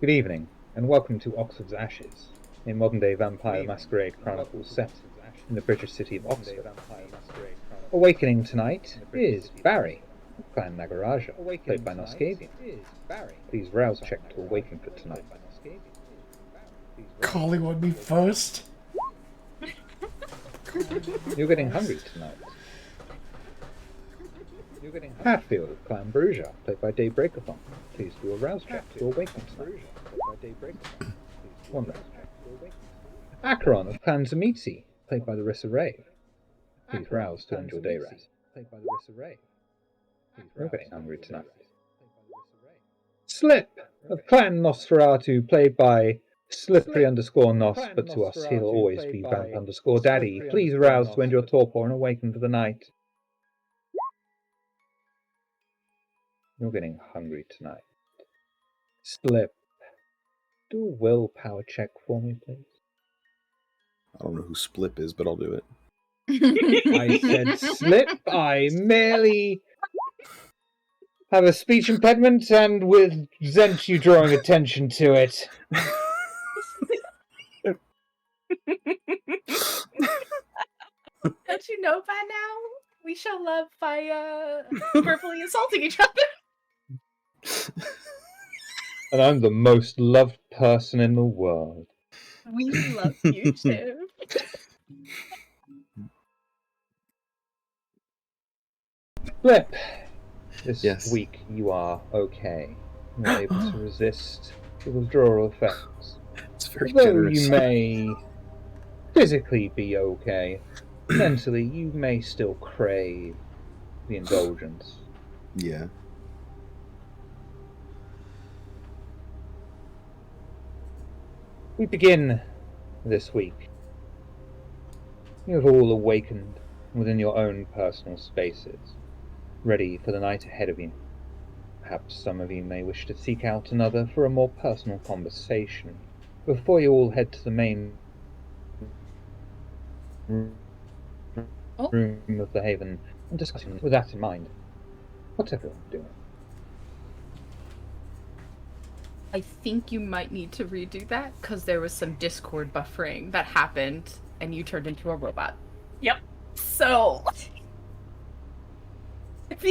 Good evening, and welcome to Oxford's Ashes, a modern-day vampire masquerade chronicles set in the British city of Oxford. Awakening tonight is Barry, Clan Nagaraja, played by Masquerade. Please rouse check to awaken for tonight. Calling on me first? You're getting hungry tonight. Hatfield, Clan Bruja, played by Daybreakathon. Please do a rouse check to awaken tonight. One rouse check. Acheron of Clan Zamitzi, played by Larissa Rave. Please rouse to end your day rest. You're getting hungry tonight. Slip of Clan Nosferatu, played by Slippery_Nos, but to us he'll always be Vamp_Daddy. Please rouse to end your torpor and awaken for the night. You're getting hungry tonight. Slip, do a willpower check for me, please. I don't know who Splip is, but I'll do it. I said slip. I merely have a speech impediment and resent you drawing attention to it. Don't you know by now? We show love by verbally assaulting each other. And I'm the most loved person in the world. We love you too. Flip, this Yes. week you are okay. You're able to resist the withdrawal effects. It's very Although generous. you may physically be okay, mentally you may still crave the indulgence. Yeah. We begin this week. You have all awakened within your own personal spaces, ready for the night ahead of you. Perhaps some of you may wish to seek out another for a more personal conversation before you all head to the main room of the Haven and discuss it. With that in mind, what's everyone doing? I think you might need to redo that because there was some Discord buffering that happened and you turned into a robot. Yep. So if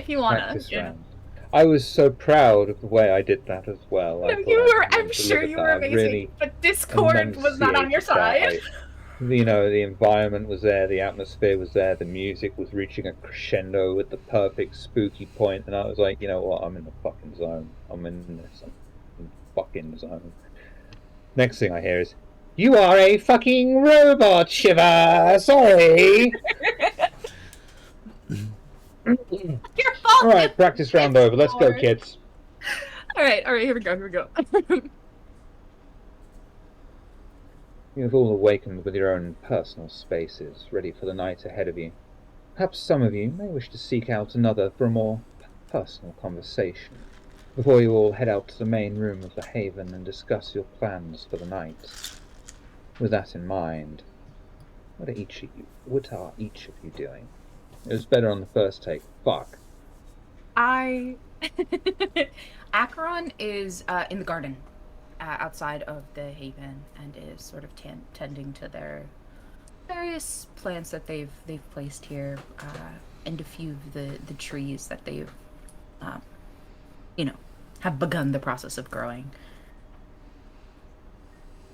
you wanna, Practice yeah. round. I was so proud of the way I did that as well. I'm sure you were amazing, but Discord was not on your side. The environment was there, the atmosphere was there, the music was reaching a crescendo at the perfect spooky point, and I was like, you know what, I'm in the fucking zone. I'm in this. I'm in the fucking zone. Next thing I hear is, you are a fucking robot, Shiva! Sorry! Your fault. Alright, practice round over. Let's go, kids. Alright, here we go. You have all awakened with your own personal spaces, ready for the night ahead of you. Perhaps some of you may wish to seek out another for a more personal conversation, before you all head out to the main room of the Haven and discuss your plans for the night. With that in mind, what are each of you doing? It was better on the first take. Fuck. Acheron is in the garden outside of the Haven and is sort of tending to their various plants that they've placed here and a few of the trees that they've have begun the process of growing.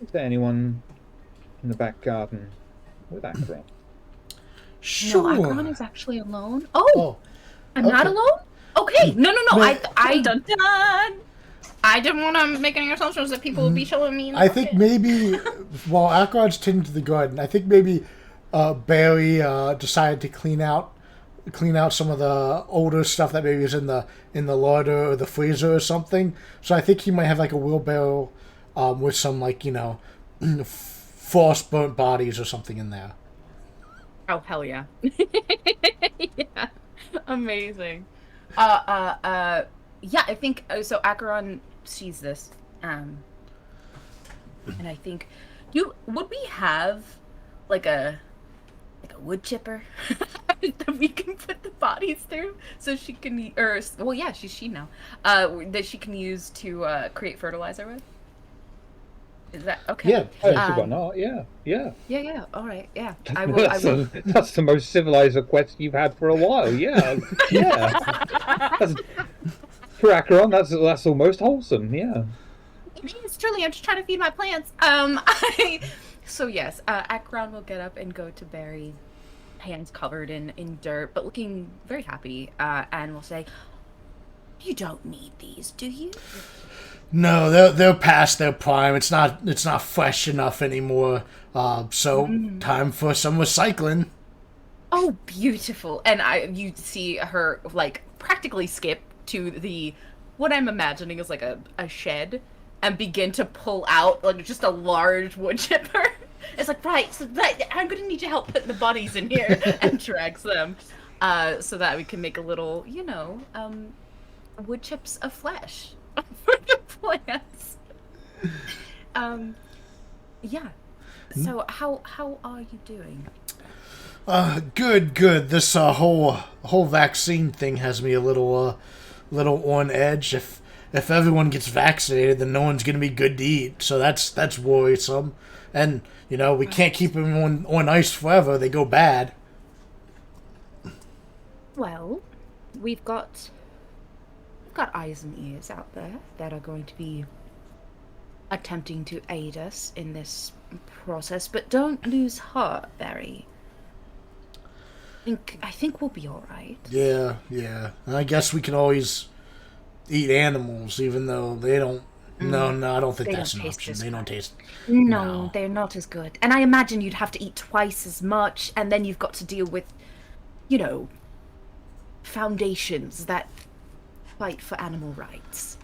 Is there anyone in the back garden with Acheron? Sure. No, Acheron is actually alone. Oh, I'm okay. not alone? Okay, no. But- I dun. I didn't want to make any assumptions that people would be showing me. I think maybe, while Acheron's tending to the garden, I think maybe Barry decided to clean out some of the older stuff that maybe is in the larder or the freezer or something. So I think he might have like a wheelbarrow with some frost burnt bodies or something in there. Oh hell yeah! Yeah, amazing. Yeah, I think so. Acheron sees this, and I think would we have like a wood chipper? that we can put the bodies through, so she can, well, yeah, she's she now. That she can use to create fertilizer with. Is that okay? Yeah. I don't see why not. Yeah, yeah. Yeah. All right. Yeah. I will. I will. That's the most civilized request you've had for a while. Yeah, yeah. That's, for Acheron, that's almost wholesome. Yeah. It's truly. I'm just trying to feed my plants. So yes, Acheron will get up and go to Barry, hands covered in dirt, but looking very happy, and will say, "You don't need these, do you?" No, they're past their prime. It's not fresh enough anymore. So time for some recycling. Oh, beautiful! And you see her like practically skip to the what I'm imagining is like a shed, and begin to pull out like just a large wood chipper. It's like right, I'm gonna need your help putting the bodies in here, and drags them, so that we can make a little, wood chips of flesh for the plants. Yeah. So how are you doing? Good. This whole vaccine thing has me a little on edge. If everyone gets vaccinated, then no one's gonna be good to eat. So that's worrisome. And we can't keep them on ice forever. They go bad. Well, we've got eyes and ears out there that are going to be attempting to aid us in this process, but don't lose heart, Barry. I think we'll be all right. Yeah. And I guess we can always eat animals, even though they don't. No, I don't think that's an option. They don't taste. No, they're not as good. And I imagine you'd have to eat twice as much, and then you've got to deal with, foundations that fight for animal rights.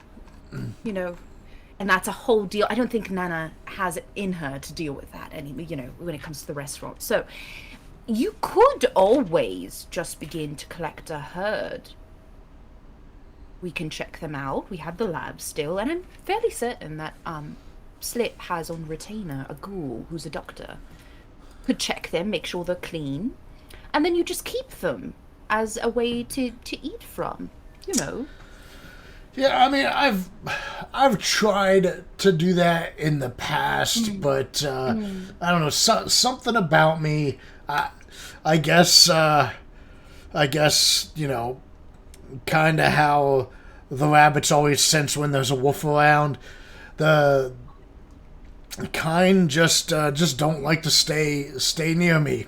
And that's a whole deal. I don't think Nana has it in her to deal with that when it comes to the restaurant. So you could always just begin to collect a herd. We can check them out. We have the lab still, and I'm fairly certain that Slip has on retainer a ghoul who's a doctor. Could check them, make sure they're clean, and then you just keep them as a way to eat from. Yeah, I mean, I've tried to do that in the past, but I don't know, something about me. I guess kind of how the rabbits always sense when there's a wolf around. The kind just don't like to stay near me.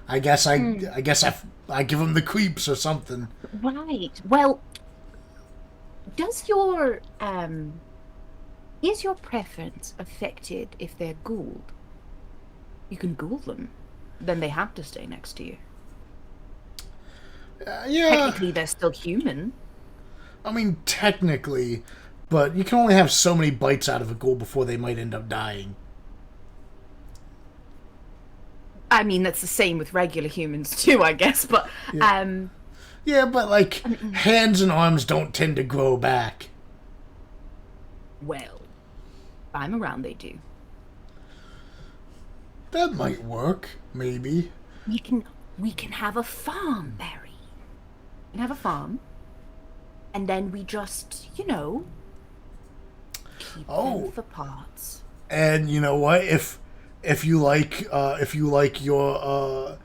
I guess I give them the creeps or something. Right. Well, does your is your preference affected if they're ghouled? You can ghoul them, then they have to stay next to you. Yeah. Technically, they're still human. I mean, technically, but you can only have so many bites out of a ghoul before they might end up dying. I mean, that's the same with regular humans too, I guess. But yeah, but like hands and arms don't tend to grow back. Well, if I'm around, they do. That might work, maybe. We can have a farm, Barry. We can have a farm, and then we just, keep them for parts. And you know what? If you like your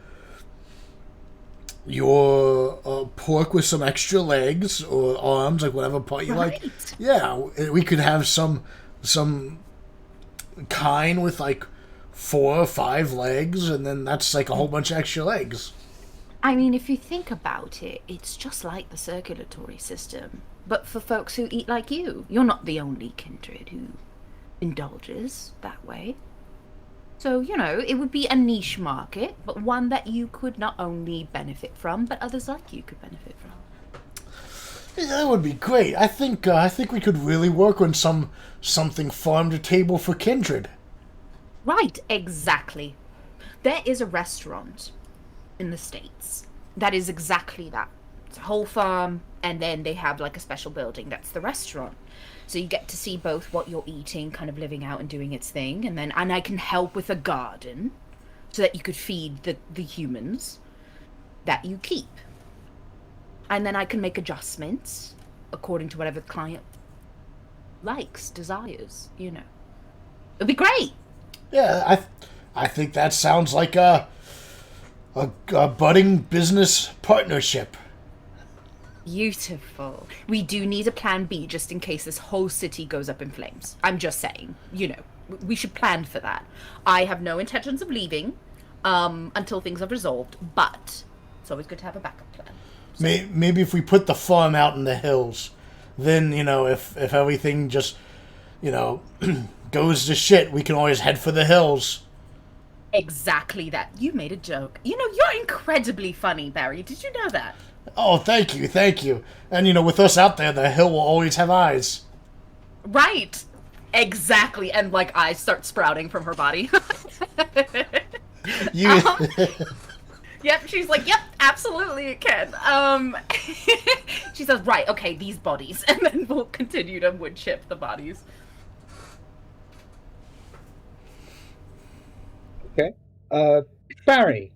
pork with some extra legs or arms, like whatever part you like, yeah, we could have some kind with like 4 or 5 legs, and then that's like a whole bunch of extra legs. I mean, if you think about it, it's just like the circulatory system, but for folks who eat like you. You're not the only kindred who indulges that way. So, it would be a niche market, but one that you could not only benefit from, but others like you could benefit from. Yeah, that would be great. I think we could really work on something farm to table for kindred. Right, exactly. There is a restaurant in the States that is exactly that. It's a whole farm, and then they have like a special building that's the restaurant. So you get to see both what you're eating, kind of living out and doing its thing, and I can help with a garden so that you could feed the humans. that you keep. And then I can make adjustments according to whatever the client likes, desires, you know. It'd be great. Yeah, I think that sounds like a budding business partnership. Beautiful. We do need a plan B just in case this whole city goes up in flames. I'm just saying, you know, we should plan for that. I have no intentions of leaving until things are resolved, but it's always good to have a backup plan. Maybe if we put the farm out in the hills, then, you know, if everything just, you know, goes to shit, we can always head for the hills. Exactly that. You made a joke. You know, you're incredibly funny, Barry. Did you know that? Oh, thank you. And, you know, with us out there, the hill will always have eyes. Right. Exactly. And, like, eyes start sprouting from her body. You... Yep, she's like, yep, absolutely it can. She says, right, okay, these bodies. And then we'll continue to wood chip the bodies. Okay. Barry.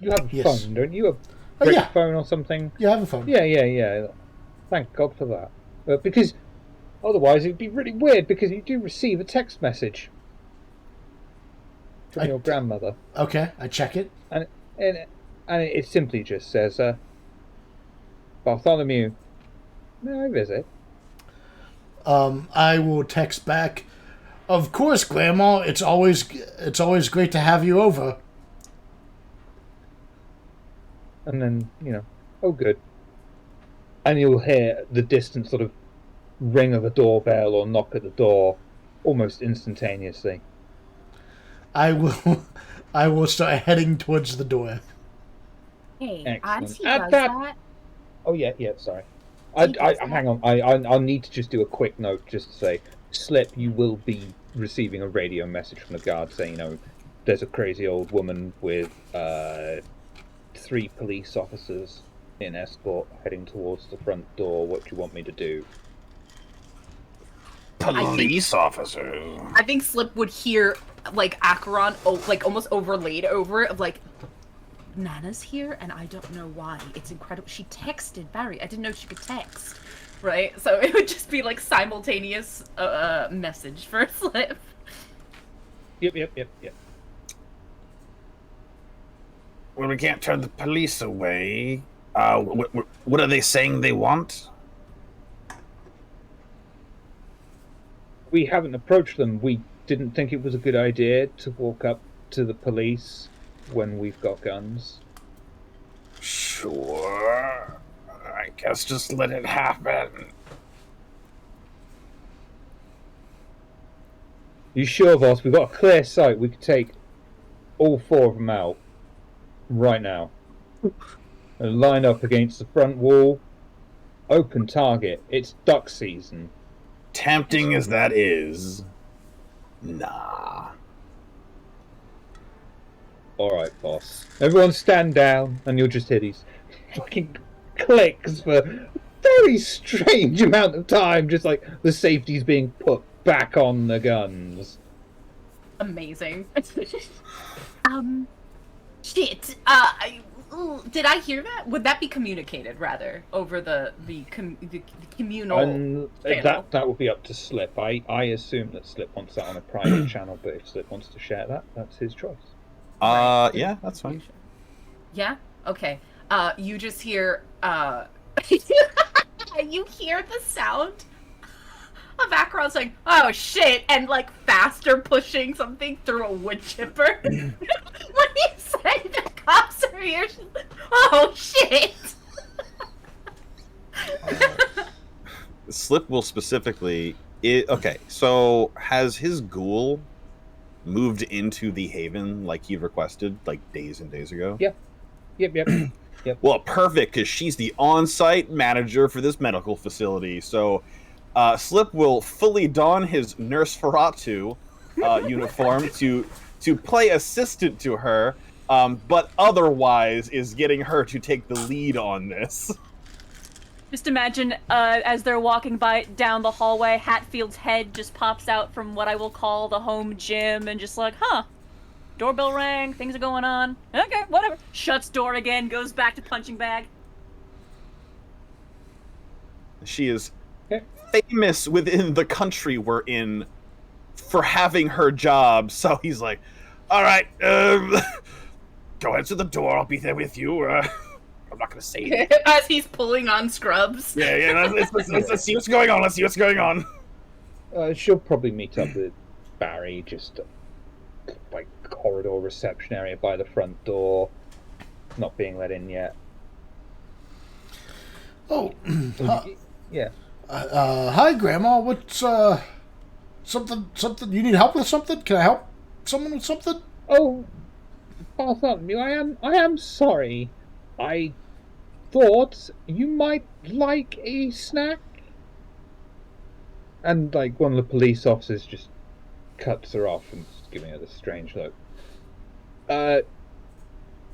You have a Yes. phone, don't you? A Oh, brick yeah. phone or something? You have a phone. Yeah. Thank God for that. Because otherwise it'd be really weird because you do receive a text message from your grandmother. Okay, I check it. And it simply just says, Bartholomew, may I visit? I will text back. Of course, Grandma. It's always great to have you over. And then, you know, oh good. And you'll hear the distant sort of ring of a doorbell or knock at the door almost instantaneously. I will start heading towards the door. Hey, Excellent. as he does that... Oh yeah, sorry. Hang on. I'll need to just do a quick note just to say, Slip, you will be receiving a radio message from the guard saying, you know, there's a crazy old woman with 3 police officers in escort heading towards the front door. What do you want me to do? Police officers. I think Slip would hear, like, Acheron, like, almost overlaid over it, of, like, Nana's here, and I don't know why. It's incredible. She texted Barry. I didn't know she could text, right? So it would just be, like, simultaneous message for Slip. Yep. Well, we can't turn the police away. What are they saying they want? We haven't approached them. We didn't think it was a good idea to walk up to the police when we've got guns. Sure. I guess just let it happen. You sure, boss? We've got a clear sight. We could take all 4 of them out right now. And line up against the front wall. Open target. It's duck season. Tempting as that is, nah. Alright, boss. Everyone stand down, and you'll just hear these fucking clicks for a very strange amount of time, just like the safety's being put back on the guns. Amazing. Shit. Did I hear that? Would that be communicated, rather, over the communal channel? That would be up to Slip. I assume that Slip wants that on a private channel, but if Slip wants to share that, that's his choice. Yeah, that's fine. Yeah? Okay. You just hear, you hear the sound of Acheron saying, oh shit, and like faster pushing something through a wood chipper. When you say the cops are here, she's like, oh shit! Slip will specifically... okay, so has his ghoul moved into the Haven like he requested, like days and days ago? Yep. Yep. Well, perfect, because she's the on-site manager for this medical facility. So Slip will fully don his Nurse Feratu uniform to play assistant to her, but otherwise is getting her to take the lead on this. Just imagine as they're walking down the hallway, Hatfield's head just pops out from what I will call the home gym and just like, huh, Doorbell rang. Things are going on. Okay, whatever. Shuts door again. Goes back to punching bag. She is Okay. famous within the country we're in for having her job. So he's like, all right, go answer the door. I'll be there with you. I'm not going to say anything. As he's pulling on scrubs. Yeah. Let's see what's going on. Let's see what's going on. She'll probably meet up with Barry, just like corridor reception area by the front door, not being let in yet. Oh, Yeah. hi, Grandma. What's something? You need help with something? Can I help someone with something? Oh, Bartholomew, I am sorry. I thought you might like a snack. And like one of the police officers just cuts her off and is giving her this strange look.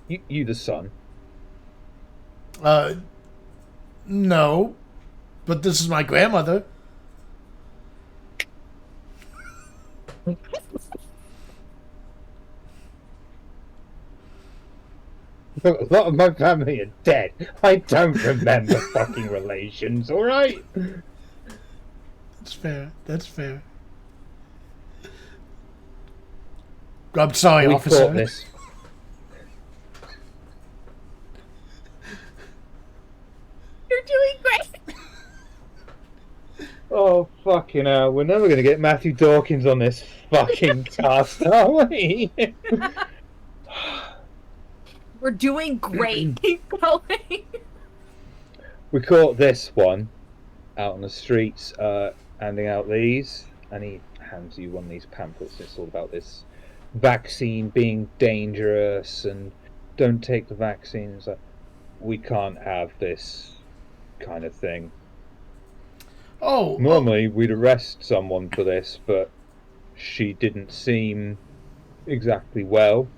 You the son? No, but this is my grandmother. A lot of my family are dead. I don't remember fucking relations, alright? That's fair. That's fair. I'm sorry, We officer. caught this. You're doing great. Oh, fucking hell. We're never going to get Matthew Dawkins on this fucking cast, are we? We're doing great. Keep going. We caught this one out on the streets, handing out these, and he hands you one of these pamphlets. It's all about this vaccine being dangerous and don't take the vaccine. It's like, we can't have this kind of thing. Oh, Normally we'd arrest someone for this, but she didn't seem exactly well.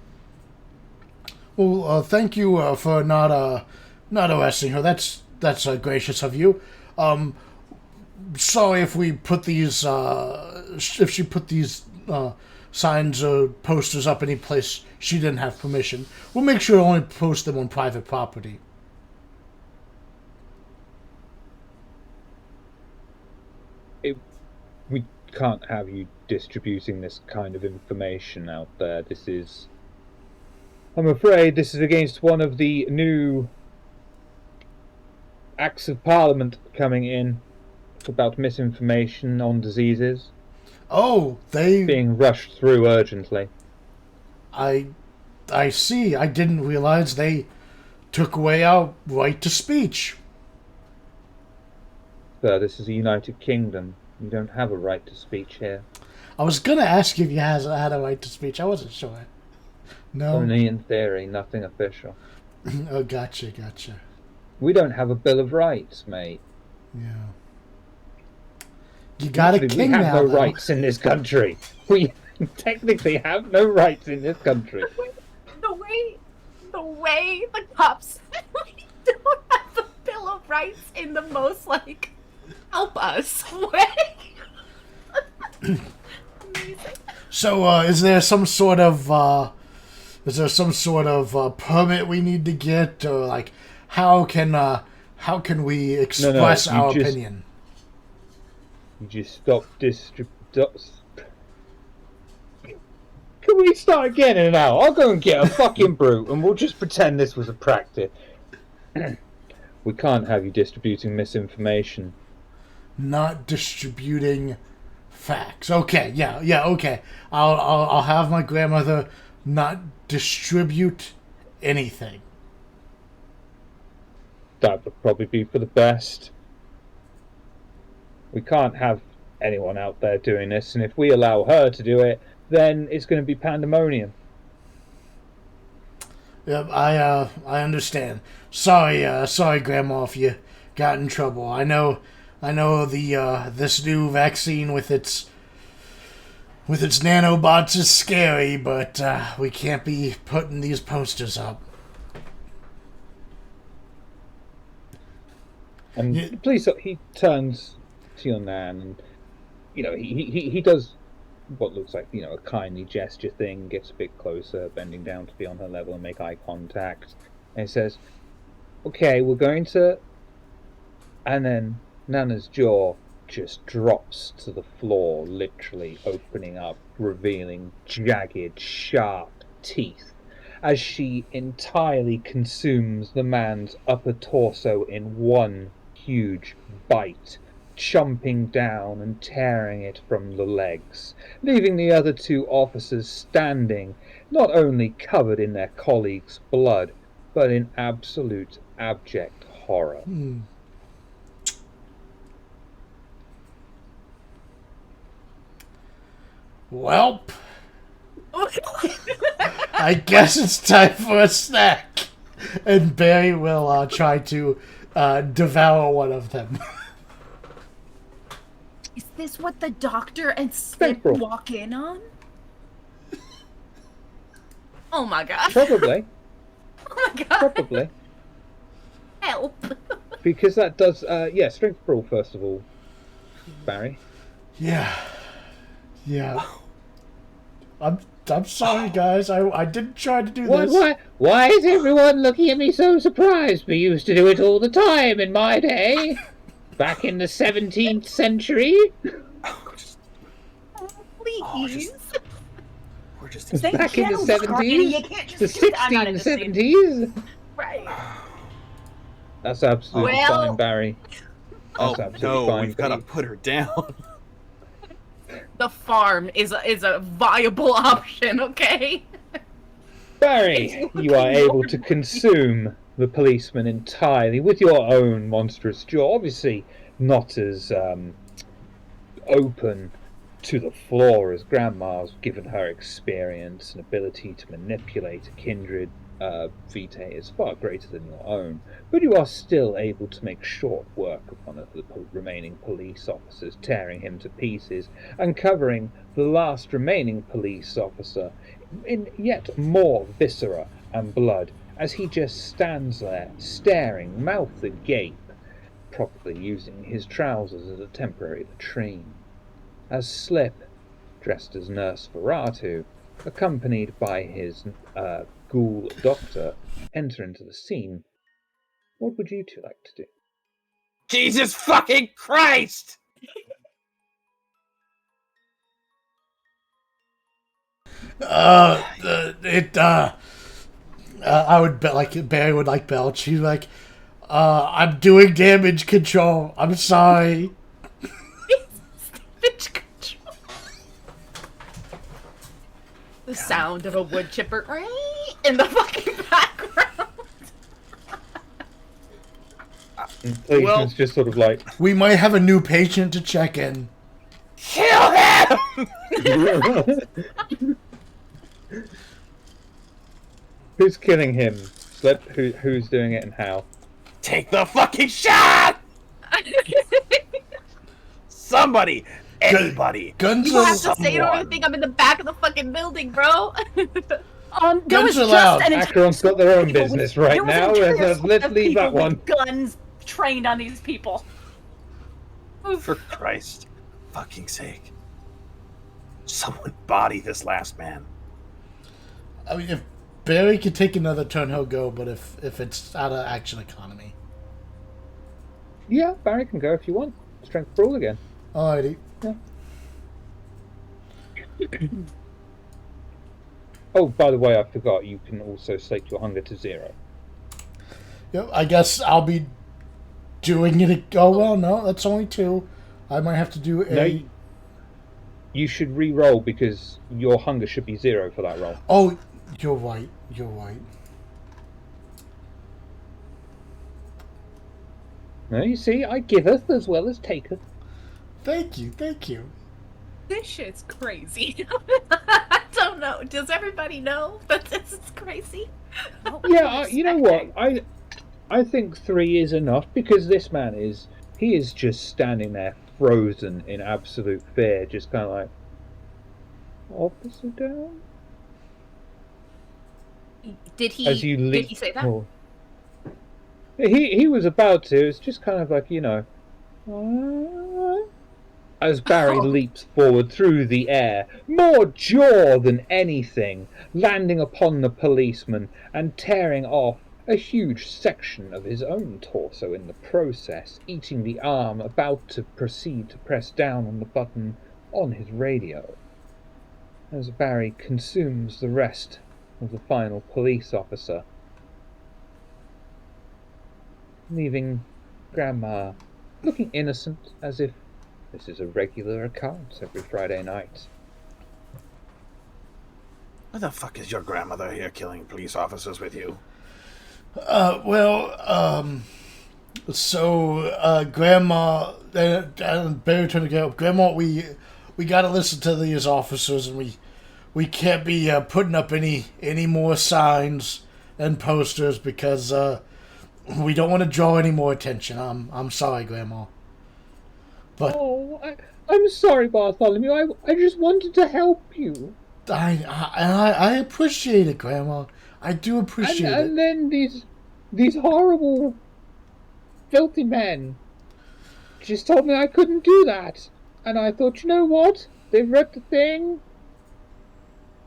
well, thank you for not arresting her. That's gracious of you. Sorry if we put these if she put these signs or posters up any place she didn't have permission. We'll make sure to only post them on private property. We can't have you distributing this kind of information out there. I'm afraid this is against one of the new Acts of Parliament coming in about misinformation on diseases Oh, they. being rushed through urgently. I see. I didn't realize they took away our right to speech. Sir, this is the United Kingdom. You don't have a right to speech here. I was gonna ask you if you had a right to speech. I wasn't sure. No. Only in theory, nothing official. Oh, gotcha. We don't have a Bill of Rights, mate. Yeah. You got a Literally, king we have now. no though. rights in this country. We technically have no rights in this country. The way the cops we don't have the Bill of Rights in the most like help us way. Amazing. So, is there some sort of permit we need to get, or like how can we express you our just- opinion? You just stop Can we start again in an hour? I'll go and get a fucking brew and we'll just pretend this was a practice. We can't have you distributing misinformation. Not distributing facts. Okay, yeah, okay. I'll have my grandmother not distribute anything. That would probably be for the best. We can't have anyone out there doing this, and if we allow her to do it, then it's going to be pandemonium. Yep, I understand. Sorry, Grandma, if you got in trouble. I know the this new vaccine with its nanobots is scary, but we can't be putting these posters up. And Yeah. please, he turns to your nan, and he does what looks like, a kindly gesture thing, gets a bit closer, bending down to be on her level and make eye contact. And he says, okay, we're going to... And then Nana's jaw just drops to the floor, literally opening up, revealing jagged, sharp teeth, as she entirely consumes the man's upper torso in one huge bite, chomping down and tearing it from the legs, leaving the other two officers standing, not only covered in their colleagues' blood, but in absolute abject horror. Welp. I guess it's time for a snack. And Barry will try to devour one of them. Is this what the doctor and Slip walk in on? Oh my god. Probably. Oh my god. Probably. Help. Because that does, strength brawl first of all, Barry. Yeah. I'm sorry, guys. I didn't try to do this. Why is everyone looking at me so surprised? We used to do it all the time in my day. Back in the 17th century. Please. We're just Back in the 70s. The 1670s. Right. That's absolutely fine, Barry. Oh no, we've got to put her down. The farm is a viable option, okay? Barry, you are able to consume the policeman entirely with your own monstrous jaw. Obviously not as open to the floor as Grandma's, given her experience and ability to manipulate a kindred vitae is far greater than your own, but you are still able to make short work of one of the remaining police officers, tearing him to pieces and covering the last remaining police officer in yet more viscera and blood as he just stands there, staring, mouth agape, probably using his trousers as a temporary latrine. As Slip, dressed as Nurse Ferratu, accompanied by his ghoul doctor, enter into the scene, what would you two like to do? Jesus fucking Christ! I would bet like Barry would like belch. She's like, I'm doing damage control. I'm sorry. Damage control. The sound of a wood chipper in the fucking background. Policeman's just sort of like, we might have a new patient to check in. Kill him! who's killing him? Slip, who's doing it and how? Take the fucking shot! Somebody! Anybody! Guns You are have to say you don't even think I'm in the back of the fucking building, bro. There was Guns are just loud. an entire Acheron's got their own people business with- right there was an now. entire Let's squad of leave that people one. with guns trained on these people. For Christ's fucking sake. Someone body this last man. I mean, if Barry could take another turn, he'll go. But if it's out of action economy, Yeah, Barry can go if you want. Strength brawl again. alrighty. Yeah. Oh, by the way, I forgot. You can also slake your hunger to 0. Yep. I guess I'll be doing it. Oh well, no, that's only 2. I might have to do a. No, you should re-roll because your hunger should be 0 for that roll. Oh, you're right. You're right. No, you see, I giveth as well as taketh. Thank you. Thank you. This shit's crazy. I don't know. Does everybody know that this is crazy? Yeah, you know what? I think 3 is enough because this man is just standing there frozen in absolute fear, just kind of like, officer down? Did he? As you Did leap he say that? forward. He was about to. It's just kind of like, as Barry leaps forward through the air, more jaw than anything, landing upon the policeman and tearing off a huge section of his own torso in the process, eating the arm about to proceed to press down on the button on his radio. As Barry consumes the rest of the final police officer, leaving Grandma looking innocent, as if this is a regular occurrence every Friday night. Why the fuck is your grandmother here killing police officers with you? Grandma, Barry trying to go, Grandma, we gotta listen to these officers, and we can't be putting up any more signs and posters because we don't want to draw any more attention. I'm sorry, Grandma. But I'm sorry, Bartholomew. I just wanted to help you. I appreciate it, Grandma. I do appreciate it. And then these horrible, filthy men just told me I couldn't do that. And I thought, you know what? They've read the thing.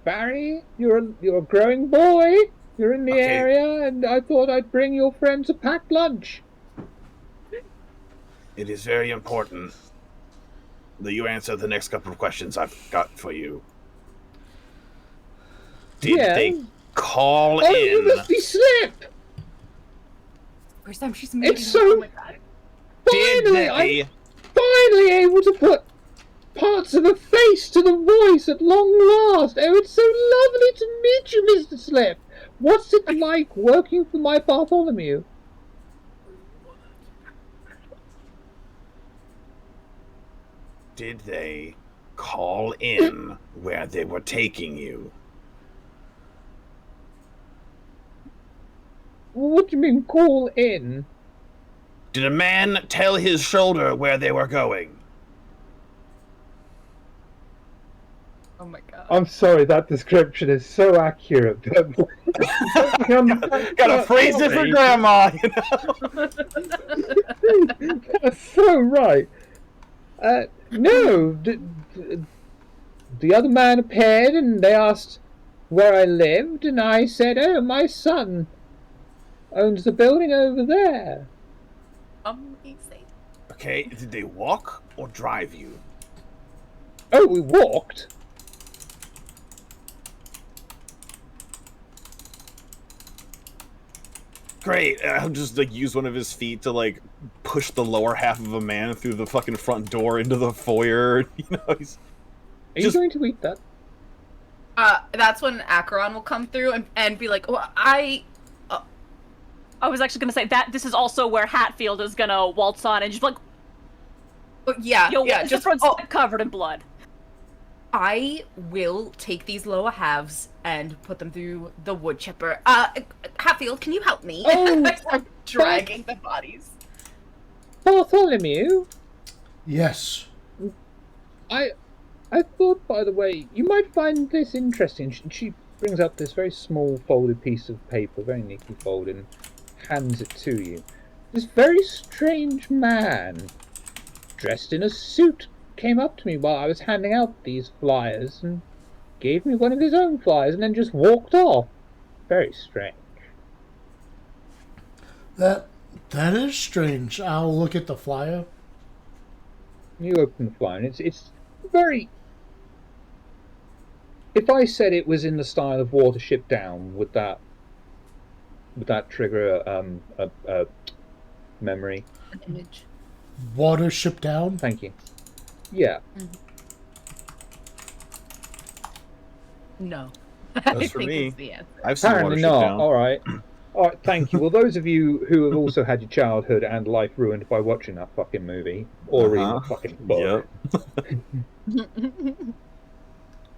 Barry, you're a growing boy. You're in the area, and I thought I'd bring your friends a packed lunch. It is very important that you answer the next couple of questions I've got for you. Did they call in? You must be Slip! First time she's made It's it. so... Oh my god. Finally, they... I'm finally able to put parts of a face to the voice at long last. Oh, it's so lovely to meet you, Mr. Slip. What's it like working for my Bartholomew? Did they call in where they were taking you? What do you mean, call in? Did a man tell his shoulder where they were going? Oh my god. I'm sorry, that description is so accurate. Gotta phrase it for Grandma, you know? That's so right. No, the other man appeared and they asked where I lived, and I said, oh, my son owns the building over there. Amazing. Okay, did they walk or drive you? Oh, we walked. Great. I'll just use one of his feet to push the lower half of a man through the fucking front door into the foyer. You know, Are you going to eat that? That's when Acheron will come through and be like, well, I was actually gonna say that this is also where Hatfield is gonna waltz on and just just covered in blood. I will take these lower halves and put them through the wood chipper. Hatfield, can you help me? Oh, I start dragging the bodies. Bartholomew? Yes. I thought, by the way, you might find this interesting. She brings up this very small folded piece of paper, very neatly folded, and hands it to you. This very strange man, dressed in a suit, came up to me while I was handing out these flyers and gave me one of his own flyers and then just walked off. Very strange. That is strange. I'll look at the flyer. You open the flyer and it's very... If I said it was in the style of Watership Down, would that trigger a memory? An image. Watership Down? Thank you. Yeah. No. That's for me. Is the answer. I've seen Apparently Watership not. Down. All right. Thank you. Well, those of you who have also had your childhood and life ruined by watching that fucking movie or reading the fucking book. Yep.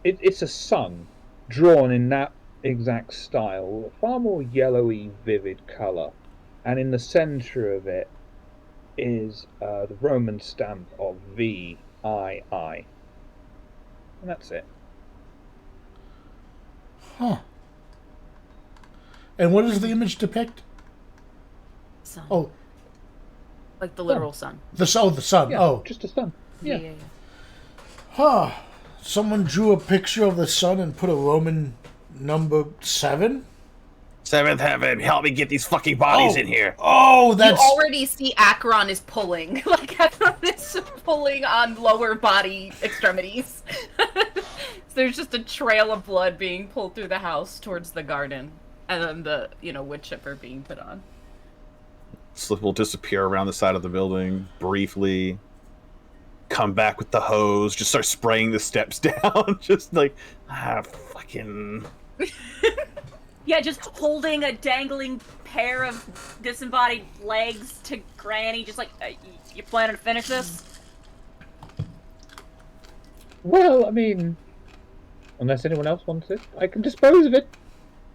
It's a sun drawn in that exact style, a far more yellowy, vivid colour, and in the centre of it is the Roman stamp of VII, and that's it. Huh. And what does the image depict? Sun. Oh, Like the literal sun. the sun. Yeah, Oh, just a sun. Yeah. Yeah. Huh. Someone drew a picture of the sun and put a Roman number 7? Seventh heaven, help me get these fucking bodies in here. Oh, that's... You already see Acheron is pulling. Like, Acheron is pulling on lower body extremities. So there's just a trail of blood being pulled through the house towards the garden. And then the, wood chipper being put on. Slip will disappear around the side of the building briefly. Come back with the hose. Just start spraying the steps down. Just like, fucking... Yeah, just holding a dangling pair of disembodied legs to Granny, just like, you planning to finish this? Well, I mean, unless anyone else wants it, I can dispose of it.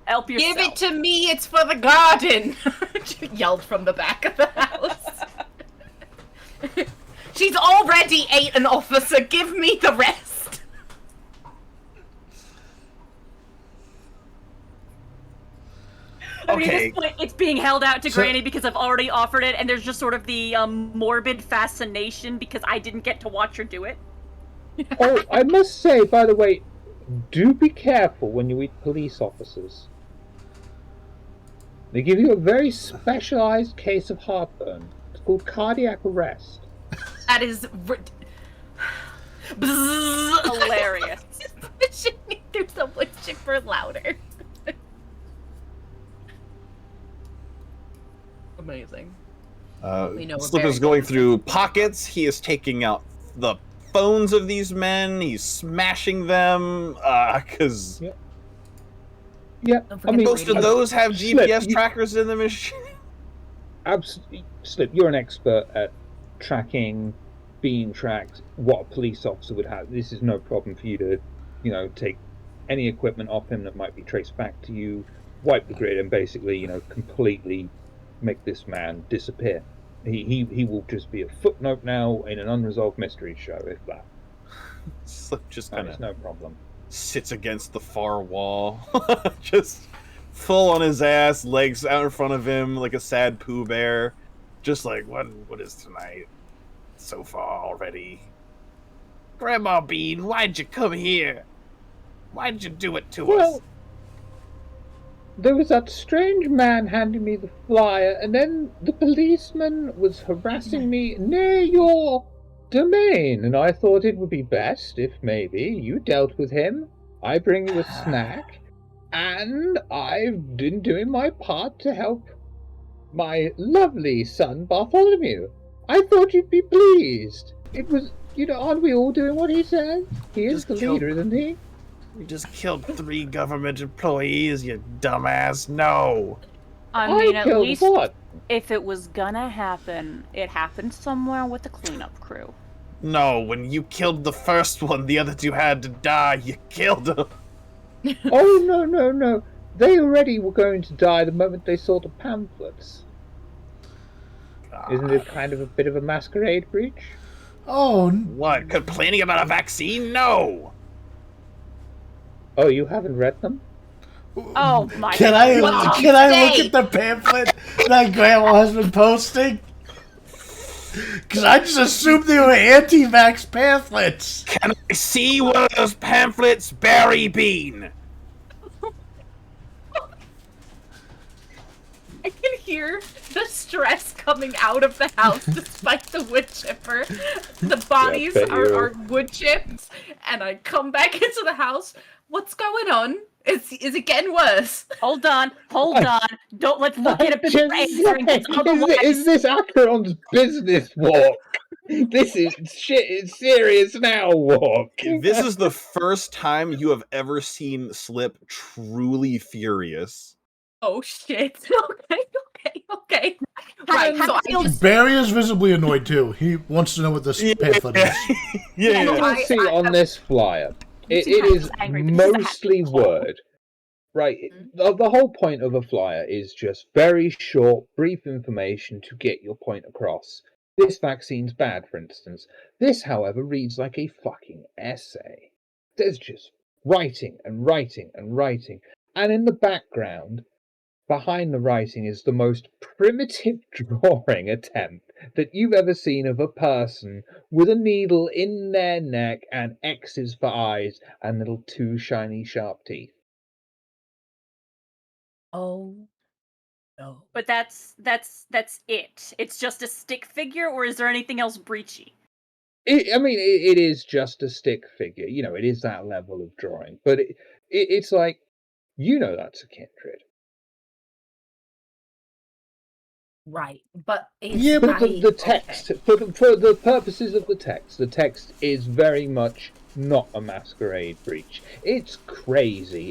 Help yourself. Give it to me, it's for the garden! Yelled from the back of the house. She's already ate an officer, give me the rest! I mean, Okay. at this point, it's being held out to Granny because I've already offered it, and there's just sort of the morbid fascination because I didn't get to watch her do it. Oh, I must say, by the way, do be careful when you eat police officers. They give you a very specialized case of heartburn. It's called cardiac arrest. That is... Hilarious. Pushing me through the wood chipper louder. Amazing. We know we're Slip very is going good. through pockets. He is taking out the phones of these men. He's smashing them. Because Yeah, Don't I forget mean, the most of radio. those have Slip, GPS you- trackers in the machine. absolutely. Slip, you're an expert at tracking, being tracked, what a police officer would have. This is no problem for you to, take any equipment off him that might be traced back to you, wipe the grid, and basically, completely make this man disappear. He will just be a footnote now in an unresolved mystery show, if that. Slip just That kind is of no problem. sits against the far wall, just full on his ass, legs out in front of him like a sad Pooh Bear, just like what is tonight so far already? Grandma Bean, why'd you come here? Why'd you do it to us? Well, there was that strange man handing me the flyer, and then the policeman was harassing me near your domain, and I thought it would be best if maybe you dealt with him. I bring you a snack, and I've been doing my part to help my lovely son Bartholomew. I thought you'd be pleased. It was, aren't we all doing what he says? He is Just the killed- leader, isn't he? You just killed 3 government employees, you dumbass. No. I mean, at killed least what? if it was gonna happen, it happened somewhere with the cleanup crew. No, when you killed the first one, the other 2 had to die. You killed them. Oh, no. They already were going to die the moment they saw the pamphlets. Isn't it kind of a bit of a masquerade breach? Oh, What? Complaining about a vaccine? No. Oh, you haven't read them? Oh my can I God. can I look Say. at the pamphlet that Grandma has been posting? Because I just assumed they were anti-vax pamphlets. Can I see one of those pamphlets, Barry Bean? I can hear the stress coming out of the house despite the wood chipper. The bodies bet you- are wood chipped, and I come back into the house. What's going on? Is it getting worse? Hold on. Let's look at a bit Just answering saying, this. Otherwise, is this Acheron's business walk? This is shit. It's serious now. Walk. This is the first time you have ever seen Slip truly furious. Oh shit. Okay. Right, so I just Barry is visibly annoyed too. He wants to know what this pamphlet is. Yeah. You will see on this flyer. It is angry because he's a mostly happy word. Right. The whole point of a flyer is just very short, brief information to get your point across. This vaccine's bad, for instance. This, however, reads like a fucking essay. There's just writing and writing and writing. And in the background, behind the writing, is the most primitive drawing attempt that you've ever seen of a person with a needle in their neck and X's for eyes and little two shiny sharp teeth. Oh no. But that's it. It's just a stick figure, or is there anything else breachy? It is just a stick figure. It is that level of drawing. But it's like, that's a kindred. Right, but Yeah, it's but The text, okay. for the purposes of the text is very much not a masquerade breach. It's crazy.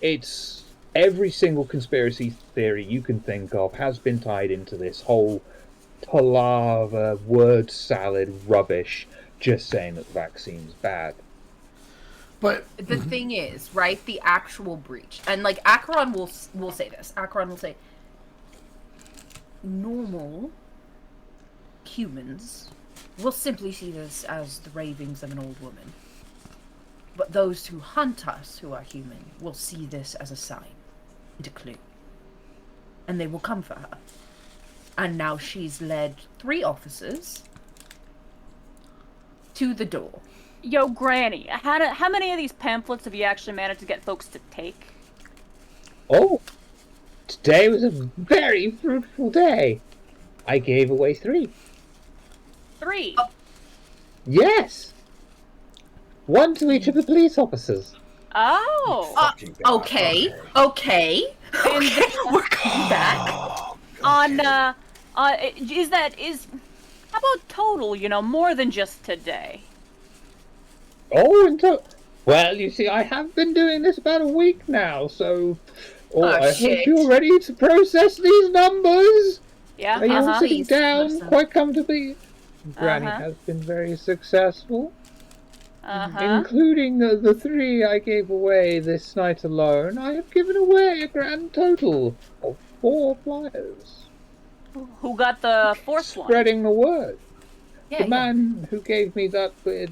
It's every single conspiracy theory you can think of has been tied into this whole palaver, word salad rubbish, just saying that the vaccine's bad. But The thing is, right, the actual breach, and like Acheron will say this. Acheron will say, normal humans will simply see this as the ravings of an old woman. But those who hunt us, who are human, will see this as a sign and a clue. And they will come for her. And now she's led 3 officers to the door. Yo, Granny, how many of these pamphlets have you actually managed to get folks to take? Oh, today was a very fruitful day. I gave away 3. 3. Yes. 1 to each of the police officers. Oh. Fucking God. Okay. And We're coming back. How about total, more than just today? Oh, well, you see, I have been doing this about a week now, so I shit. hope you're ready to process these numbers. Yeah, Are you all sitting Please, down listen. quite comfortably? Granny Uh-huh. has been very successful, Uh-huh. including the 3 I gave away this night alone. I have given away a grand total of 4 flyers, Who got the 4th one? spreading the word. Yeah, The man who gave me that weird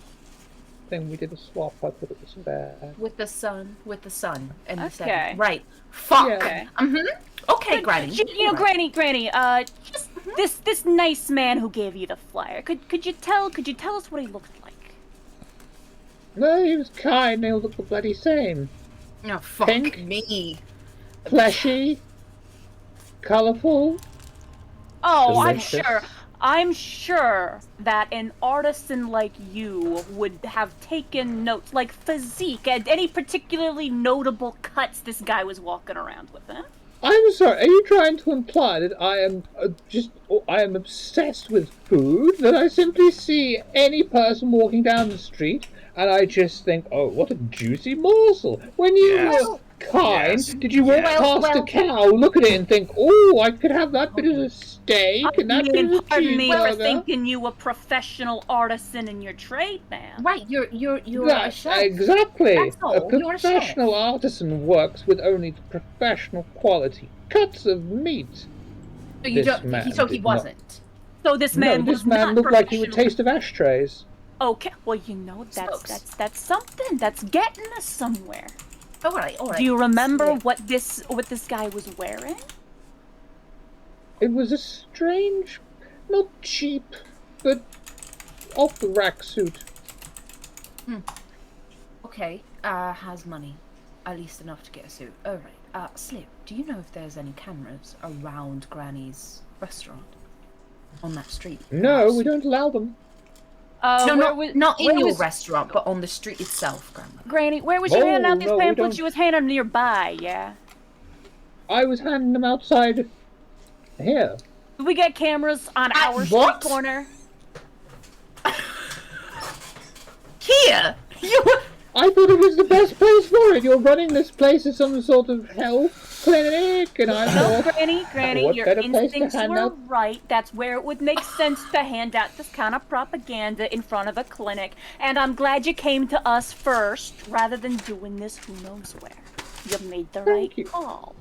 thing, we did a swap. I thought it was bad. with the sun, and the Okay. 7. Right. Fuck. Yeah. Okay, Granny. Granny, just this nice man who gave you the flyer. Could you tell us what he looked like? No, he was kind. They all look the bloody same. Oh, fuck Pink? me. Fleshy, colourful. Oh, Delicious. I'm sure that an artisan like you would have taken notes, like physique, and any particularly notable cuts this guy was walking around with, huh? I'm sorry, are you trying to imply that I am I am obsessed with food? That I simply see any person walking down the street and I just think, oh, what a juicy morsel. When you Yes. were kind, Yes. did you walk Yes. past a cow, look at it and think, oh, I could have that bit as a steak and that bit as a Pardon me for cheeseburger? thinking you a professional artisan in your trade, man. Right, you're a That, chef. exactly. That's all, A you're a chef. professional artisan works with only the professional quality cuts of meat. So you This don't. man So he did not. wasn't. So this man No, was this man not looked like he would professional. taste of ashtrays. Okay, well Smokes. that's something. That's getting us somewhere. All right. Do you remember Yeah. what this guy was wearing? It was a strange, not cheap, but off the rack suit. Okay. Has money, at least enough to get a suit. All right. Slip. Do you know if there's any cameras around Granny's restaurant on that street? No, perhaps? we don't allow them. No, not where in your was- restaurant, but on the street itself, Grandma. Granny, where was you Oh, handing out these no, we pamphlets? don't. You was handing them nearby, yeah. I was handing them outside here. Do we get cameras on At our what? street corner? Here. You. I thought it was the best place for it. You're running this place as some sort of health clinic, and I No, thought, Granny, what your better place to instincts hand were out? right. That's where it would make sense to hand out this kind of propaganda in front of a clinic. And I'm glad you came to us first, rather than doing this who knows where. You made the right you. call.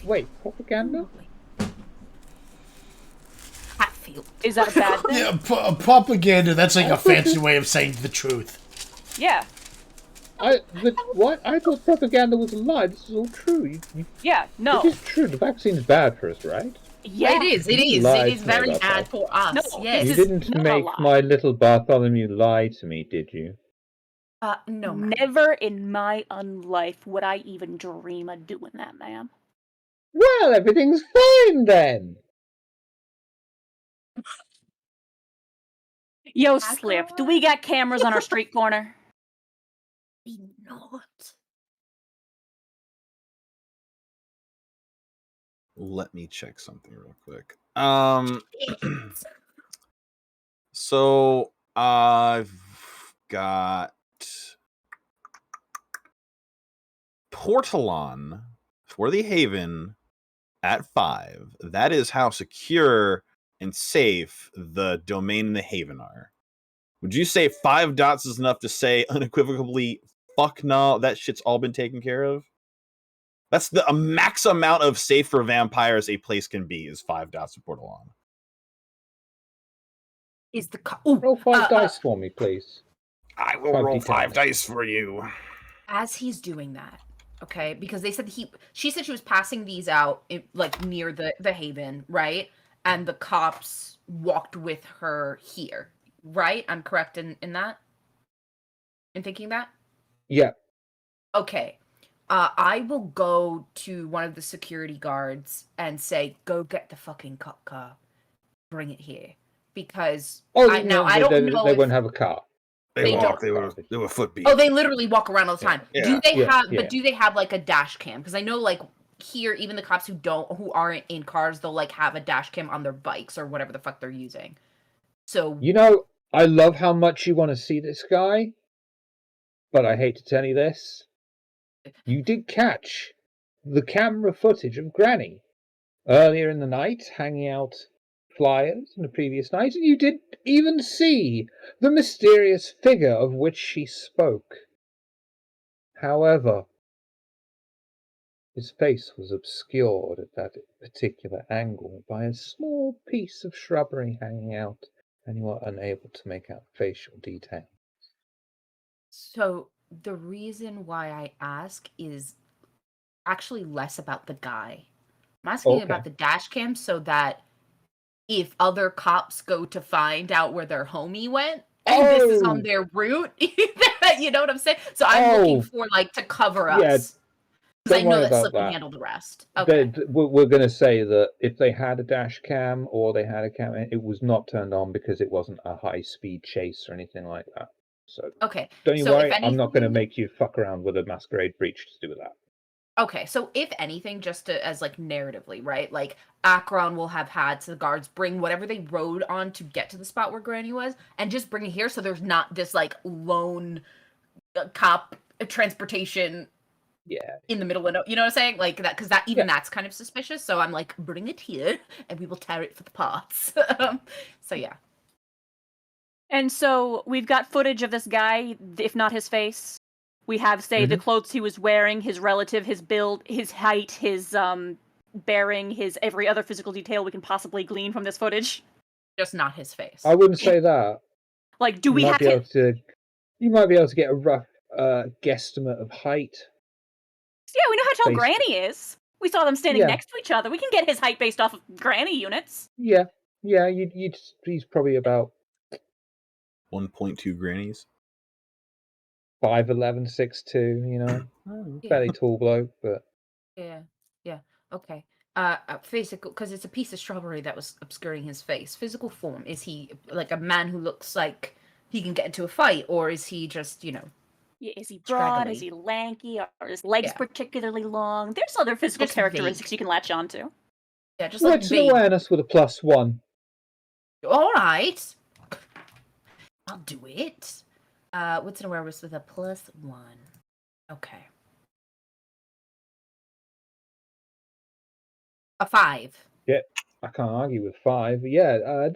wait, propaganda? Hatfield. Is that a bad thing? yeah, propaganda. That's like a fancy way of saying the truth. Yeah. But what? I thought propaganda was a lie. This is all true. Yeah, no. It is true. The vaccine's bad for us, right? Yeah. It is. It You is. lied It is to me very about bad that. for us. No, Yes. You this is didn't not a make lie. my little Bartholomew lie to me, did you? No, ma'am. Never in my life would I even dream of doing that, ma'am. Well, everything's fine then. Yo, Slip, do we got cameras on our street corner? We not. Let me check something real quick. So I've got Portalon for the Haven at 5. That is how secure and safe the domain and the Haven are. Would you say 5 dots is enough to say unequivocally, fuck no, that shit's all been taken care of? That's a max amount of safe for vampires a place can be is 5 dots of Portalon. Is the Roll 5 dice for me, please. I will 5 roll d10s. 5 dice for you. as he's doing that, okay? Because they said she said she was passing these out like near the Haven, right? And the cops walked with her here, right? I'm correct in that? In thinking that? Yeah. Okay. I will go to one of the security guards and say, "Go get the fucking cop car, bring it here," because I don't know they if won't have a car. They walk. don't. They were foot beat. Oh, they literally walk around all the time. Yeah. Do they Yeah, have? yeah. But do they have like a dash cam? Because I know like here, even the cops who aren't in cars, they'll like have a dash cam on their bikes or whatever the fuck they're using. So You know, I love how much you want to see this guy, but I hate to tell you this. You did catch the camera footage of Granny earlier in the night, hanging out flyers in the previous night, and you did even see the mysterious figure of which she spoke. However, his face was obscured at that particular angle by a small piece of shrubbery hanging out, and you are unable to make out facial detail. So the reason why I ask is actually less about the guy. I'm asking Okay. about the dash cam so that if other cops go to find out where their homie went and this is on their route, you know what I'm saying? So I'm looking for like to cover Yeah, us. Because I don't know worry that about Slip can that. handle the rest. Okay. We're going to say that if they had a dash cam or they had a cam, it was not turned on because it wasn't a high-speed chase or anything like that. So Okay. don't you So if worry, I'm not going to anything, make you fuck around with a masquerade breach to do with that. okay, so if anything, just to, as like narratively, right? Like Akron will have had the guards bring whatever they rode on to get to the spot where Granny was, and just bring it here, so there's not this like lone cop transportation Yeah. in the middle of you know what I'm saying? Like that, because that even Yeah. that's kind of suspicious. So I'm like, bring it here, and we will tear it for the parts. So yeah. And so we've got footage of this guy, if not his face. We have, say, the clothes he was wearing, his relative, his build, his height, his bearing, his every other physical detail we can possibly glean from this footage. Just not his face. I wouldn't say that. Like, do we have to? You might be able to get a rough guesstimate of height. Yeah, we know how tall Based- Granny is. We saw them standing Yeah. next to each other. We can get his height based off of Granny units. Yeah. He's probably about 1.2 grannies. 5'11", 6'2", you know. Fairly tall bloke, but Yeah. Okay. Physical, because it's a piece of strawberry that was obscuring his face. Physical form, is he like a man who looks like he can get into a fight, or is he just, Yeah, is he broad? Scraggly. Is he lanky? Are his legs Yeah. particularly long? There's other physical Just characteristics vague. you can latch onto. Yeah, just like what's an vague. awareness with a +1? All right, I'll do it. What's an awareness with a +1? Okay. A 5. Yeah, I can't argue with 5. Yeah,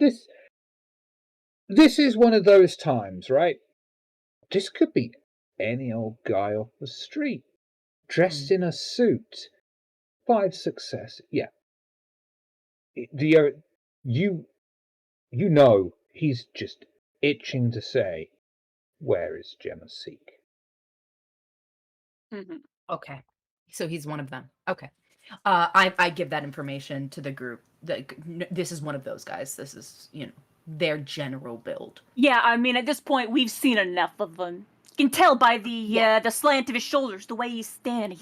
this is one of those times, right? This could be any old guy off the street, dressed in a suit. 5 success. Yeah. You know he's just itching to say, "Where is Gemma Seek?" Mm-hmm. Okay. So he's one of them. Okay. I give that information to the group. This is one of those guys. This is, their general build. Yeah, I mean, at this point, we've seen enough of him. You can tell by the slant of his shoulders, the way he's standing.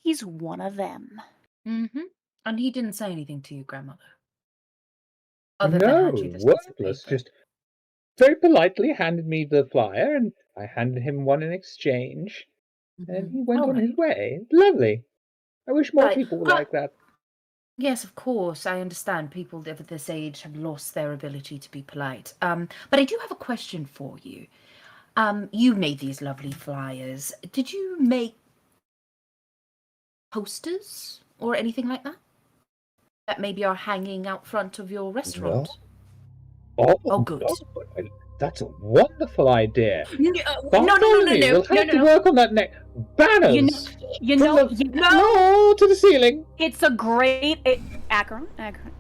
He's one of them. Mm-hmm. And he didn't say anything to you, grandmother, other than No, hand you this piece of wordless, paper. just very politely handed me the flyer, and I handed him one in exchange, and he went All on his right. way. Lovely. I wish more Right. people were like that. Yes, of course. I understand people of this age have lost their ability to be polite. But I do have a question for you. You made these lovely flyers. Did you make posters or anything like that? That maybe are hanging out front of your restaurant? Oh, good. That's a wonderful idea. No, Bartholomew, we'll have to work on that next. Banners! No. Floor to the ceiling! It's a great... Akron,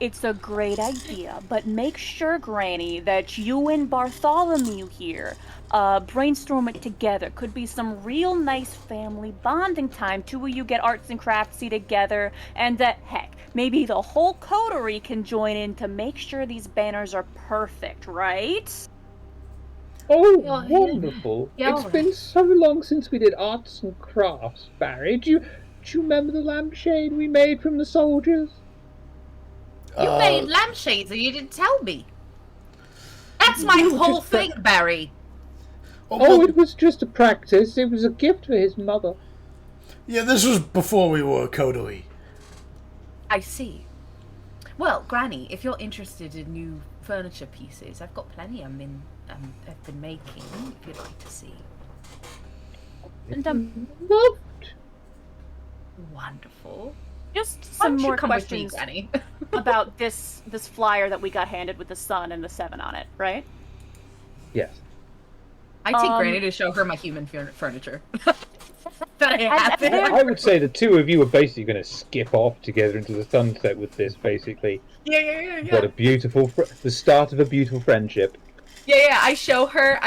it's a great idea, but make sure, Granny, that you and Bartholomew here brainstorm it together. Could be some real nice family bonding time. Two of you get arts and craftsy together, and heck, maybe the whole coterie can join in to make sure these banners are perfect, right? Oh, wonderful! Yeah, It's been so long since we did arts and crafts, Barry. Do you remember the lampshade we made from the soldiers? You made lampshades and you didn't tell me. That's my whole thing, Barry. Oh, it was just a practice. It was a gift for his mother. Yeah, this was before we were a coterie. I see. Well, Granny, if you're interested in new furniture pieces, I've got plenty I've been making, if you'd like to see. And Wonderful. Just some more questions Granny? about this flyer that we got handed with the sun and the 7 on it, right? Yes. I take Granny to show her my human furniture. That I have. I would say the two of you are basically going to skip off together into the sunset with this, basically. Yeah. What a beautiful, the start of a beautiful friendship. Yeah. I show her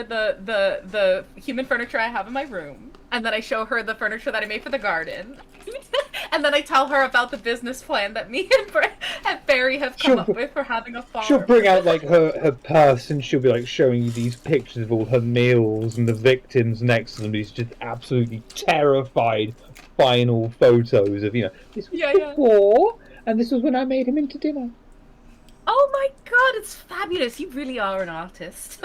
the human furniture I have in my room, and then I show her the furniture that I made for the garden, and then I tell her about the business plan that me and Barry have come up with for having a farm. She'll bring out like her purse, and she'll be like showing you these pictures of all her meals and the victims next to them. These just absolutely terrified final photos of this was before, and this was when I made him into dinner. Oh my god, it's fabulous. You really are an artist.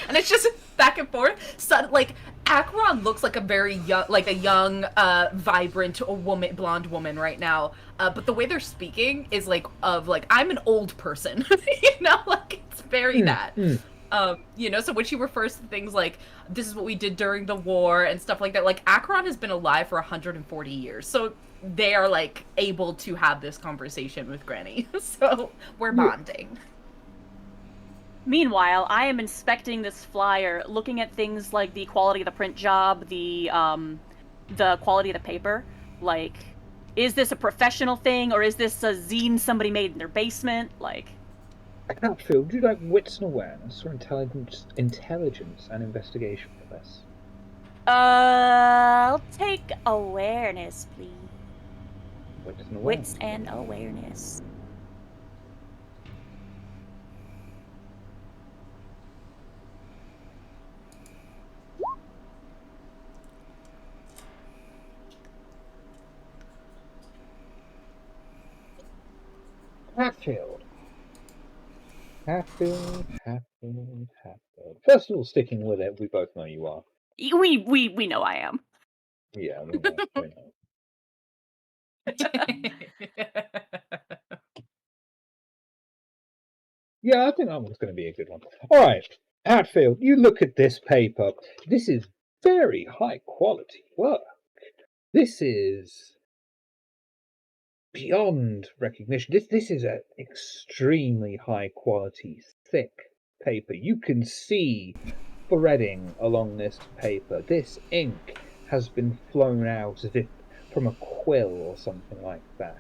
And it's just back and forth. So, like, Akron looks like a very young, vibrant blonde woman right now. But the way they're speaking is I'm an old person. It's very that. So when she refers to things like, this is what we did during the war and stuff like that, like, Akron has been alive for 140 years. So they are, able to have this conversation with Granny. So we're bonding. Meanwhile, I am inspecting this flyer, looking at things like the quality of the print job, the quality of the paper. Like, is this a professional thing, or is this a zine somebody made in their basement? Like, I can't feel. Do you like wits and awareness or intelligence and investigation for this? I'll take awareness, please. Wits and awareness. Wits and awareness. Hatfield. First of all, sticking with it, we both know you are. We know I am. Yeah, we know. Yeah, I think that one's going to be a good one. All right, Hatfield, you look at this paper. This is very high quality work. This is beyond recognition. This is an extremely high quality, thick paper. You can see threading along this paper. This ink has been flown out as if from a quill or something like that.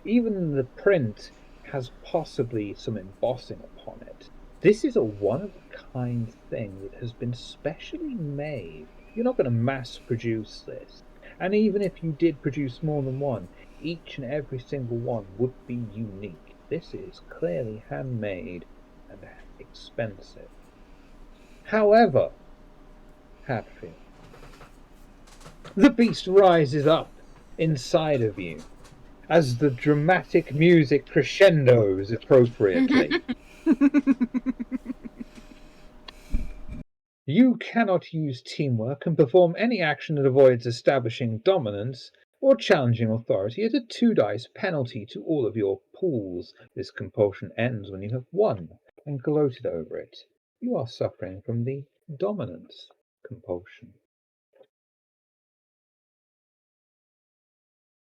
Even the print has possibly some embossing upon it. This is a one-of-a-kind thing that has been specially made. You're not going to mass produce this. And even if you did produce more than one, each and every single one would be unique. This is clearly handmade and expensive. However, Hatfield, the beast rises up inside of you as the dramatic music crescendos appropriately. You cannot use teamwork and perform any action that avoids establishing dominance or challenging authority at a 2 dice penalty to all of your pools. This compulsion ends when you have won and gloated over it. You are suffering from the dominance compulsion.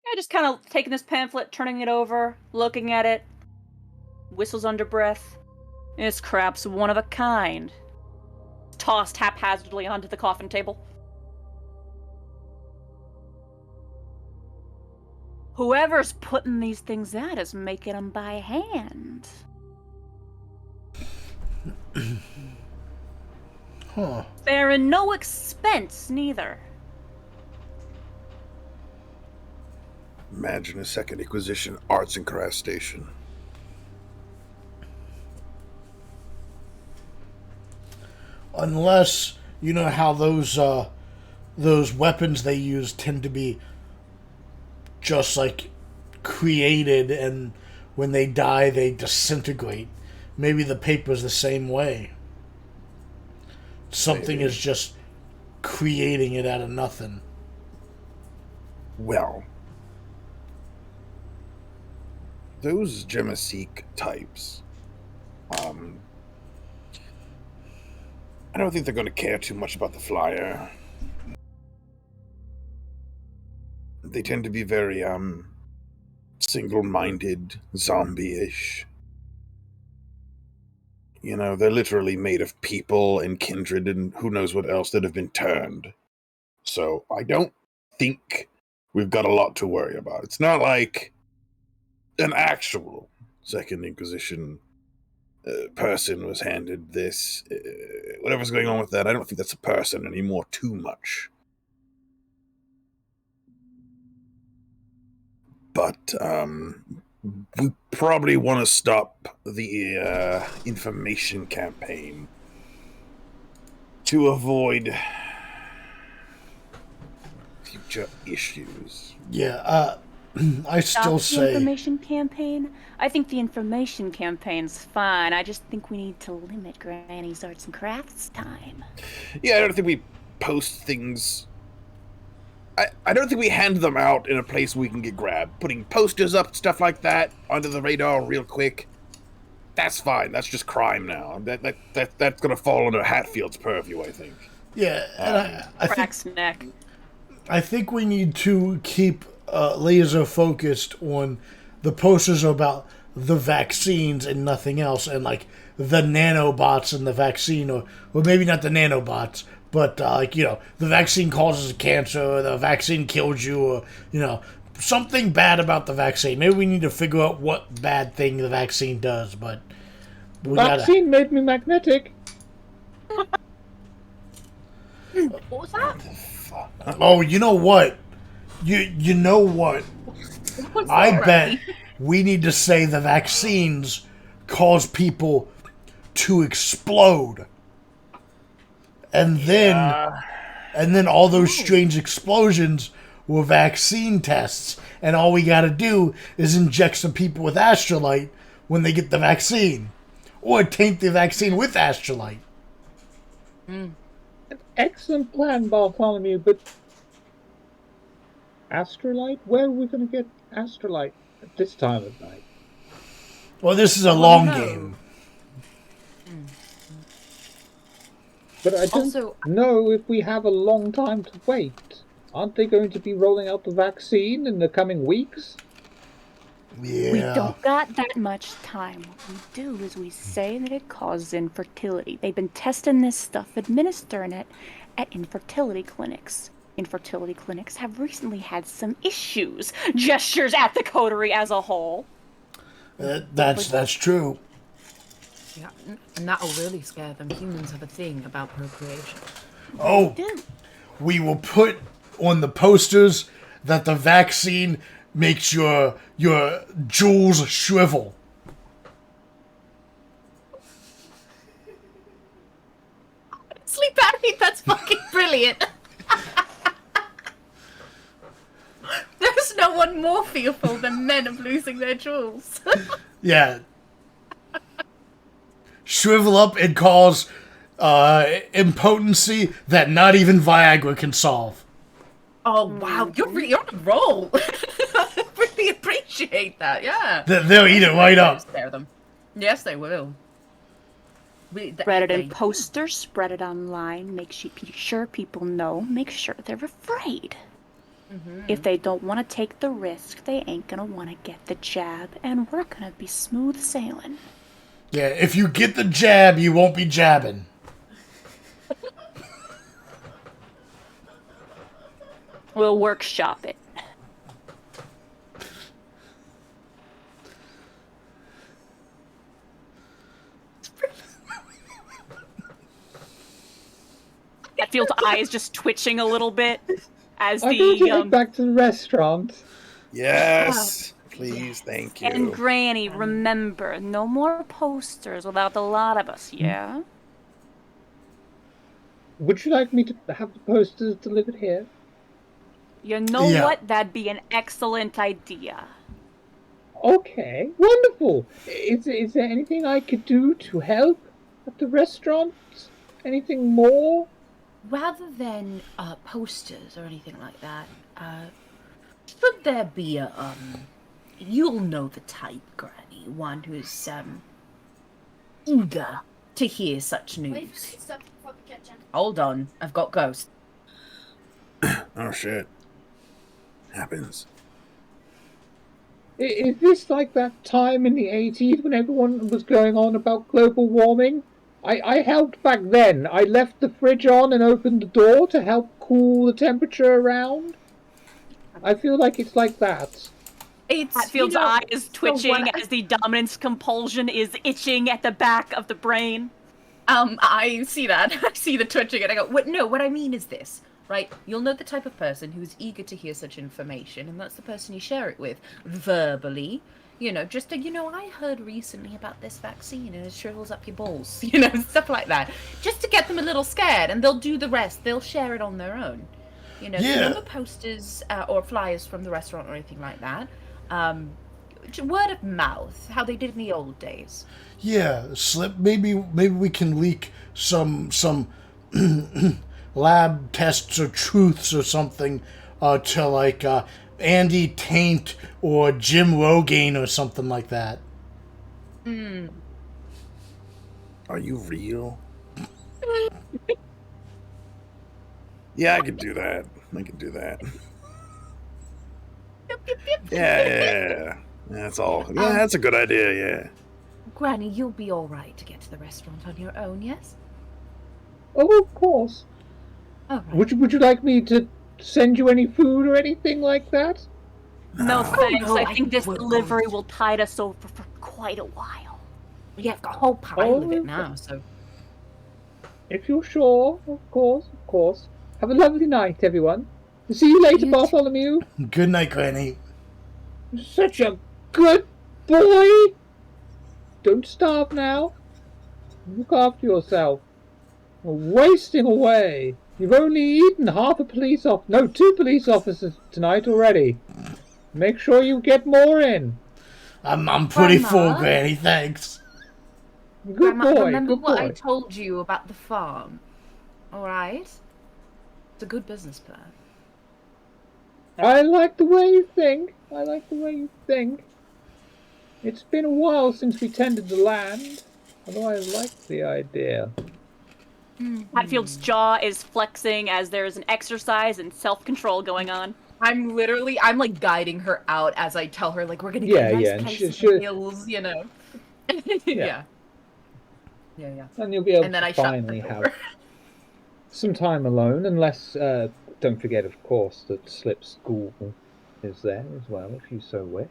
I just kind of taking this pamphlet, turning it over, looking at it, whistles under breath. This crap's one of a kind. Tossed haphazardly onto the coffin table. Whoever's putting these things out is making them by hand. Huh. They're in no expense, neither. Imagine a Second Inquisition arts and crafts station. Unless you know how those weapons they use tend to be just like created, and when they die they disintegrate. Maybe the paper's the same way. Something Maybe. is just creating it out of nothing. Well, those Gemasik types, I don't think they're going to care too much about the flyer. They tend to be very, single-minded, zombie-ish. You know, they're literally made of people and kindred and who knows what else that have been turned. So I don't think we've got a lot to worry about. It's not like an actual Second Inquisition person was handed this. Whatever's going on with that, I don't think that's a person anymore too much. But we probably want to stop the information campaign to avoid future issues. Yeah, I still Stop the say information campaign? I think the information campaign's fine. I just think we need to limit Granny's arts and crafts time. Yeah, I don't think we post things. I don't think we hand them out in a place we can get grabbed. Putting posters up, stuff like that, under the radar real quick. That's fine. That's just crime now. That's gonna fall under Hatfield's purview, I think. yeah, and Crack's neck. I think we need to keep laser focused on the posters about the vaccines and nothing else, and like the nanobots in the vaccine, or maybe not the nanobots, but like, you know, the vaccine causes cancer, or the vaccine kills you, or, you know, something bad about the vaccine. Maybe we need to figure out what bad thing the vaccine does, but we Vaccine made me magnetic. What was that? gotta. Oh, you know what? You know what? I bet we need to say the vaccines cause people to explode. And then all those strange explosions were vaccine tests, and all we gotta do is inject some people with astrolite when they get the vaccine. Or taint the vaccine with astrolite. An excellent plan, Bartholomew, but astrolite? Where are we going to get astrolite at this time of night? Well, this is a long game. But I don't Also- know if we have a long time to wait. Aren't they going to be rolling out the vaccine in the coming weeks? Yeah. We don't got that much time. What we do is we say that it causes infertility. They've been testing this stuff, administering it at infertility clinics. Infertility clinics have recently had some issues. Gestures at the coterie as a whole. That's true. Yeah, and that'll really scare them. Humans have a thing about procreation. Oh, Do. we will put on the posters that the vaccine makes your jewels shrivel. Sleep Barry, that's fucking brilliant. There's no one more fearful than men of losing their jewels. Yeah. Shrivel up and cause impotency that not even Viagra can solve. Oh wow, you're on a roll. Really appreciate that. Yeah. They'll eat it right up. Spare them. Yes, they will. Spread it in posters, spread it online, make sure people know, make sure they're afraid. If they don't want to take the risk, they ain't gonna want to get the jab, and we're gonna be smooth sailing. Yeah, if you get the jab, you won't be jabbing. We'll workshop it. Hatfield's eyes just twitching a little bit as I'm going to head the back to the restaurant. Yes, please, thank you. and Granny, remember, no more posters without a lot of us, yeah? Would you like me to have the posters delivered here? You know Yeah. what? That'd be an excellent idea. Okay, wonderful. Is there anything I could do to help at the restaurant? Anything more? Rather than posters or anything like that, should there be a you'll know the type, Granny, one who's eager to hear such news. Hold on, I've got ghosts. Oh shit. Happens. Is this like that time in the 80s when everyone was going on about global warming? I helped back then. I left the fridge on and opened the door to help cool the temperature around. I feel like it's like that. It's Hatfield's eye is so twitching as the dominance compulsion is itching at the back of the brain. I see that. I see the twitching, and I go, what I mean is this, right? You'll know the type of person who's eager to hear such information, and that's the person you share it with, verbally. Just I heard recently about this vaccine, and it shrivels up your balls, stuff like that. Just to get them a little scared, and they'll do the rest. They'll share it on their own. Yeah. No posters or flyers from the restaurant or anything like that. Word of mouth, how they did in the old days. Yeah, Slip. Maybe we can leak some lab tests or truths or something to like Andy Taint or Jim Rogaine or something like that. Are you real? Yeah, I could do that. Yeah. That's all. Yeah, that's a good idea, yeah. Granny, you'll be all right to get to the restaurant on your own, yes? Oh, of course. All right. Would you like me to send you any food or anything like that? No thanks. no, I I think this will. delivery will tide us over for quite a while. Yeah, I've got a whole pile of Oh, it now, so... If you're sure, of course. Have a lovely night, everyone. See you later, You Bartholomew. Good night, Granny. Such a good boy. Don't starve now. Look after yourself. You're wasting away. You've only eaten two police officers tonight already. Make sure you get more in. I'm pretty Grandma? full, Granny. Thanks. Good Grandma, boy, remember good what I boy. told you about the farm? Alright? It's a good business plan. I like the way you think. It's been a while since we tended the land, although I like the idea. Hatfield's jaw is flexing as there's an exercise and self-control going on. I'm like guiding her out as I tell her, like, we're gonna Yeah, get a nice yeah, and place she- in the hills, Yeah. And you'll be able And then to I shut finally the have door. some time alone, unless, don't forget, of course, that Slip's school is there as well, if you so wish.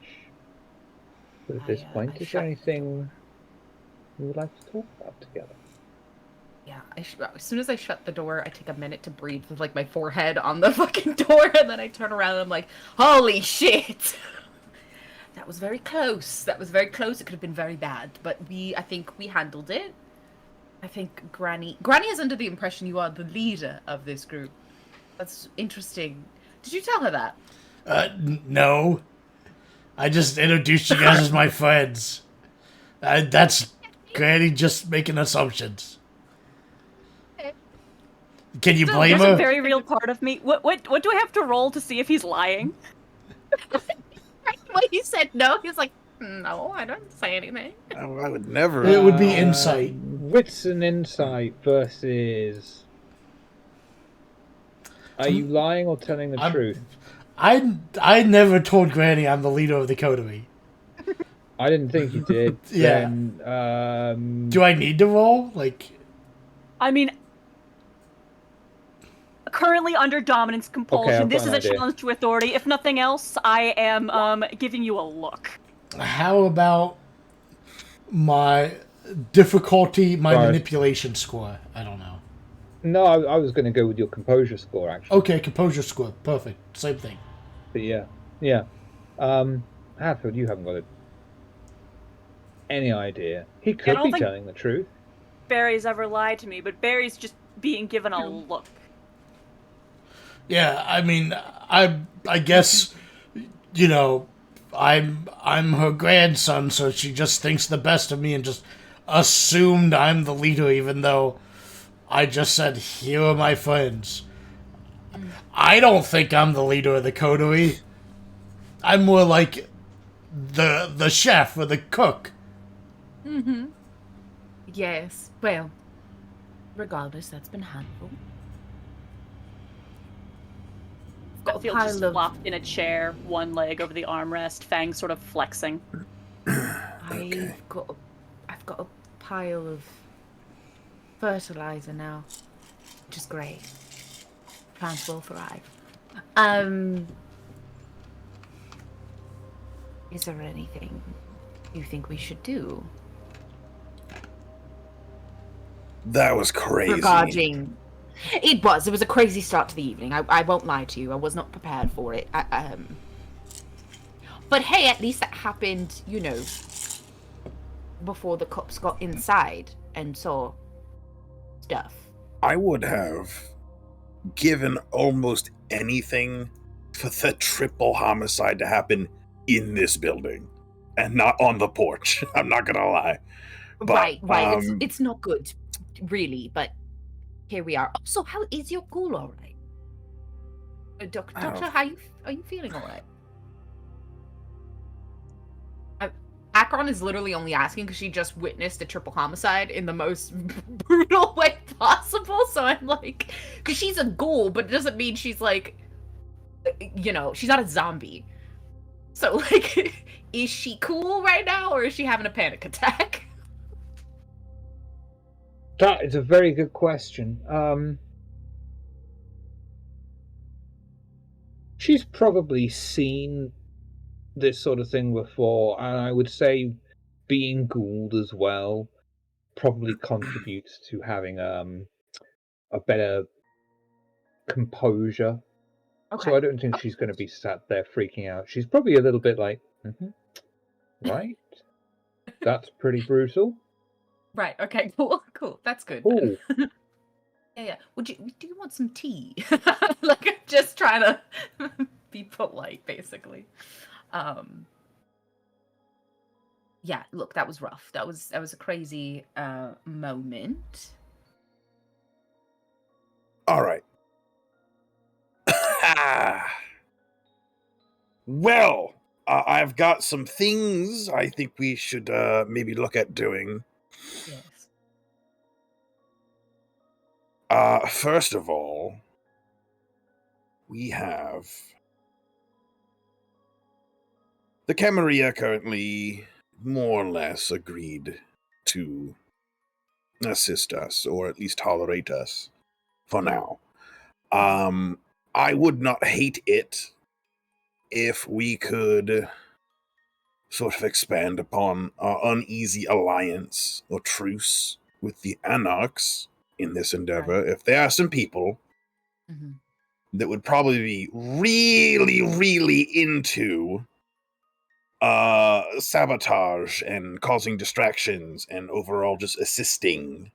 But at this point, I is shut there the door. anything you would like to talk about together? Yeah, as soon as I shut the door, I take a minute to breathe with like my forehead on the fucking door, and then I turn around and I'm like, "Holy shit!" That was very close. That was very close. It could have been very bad, but I think we handled it. I think Granny is under the impression you are the leader of this group. That's interesting. Did you tell her that? No. I just introduced you guys as my friends. That's Granny just making assumptions. Can you blame There's a her? very real part of me. What do I have to roll to see if he's lying? When he said no, he was like, "No, I don't say anything." I would never. It would be insight. Wits and insight versus. Are you lying or telling the truth? I never told Granny I'm the leader of the coterie. I didn't think you did. Yeah. Then, Do I need to roll? Like, I mean, currently under dominance compulsion. I've This got is an a idea. challenge to authority. If nothing else, I am giving you a look. how about my difficulty, my Right. manipulation score? I don't know. No, I was going to go with your composure score, actually. Okay, composure score. Perfect. Same thing. But yeah. Hadfield, you haven't got any idea. He could don't be think- telling the truth. Barry's ever lied to me, but Barry's just being given a look. Yeah, I mean, I guess, you know, I'm her grandson, so she just thinks the best of me and just assumed I'm the leader, even though I just said, "Here are my friends." I don't think I'm the leader of the coterie. I'm more like the chef or the cook. Yes. Well, regardless, that's been handled. Got a Phil just pile of. flopped in a chair, one leg over the armrest, Fang sort of flexing. Okay. I've got a pile of fertilizer now, which is great. Plants will thrive. Is there anything you think we should do That was crazy. regarding? It was a crazy start to the evening. I won't lie to you. I was not prepared for it. But hey, at least that happened, before the cops got inside and saw stuff. I would have given almost anything for the triple homicide to happen in this building and not on the porch. I'm not gonna lie. But, Right. It's not good, really, but here we are. Oh, so how is your ghoul all right? Doctor, are you feeling all right? Akron is literally only asking because she just witnessed a triple homicide in the most brutal way possible. So I'm like, because she's a ghoul, but it doesn't mean she's like, she's not a zombie. So like, is she cool right now, or is she having a panic attack? That is a very good question. She's probably seen this sort of thing before, and I would say being ghouled as well probably contributes to having a better composure. Okay. So I don't think she's going to be sat there freaking out. She's probably a little bit like, right? That's pretty brutal. Right. Okay. Cool. That's good. Ooh. Yeah. Do you want some tea? Like, I'm just trying to be polite, basically. Yeah. Look, that was rough. That was a crazy moment. all right. Well, I've got some things I think we should maybe look at doing. Yes. First of all, we have the Camarilla currently more or less agreed to assist us, or at least tolerate us for now. I would not hate it if we could sort of expand upon our uneasy alliance or truce with the Anarchs in this endeavor. If there are some people Mhm. that would probably be really, really into sabotage and causing distractions and overall just assisting,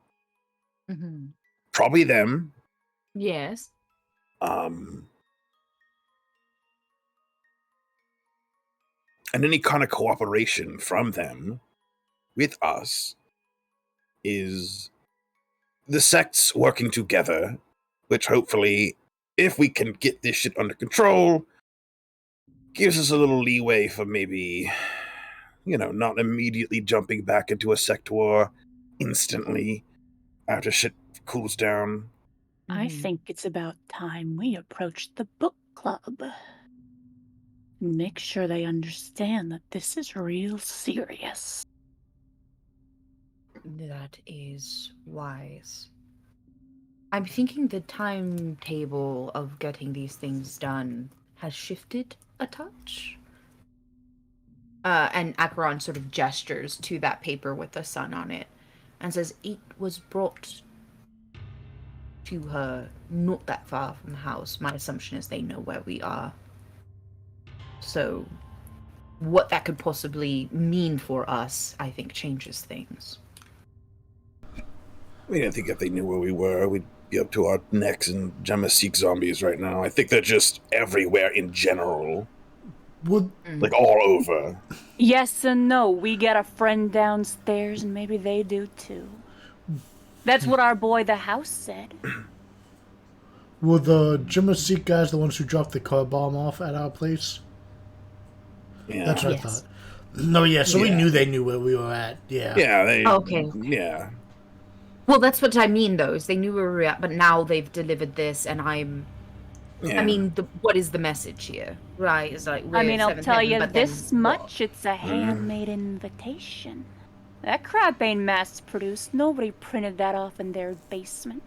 Mhm. probably them. Yes. Um, and any kind of cooperation from them with us is the sects working together, which hopefully, if we can get this shit under control, gives us a little leeway for maybe, not immediately jumping back into a sect war instantly after shit cools down. I Mhm. think it's about time we approach the book club. Make sure they understand that this is real serious. That is wise. I'm thinking the timetable of getting these things done has shifted a touch. And Acheron sort of gestures to that paper with the sun on it and says, "It was brought to her not that far from the house. My assumption is they know where we are. So, what that could possibly mean for us, I think, changes things." I mean, I think if they knew where we were, we'd be up to our necks in Jamaseek zombies right now. I think they're just everywhere in general, Would like all over. Yes and no. We get a friend downstairs, and maybe they do too. That's what our boy the house said. were the Jimmaseek guys the ones who dropped the car bomb off at our place? Yeah, That's what I Yes. thought. No, yeah, so we Yeah. knew they knew where we were at. Yeah. yeah, they. Okay. Yeah, Well, that's what I mean, though, is they knew where we were at, but now they've delivered this, and yeah. I mean, what is the message here? Right, it's like, I mean, I'll seventh tell heaven, you but then this what? much, it's a handmade invitation. That crap ain't mass-produced. Nobody printed that off in their basement.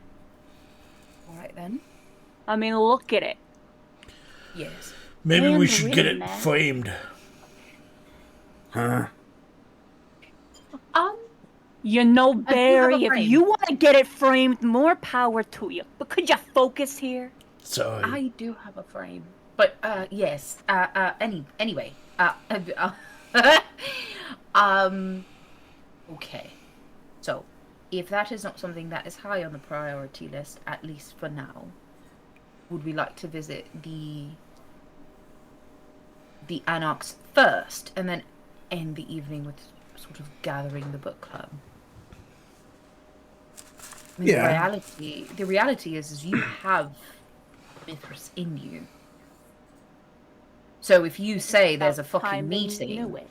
Alright then. I mean, look at it. Yes. Maybe we should get Handwritten, it man. framed. Huh? You know, I do have a Barry, if frame. you want to get it framed, more power to you. But could you focus here? Sorry. I do have a frame. But, yes. Anyway. Okay. So, if that is not something that is high on the priority list, at least for now, would we like to visit the Anarchs first, and then end the evening with sort of gathering the book club? I mean, Yeah. the reality is you have Mithras in you. So if you say there's a About fucking time they meeting, knew it.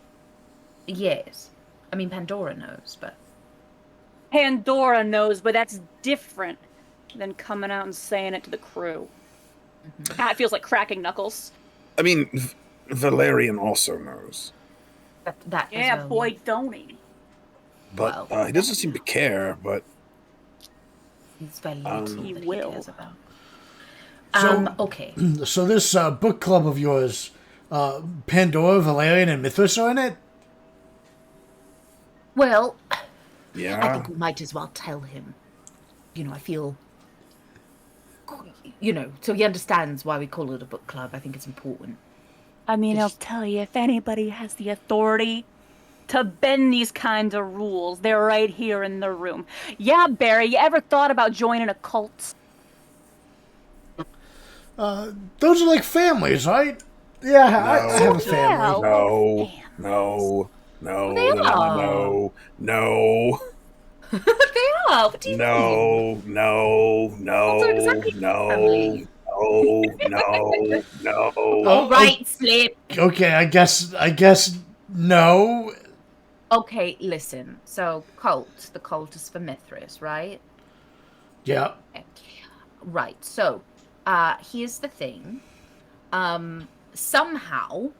yes. I mean, Pandora knows, but Pandora knows, but that's different than coming out and saying it to the crew. Ah, it feels like cracking knuckles. I mean, Valerian also knows, that Yeah, as well, boy, yeah. don't he? but Well, he doesn't seem to care. But It's very little He that will. he cares about. So- Okay. So this book club of yours, Pandora, Valerian, and Mithras are in it? Well, I yeah, think we might as well tell him. I feel, so he understands why we call it a book club. I think it's important. I mean, I'll tell you, if anybody has the authority to bend these kinds of rules, they're right here in the room. Yeah, Barry, you ever thought about joining a cult? Those are like families, right? Yeah, I have a family. Yeah. no, no, no, They no, are. no, no, They are. What do you mean? no, no, no, Those are exactly no, family. no, no. All right, Slip. Okay, I guess no. Okay, listen. So, the cult is for Mithras, right? Yeah. Right. So, here's the thing. Somehow,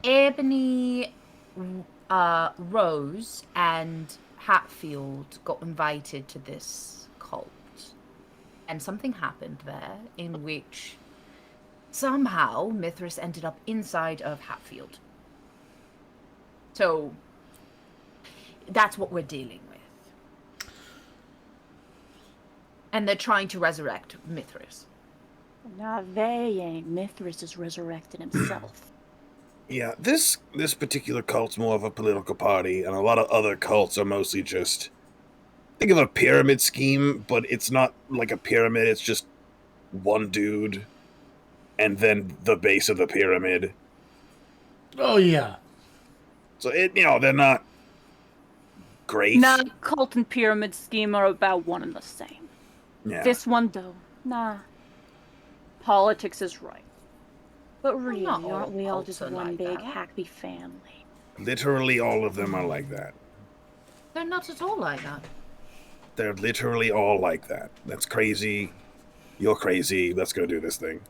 Ebony, Rose, and Hatfield got invited to this cult. And something happened there in which somehow Mithras ended up inside of Hatfield. So, that's what we're dealing with. And they're trying to resurrect Mithras. Nah, they ain't. Mithras is resurrecting himself. Yeah, this particular cult's more of a political party, and a lot of other cults are mostly just think of a pyramid scheme, but it's not like a pyramid. It's just one dude, and then the base of the pyramid. Oh yeah. So they're not great. Nah, cult and pyramid scheme are about one and the same. Yeah. This one, though, nah. Politics is right. But really, not all aren't we all cults just are one like big that. happy family? Literally all of them are like that. They're not at all like that. They're literally all like that. That's crazy. You're crazy. Let's go do this thing.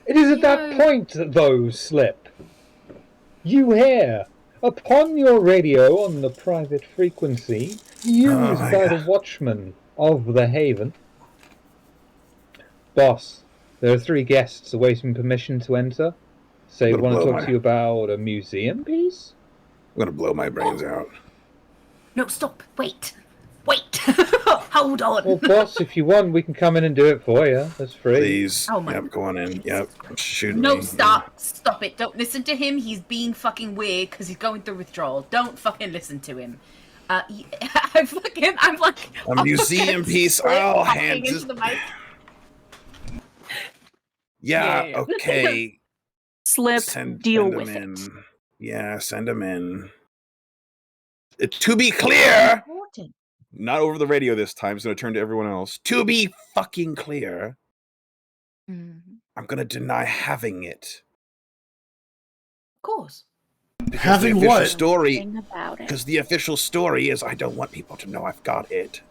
It is at that point, though, Slip. You hear, upon your radio on the private frequency, used by the watchman of the Haven. Boss, there are 3 guests awaiting permission to enter. Say, want to talk to you about a museum piece? I'm gonna blow my brains out. No, stop. Wait. Hold on. Well, boss, if you want, we can come in and do it for you. That's free. Please. Oh my Yep, go on in. Yep. Shoot No, me. stop it. Don't listen to him. He's being fucking weird because he's going through withdrawal. Don't fucking listen to him. I'm like a museum piece. I'll hand into the mic. Yeah, okay. Slip, deal with it. Yeah, send him in. To be clear, not over the radio this time, so I'm going to turn to everyone else. To be fucking clear, I'm going to deny having it. Of course. Because having the official what? story, because the official story is I don't want people to know I've got it.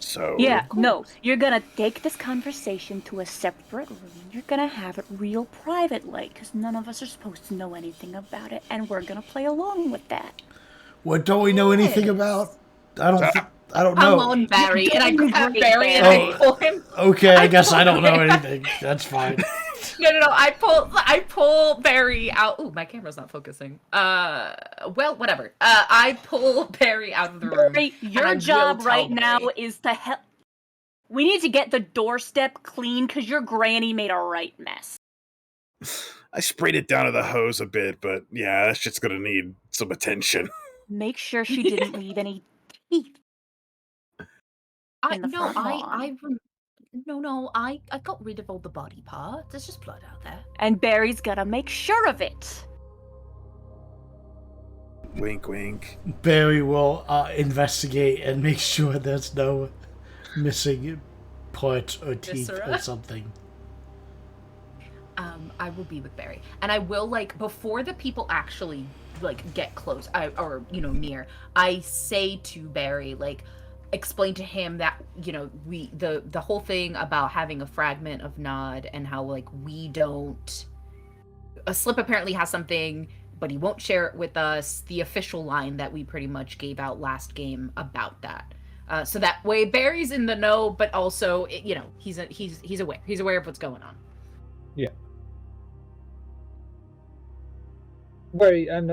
So yeah, no, you're gonna take this conversation to a separate room. You're gonna have it real private, like, because none of us are supposed to know anything about it, and we're gonna play along with that. What don't we know anything about? I don't know. Come on, Barry, and I grab Barry and I pull him. Okay, I guess I don't know anything. That's fine. No. I pull Barry out. Ooh, my camera's not focusing. Well, whatever. I pull Barry out of the room. Barry, your job right now is to help. We need to get the doorstep clean because your granny made a right mess. I sprayed it down to the hose a bit, but yeah, that shit's gonna need some attention. Make sure she didn't leave any teeth. I got rid of all the body parts. There's just blood out there. And Barry's gotta make sure of it. Wink, wink. Barry will investigate and make sure there's no missing parts or teeth or something. I will be with Barry, and I will before the people actually get close or near. I say to Barry explain to him that the whole thing about having a fragment of Nod and how we don't. A Slip apparently has something, but he won't share it with us. The official line that we pretty much gave out last game about that. So that way Barry's in the know, but also he's aware. He's aware of what's going on. Yeah. Barry and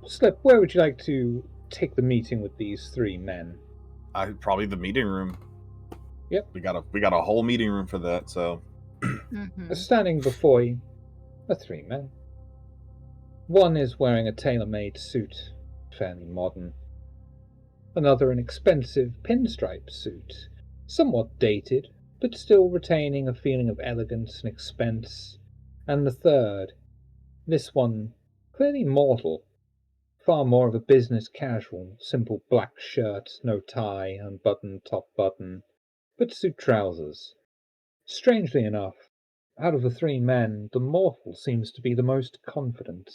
Slip, where would you like to take the meeting with these 3 men? Probably the meeting room. Yep. We got a whole meeting room for that, so Standing before you are 3 men. One is wearing a tailor-made suit, fairly modern. Another an expensive pinstripe suit, somewhat dated, but still retaining a feeling of elegance and expense. And the third, this one, clearly mortal, far more of a business casual, simple black shirt, no tie, unbuttoned top button, but suit trousers. Strangely enough, out of the 3 men, the mortal seems to be the most confident.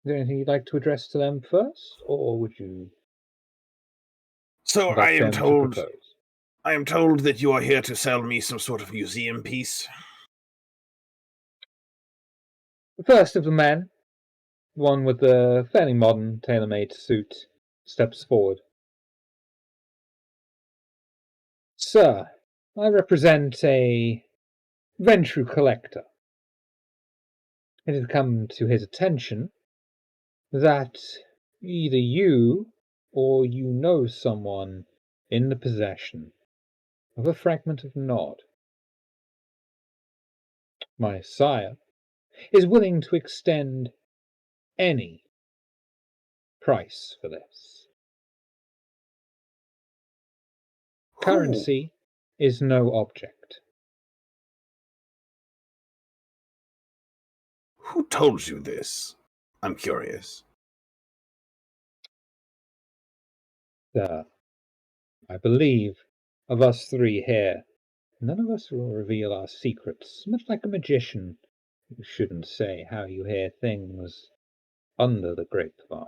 Is there anything you'd like to address to them first, or would you? So I am told that you are here to sell me some sort of museum piece. The first of the men, the one with the fairly modern tailor-made suit, steps forward. Sir, I represent a Ventru collector. It has come to his attention that Either you or you know someone in the possession of a fragment of Nod. My sire is willing to extend any price for this. Currency is no object. Who told you this? I'm curious. Sir, I believe of us three here, none of us will reveal our secrets, much like a magician. You shouldn't say how you hear things under the grapevine.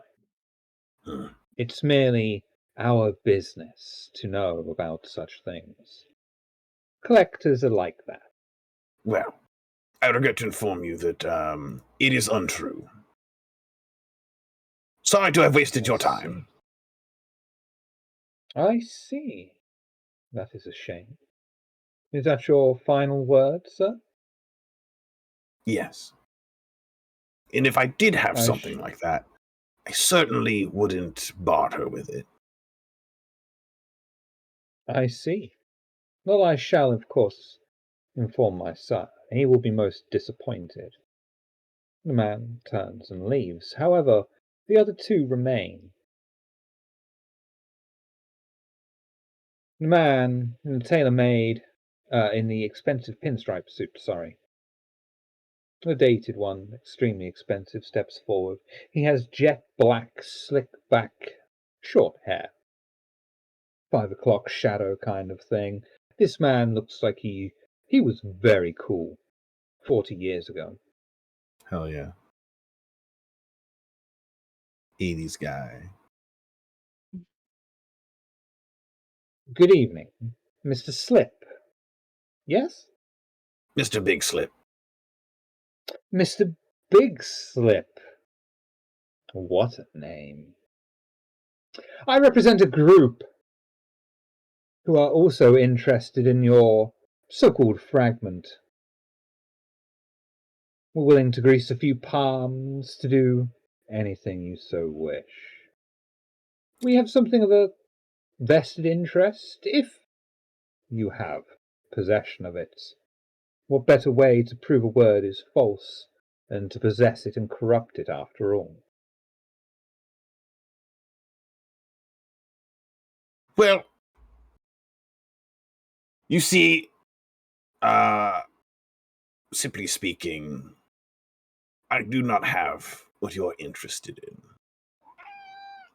Hmm. It's merely our business to know about such things. Collectors are like that. Well, I regret to inform you that it is untrue. Sorry to have wasted your time. I see. That is a shame. Is that your final word, sir? Yes. And if I did have I something like that, I certainly wouldn't barter with it. I see. Well, I shall, of course, inform my son. He will be most disappointed. The man turns and leaves. However, the other two remain. The man in the tailor-made, in the expensive pinstripe suit, the dated one, extremely expensive, steps forward. He has jet black, slick back, short hair. 5 o'clock shadow kind of thing. This man looks like he was very cool 40 years ago. Hell yeah. 80s guy. Good evening, Mr. Slip. Yes? Mr. Big Slip. Mr. Big Slip. What a name. I represent a group who are also interested in your so-called fragment. We're willing to grease a few palms to do anything you so wish. We have something of a vested interest, if you have possession of it. What better way to prove a word is false than to possess it and corrupt it after all? Well, you see, simply speaking, I do not have what you're interested in.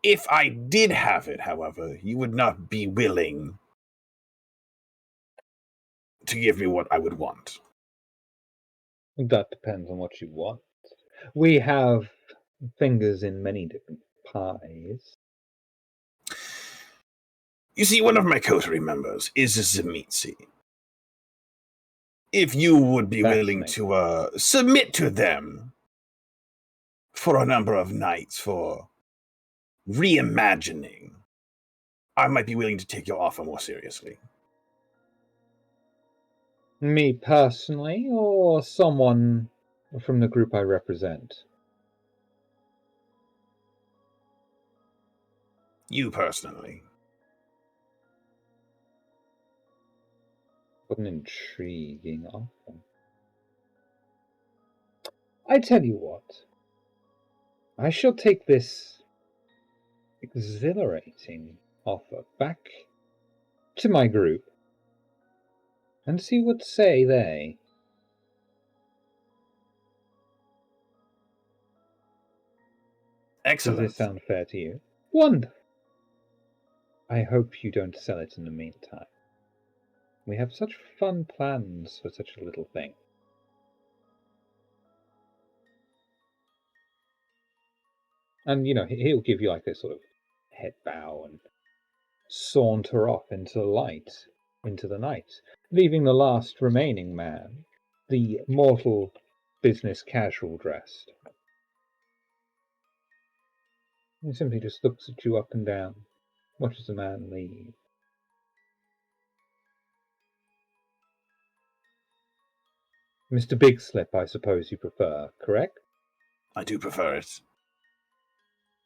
If I did have it, however, you would not be willing to give me what I would want. That depends on what you want. We have fingers in many different pies. You see, one of my coterie members is a Zemitzi. If you would be willing to submit to them for a number of nights for reimagining, I might be willing to take your offer more seriously. Me personally, or someone from the group I represent? You personally. What an intriguing offer. I tell you what, I shall take this exhilarating offer back to my group and see what say they. Excellent. Does this sound fair to you? Wonderful. I hope you don't sell it in the meantime. We have such fun plans for such a little thing. And, he'll give you like a sort of head bow and saunter off into the night, leaving the last remaining man, the mortal business casual dressed. He simply just looks at you up and down, watches the man leave. Mr. Big Slip, I suppose you prefer, correct? I do prefer it.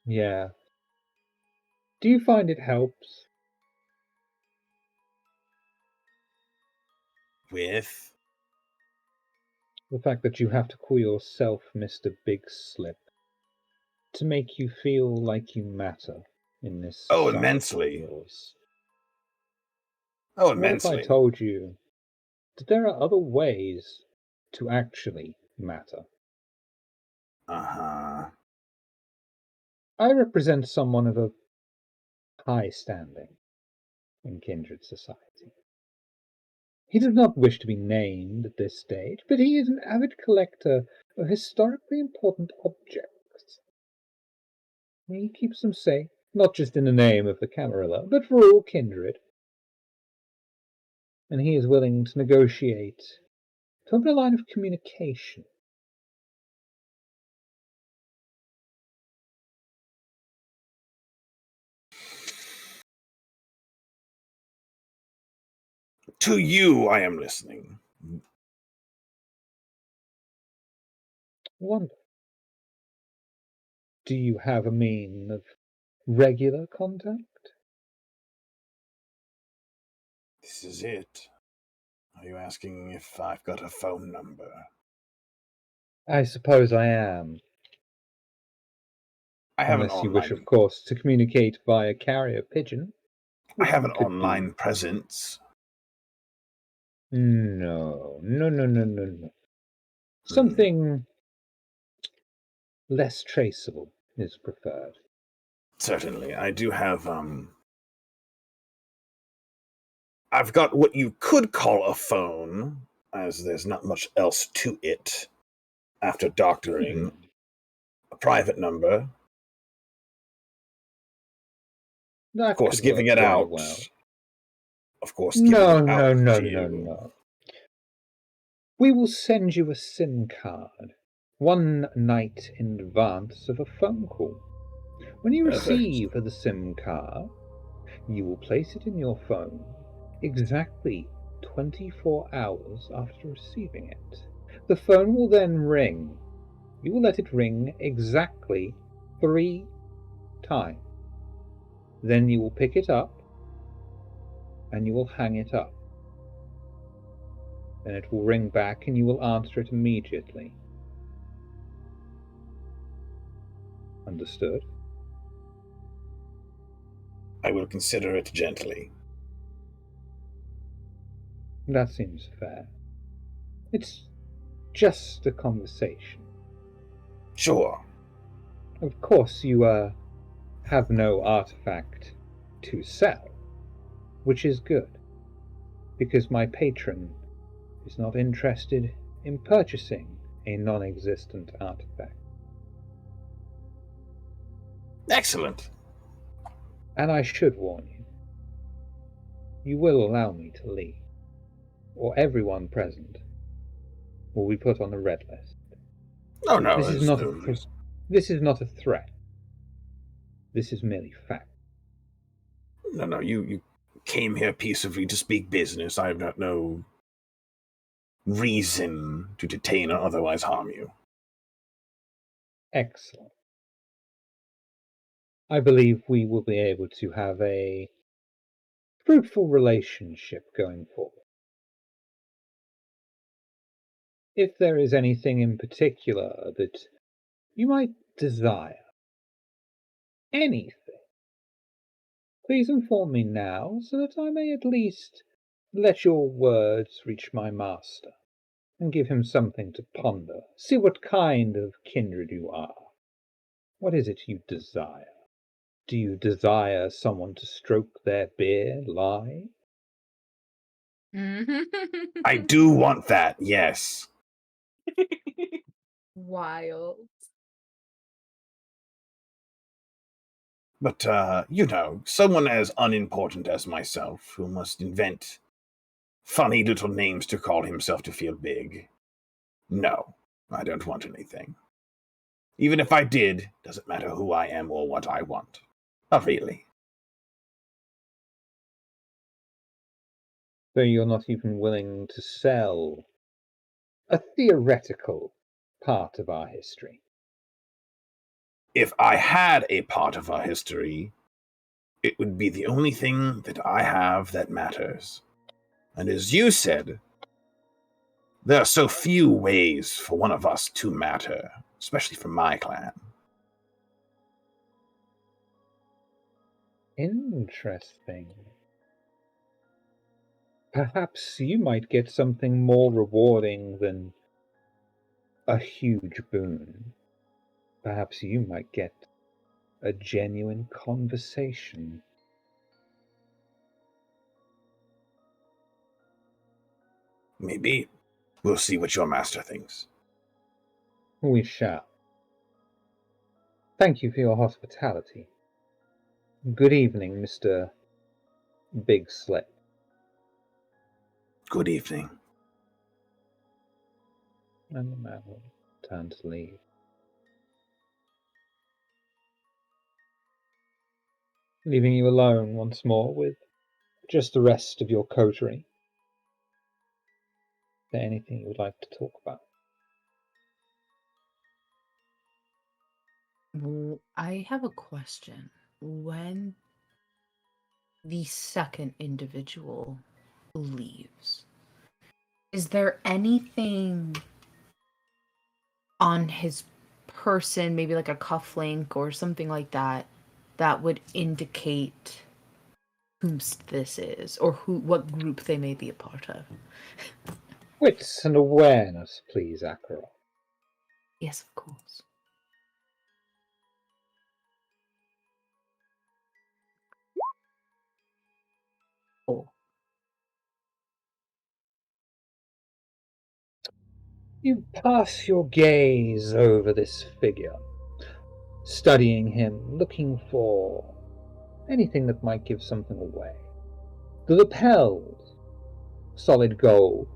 Yeah, Do you find it helps? With? The fact that you have to call yourself Mr. Big Slip to make you feel like you matter in this Oh, society of immensely. yours. Oh, What if I immensely. told you that there are other ways to actually matter? Uh-huh. I represent someone of a high standing in kindred society. He does not wish to be named at this stage, but he is an avid collector of historically important objects. He keeps them safe, not just in the name of the Camarilla, but for all kindred. And he is willing to negotiate to open a line of communication. To you, I am listening. Wonderful. Do you have a mean of regular contact? This is it. Are you asking if I've got a phone number? I suppose I am. I have an Unless you wish, online. of course, to communicate via carrier pigeon, I which have we an could online do. presence. No, no, no, no, no, no. Hmm. Something less traceable is preferred. Certainly, I do have. I've got what you could call a phone, as there's not much else to it. After doctoring, a private number. Of That course, could work giving it very out. well. Of course, giving No, it out no, no, to no, you. no. We will send you a SIM card one night in advance of a phone call. When you Perfect. receive the SIM card, you will place it in your phone exactly 24 hours after receiving it. The phone will then ring. You will let it ring exactly 3 times. Then you will pick it up and you will hang it up. Then it will ring back and you will answer it immediately. Understood? I will consider it gently. That seems fair. It's just a conversation. Sure. Of course, you have no artifact to sell, which is good, because my patron is not interested in purchasing a non-existent artifact. Excellent. And I should warn you, you will allow me to leave, or everyone present will be put on the red list. Oh no, This is there's not no a reason. this is not a threat. This is merely fact. No, you came here peaceably to speak business. I have got no reason to detain or otherwise harm you. Excellent. I believe we will be able to have a fruitful relationship going forward. If there is anything in particular that you might desire, anything, please inform me now so that I may at least let your words reach my master and give him something to ponder. See what kind of kindred you are. What is it you desire? Do you desire someone to stroke their beard, lie? I do want that, yes. Wild. But, someone as unimportant as myself who must invent funny little names to call himself to feel big. No, I don't want anything. Even if I did, doesn't matter who I am or what I want. Not really. So you're not even willing to sell a theoretical part of our history. If I had a part of our history, It would be the only thing that I have that matters. And as you said, there are so few ways for one of us to matter, especially for my clan. Interesting. Perhaps you might get something more rewarding than a huge boon. Perhaps you might get a genuine conversation. Maybe we'll see what your master thinks. We shall. Thank you for your hospitality. Good evening, Mr. Big Slip. Good evening. And the man will turn to leave. Leaving you alone once more with just the rest of your coterie. Is there anything you would like to talk about? I have a question. When the second individual leaves, is there anything on his person, maybe like a cufflink or something like that, that would indicate whom's this is or what group they may be a part of? Wits and awareness, please, Acheron. Yes, of course. Oh. You pass your gaze over this figure, studying him, looking for anything that might give something away. The lapels, solid gold.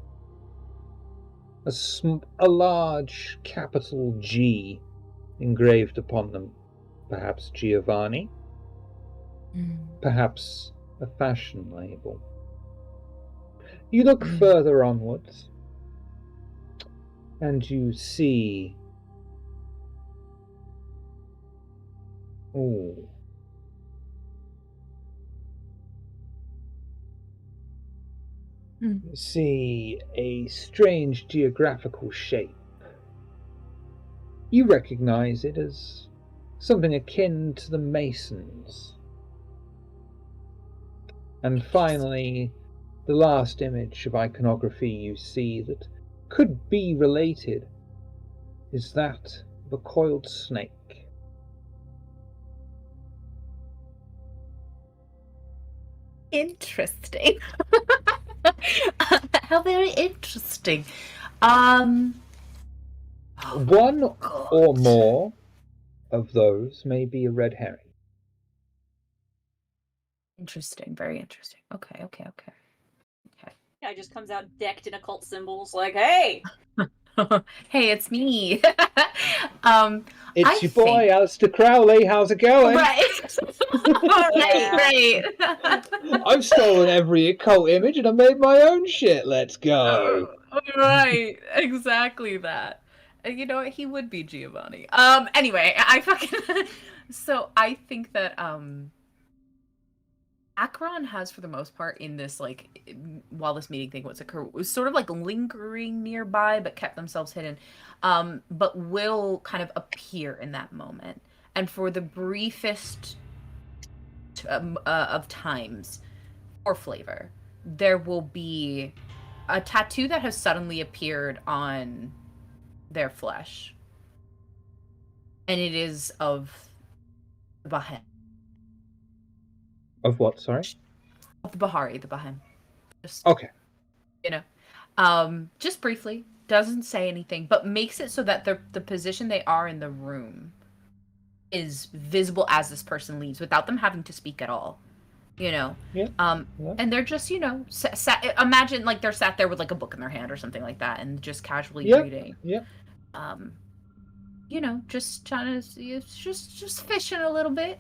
A large capital G engraved upon them. Perhaps Giovanni? Perhaps a fashion label. You look further onwards, and you see... Ooh. You see a strange geographical shape. You recognize it as something akin to the Masons. And finally, the last image of iconography you see that could be related is that of a coiled snake. Interesting. How very interesting. Oh One or God. more of those may be a red herring. Interesting. Very interesting. Okay. Guy just comes out decked in occult symbols, like, hey! Hey, it's me. It's I your boy, think... Alistair Crowley. How's it going? Right. Right. I've stolen every occult image and I made my own shit. Let's go. Right. Exactly that. You know what? He would be Giovanni. Anyway, I fucking so I think that Acheron has, for the most part, in this, like, while this meeting thing was sort of like lingering nearby, but kept themselves hidden, but will kind of appear in that moment. And for the briefest of times, for flavor, there will be a tattoo that has suddenly appeared on their flesh. And it is of Bahem. Of what, sorry? Of the Bahari, the Bahem. Just, Okay. you know. Just briefly, doesn't say anything, but makes it so that the position they are in the room is visible as this person leaves without them having to speak at all. You know. Yeah. And they're just, imagine like they're sat there with like a book in their hand or something like that and just casually reading. Yeah. Just trying to just fishing a little bit.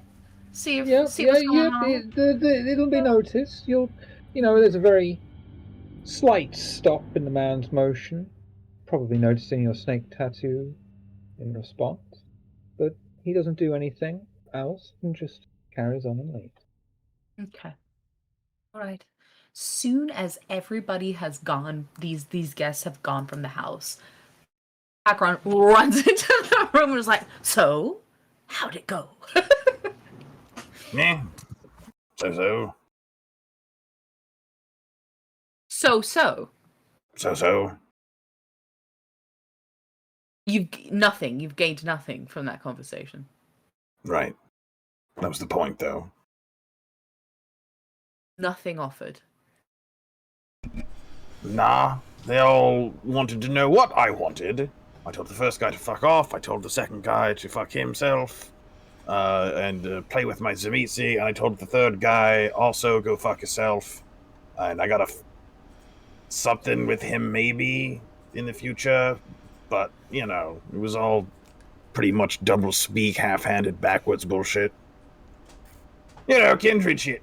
See what's going on. It'll be noticed. There's a very slight stop in the man's motion, probably noticing your snake tattoo in response, but he doesn't do anything else and just carries on and leaves. Okay. All right. Soon as everybody has gone, these guests have gone from the house. Akron runs into the room and is like, "So, how'd it go?" Meh. So. So. So. You've gained nothing from that conversation. Right. That was the point, though. Nothing offered. Nah, they all wanted to know what I wanted. I told the first guy to fuck off. I told the second guy to fuck himself and play with my Zemitzi. And I told the third guy also go fuck yourself. And I got something with him maybe in the future. But, you know, it was all pretty much double speak, half-handed, backwards bullshit. You know, kindred shit.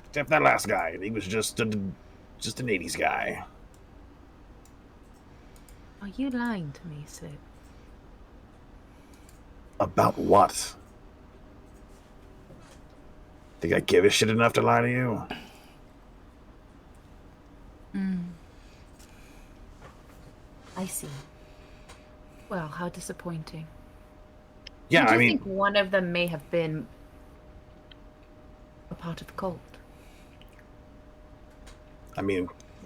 Except that last guy. He was just an 80s guy. Are you lying to me, Slip? About what? Think I give a shit enough to lie to you? I see. Well, how disappointing. Yeah, Do I you mean, think one of them may have been a part of the cult?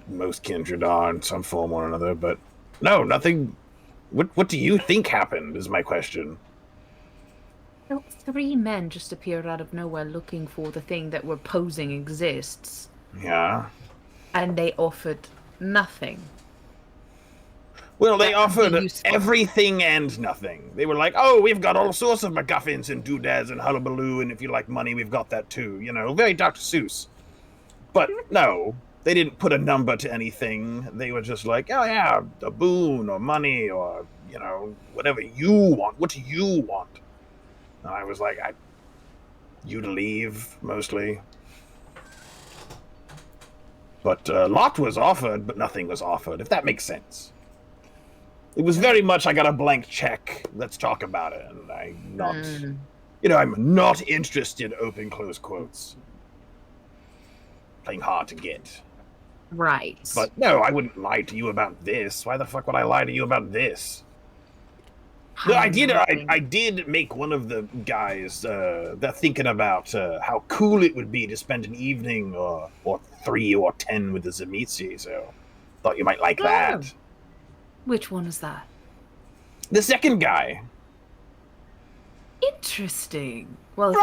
most kindred are in some form or another, but no, nothing. What do you think happened? Is my question. Well, 3 men just appeared out of nowhere looking for the thing that we're posing exists, Yeah. and they offered nothing. Well, they That could be offered useful. everything and nothing. They were like, "Oh, we've got all sorts of MacGuffins and doodads and hullabaloo, and if you like money, we've got that too." You know, very Dr. Seuss. But no, they didn't put a number to anything. They were just like, "Oh yeah, a boon or money or you know whatever you want. What do you want?" And I was like, "You to leave mostly." But a lot was offered, but nothing was offered. If that makes sense. It was very much I got a blank check. Let's talk about it. And I'm not interested. Open close quotes. Playing hard to get. Right. But no, I wouldn't lie to you about this. Why the fuck would I lie to you about this? No, I did make one of the guys that thinking about how cool it would be to spend an evening or 3 or 10 with the Zemitzi. So thought you might like that. Which one is that? The second guy. Interesting. Well,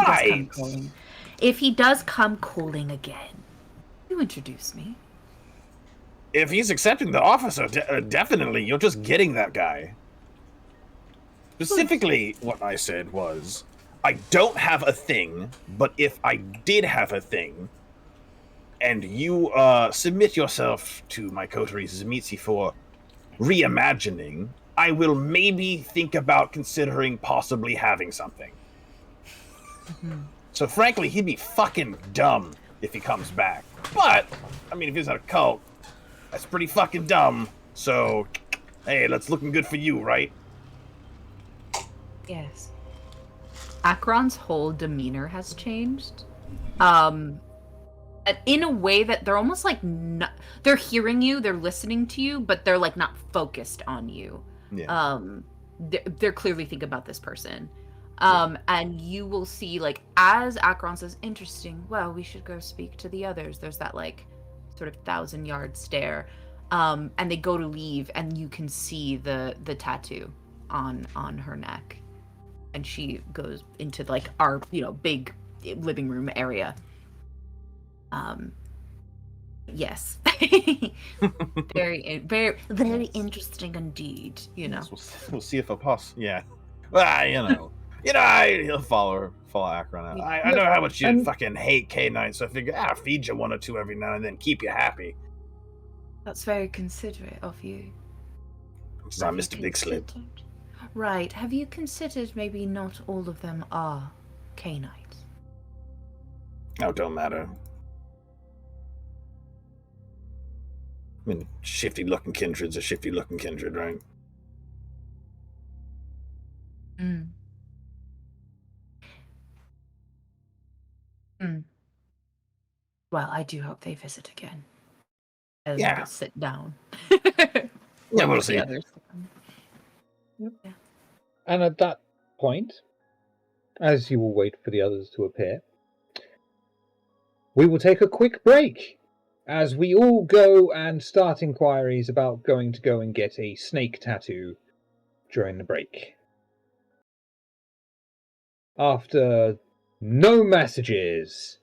if he does come calling again, you introduce me. If he's accepting the offer, so definitely, you're just getting that guy. Specifically, what I said was, I don't have a thing, but if I did have a thing, and you submit yourself to my coterie Zemitzi for reimagining, I will maybe think about considering possibly having something. Mm-hmm. So frankly, he'd be fucking dumb if he comes back. But, I mean, if he's at a cult, that's pretty fucking dumb. So, hey, that's looking good for you, right? Yes. Akron's whole demeanor has changed. In a way that they're almost like they're hearing you, they're listening to you, but they're like not focused on you. Yeah. They're clearly thinking about this person. And you will see, like, as Akron says, interesting, well, we should go speak to the others. There's that, like, sort of 1,000-yard stare. And they go to leave, and you can see the tattoo on her neck. And she goes into, like, our, big living room area. Yes. very, very, very interesting indeed, Yes, we'll see if a pus. Yeah. Well, he'll follow Akron out. I know how much you fucking hate K9, so I figure, feed you 1 or 2 every now and then, keep you happy. That's very considerate of you. Because I'm Mr. Big Slip. Right. Have you considered maybe not all of them are K-Knights? Oh, don't matter. I mean, shifty-looking kindred's a shifty-looking kindred, right? Well, I do hope they visit again. And Yeah. sit down. Yeah, we'll The see. others. And at that point, as you will wait for the others to appear, we will take a quick break as we all go and start inquiries about going to go and get a snake tattoo during the break. After no messages.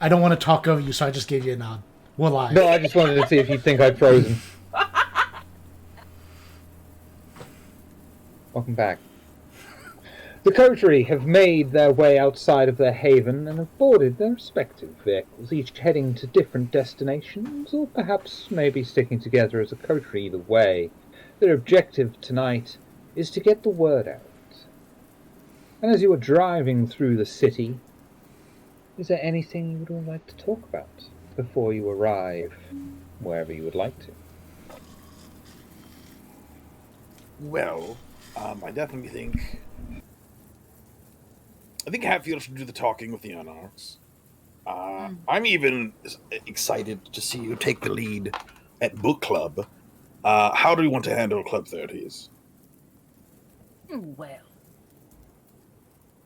I don't want to talk over you, so I just gave you a nod. We're live. No, I just wanted to see if you'd think I'd frozen. Welcome back. The coterie have made their way outside of their haven and have boarded their respective vehicles, each heading to different destinations, or perhaps maybe sticking together as a coterie either way. Their objective tonight is to get the word out. And as you are driving through the city, is there anything you would all like to talk about before you arrive wherever you would like to? Well, I definitely think. I think Hatfield should do the talking with the Anarchs. I'm even excited to see you take the lead at book club. How do you want to handle Club 30s? Well,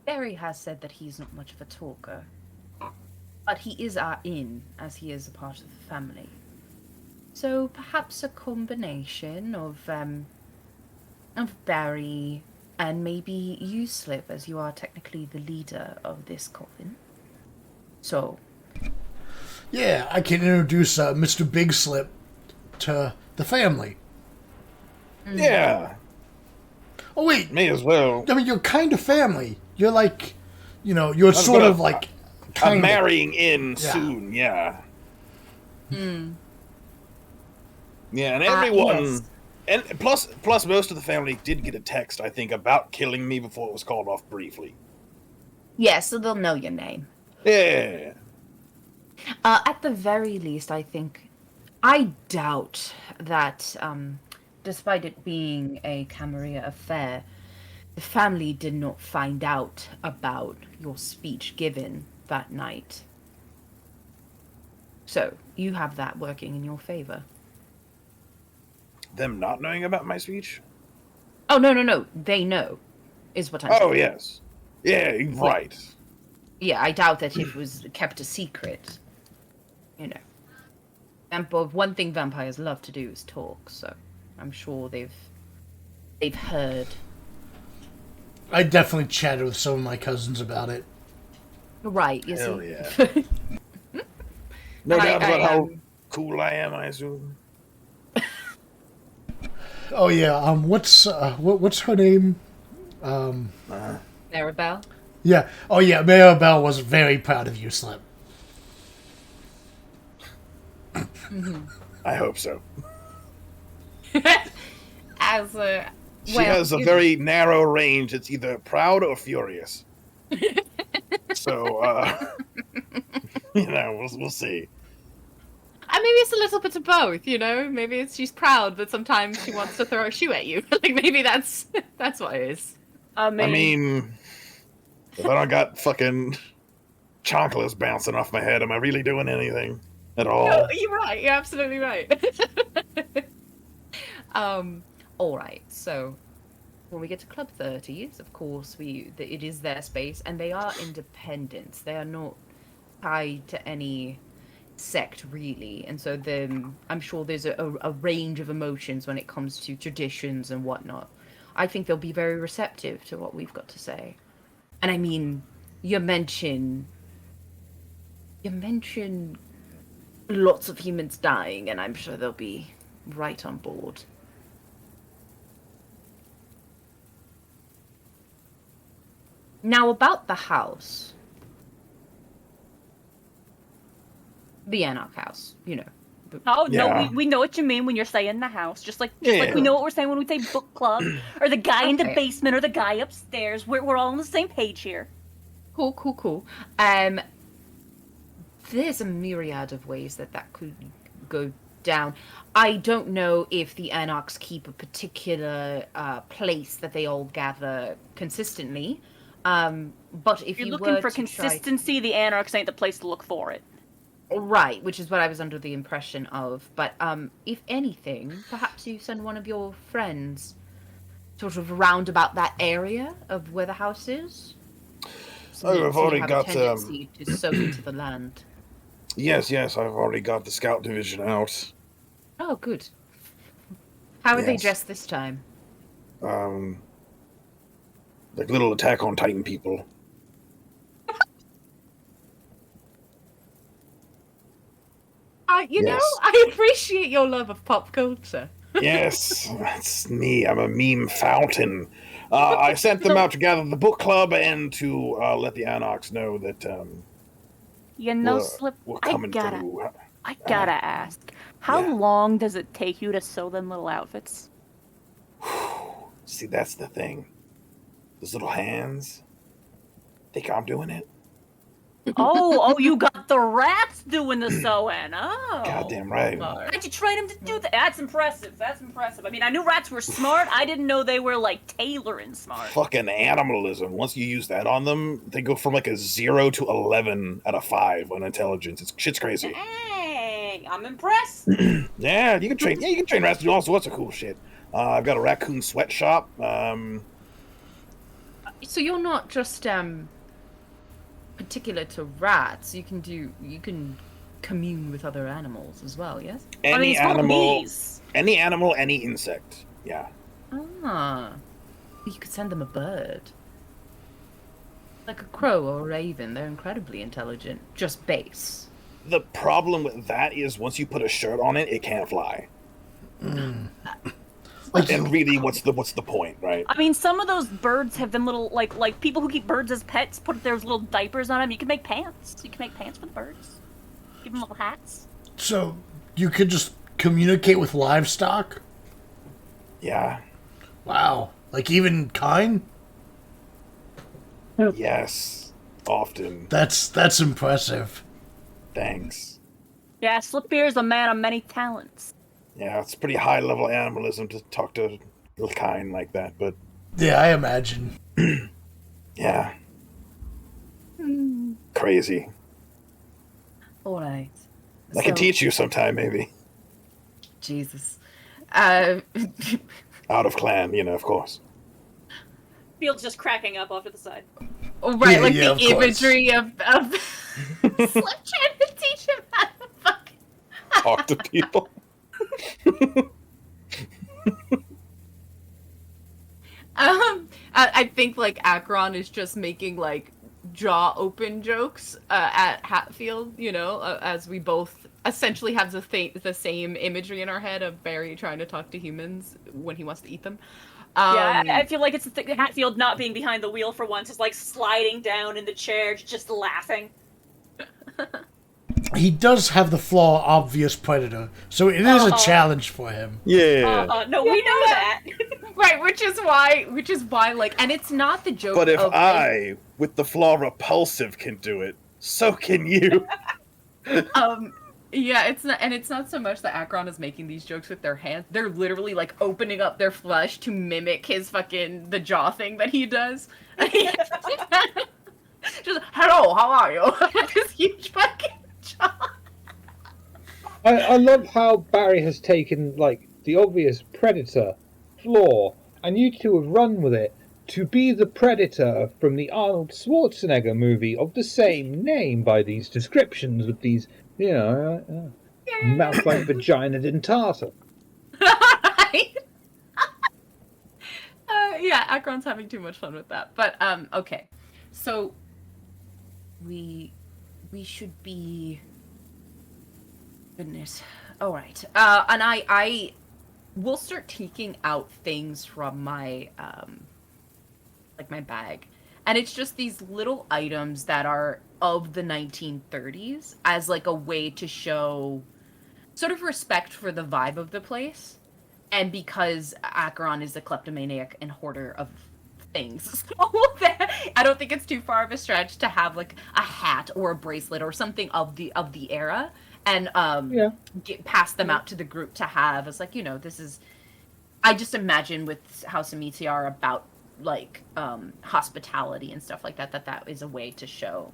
Barry has said that he's not much of a talker. But he is our in, as he is a part of the family. So perhaps a combination of Barry and maybe you, Slip, as you are technically the leader of this coven. So, Yeah, I can introduce Mr. Big Slip to the family. Yeah, Oh, wait. may as well. I mean, you're kind of family. You're like, you're I'm sort gonna- of like. I'm Kind marrying in Yeah. soon, yeah. Yeah, and everyone, yes. and plus most of the family did get a text, I think, about killing me before it was called off briefly. Yeah, so they'll know your name. Yeah. At the very least, I doubt that, despite it being a Camarilla affair, the family did not find out about your speech given that night. So, you have that working in your favor. Them not knowing about my speech? Oh, no. They know, is what I'm saying. Oh, yes. Yeah, right. Yeah, I doubt that it was kept a secret. One thing vampires love to do is talk, so I'm sure they've heard. I definitely chatted with some of my cousins about it. Right, you Hell see. yeah. No I- doubt about I, how cool I am, I assume. Oh yeah. What's her name? Maribel? Yeah. Oh yeah. Mayor Bell was very proud of you, Slip. I hope so. As a... She has a very narrow range. It's either proud or furious. So, we'll see. And maybe it's a little bit of both, Maybe it's she's proud, but sometimes she wants to throw a shoe at you. Like maybe that's what it is. I mean, if I don't got fucking chocolates bouncing off my head, am I really doing anything at all? No, you're right. You're absolutely right. All right. So, when we get to Club 30s, of course, it is their space, and they are independent. They are not tied to any sect, really. And so, I'm sure there's a range of emotions when it comes to traditions and whatnot. I think they'll be very receptive to what we've got to say. And I mean, you mention lots of humans dying, and I'm sure they'll be right on board. Now, about the house. The Anarch house, Oh no, Yeah. we know what you mean when you're saying the house. Just like we know what we're saying when we say book club, or the guy in the Okay. basement, or the guy upstairs. We're all on the same page here. Cool. There's a myriad of ways that could go down. I don't know if the Anarchs keep a particular place that they all gather consistently. But if If you're you looking were for to try consistency, the Anarchs ain't the place to look for it. right, which is what I was under the impression of. But if anything, perhaps you send one of your friends sort of round about that area of where the house is. Oh, I've So you already have got, a tendency to soak into the land. Yes, I've already got the scout division out. Oh, good. How are they Yes. dressed this time? Like little Attack on Titan people. You know, Yes. I appreciate your love of pop culture. Yes, that's me. I'm a meme fountain. I sent them out to gather the book club and to let the Anarchs know that You know, we're, Slip. we're I coming gotta through. ask. How yeah. long does it take you to sew them little outfits? See, that's the thing. Those little hands. Think I'm doing it? Oh, you got the rats doing the sewing. Oh. Goddamn right. How'd you train them to do that? That's impressive. I mean, I knew rats were smart. I didn't know they were, like, tailoring smart. Fucking animalism. Once you use that on them, they go from like a 0 to 11 out of 5 on intelligence. Shit's crazy. Hey, I'm impressed. Yeah, you can train. Yeah, you can train rats to do all sorts of cool shit. I've got a raccoon sweatshop. So you're not just particular to rats. You can commune with other animals as well. Yes. Any it's called animal, bees. any animal, any insect. Yeah. Ah, you could send them a bird, like a crow or a raven. They're incredibly intelligent. Just base. The problem with that is once you put a shirt on it, it can't fly. And really, what's the point, right? I mean, some of those birds have them little like people who keep birds as pets put their little diapers on them. You can make pants. You can make pants for the birds. Give them little hats. So you could just communicate with livestock? Yeah. Wow. Like even kind? Yes. Often. That's impressive. Thanks. Yeah, Slipbeer is a man of many talents. Yeah, it's pretty high level animalism to talk to a kind like that, but Yeah, I imagine. yeah. Crazy. All right. I can teach you sometime, maybe. Jesus. Out of clan, of course. Field's just cracking up off to the side. Oh, right, Yeah, like yeah, the of course. imagery of Slip trying to teach him how to fucking Talk to people. I think like Akron is just making like jaw open jokes at Hatfield, as we both essentially have the same imagery in our head of Barry trying to talk to humans when he wants to eat them. I feel like it's Hatfield not being behind the wheel for once is like sliding down in the chair, just laughing. He does have the flaw obvious predator, so it is a challenge for him. Yeah. No, we know that. Right, which is why like, and it's not the joke. But if of I, with the flaw repulsive, can do it, so can you. Yeah, it's not so much that Akron is making these jokes with their hands. They're literally like opening up their flesh to mimic his the jaw thing that he does. Just, hello, how are you? This huge fucking jaw. I love how Barry has taken, like, the obvious predator flaw, and you two have run with it to be the predator from the Arnold Schwarzenegger movie of the same name by these descriptions with these, mouth like vagina dentata. Right? Yeah, Akron's having too much fun with that. But okay, so we should be. Goodness. All right. And I will start taking out things from my my bag, and it's just these little items that are of the 1930s as like a way to show sort of respect for the vibe of the place, and because Acheron is a kleptomaniac and hoarder of things. So I don't think it's too far of a stretch to have like a hat or a bracelet or something of the era, and pass them out to the group to have as like, this is. I just imagine with House of Meteor about like hospitality and stuff like that that is a way to show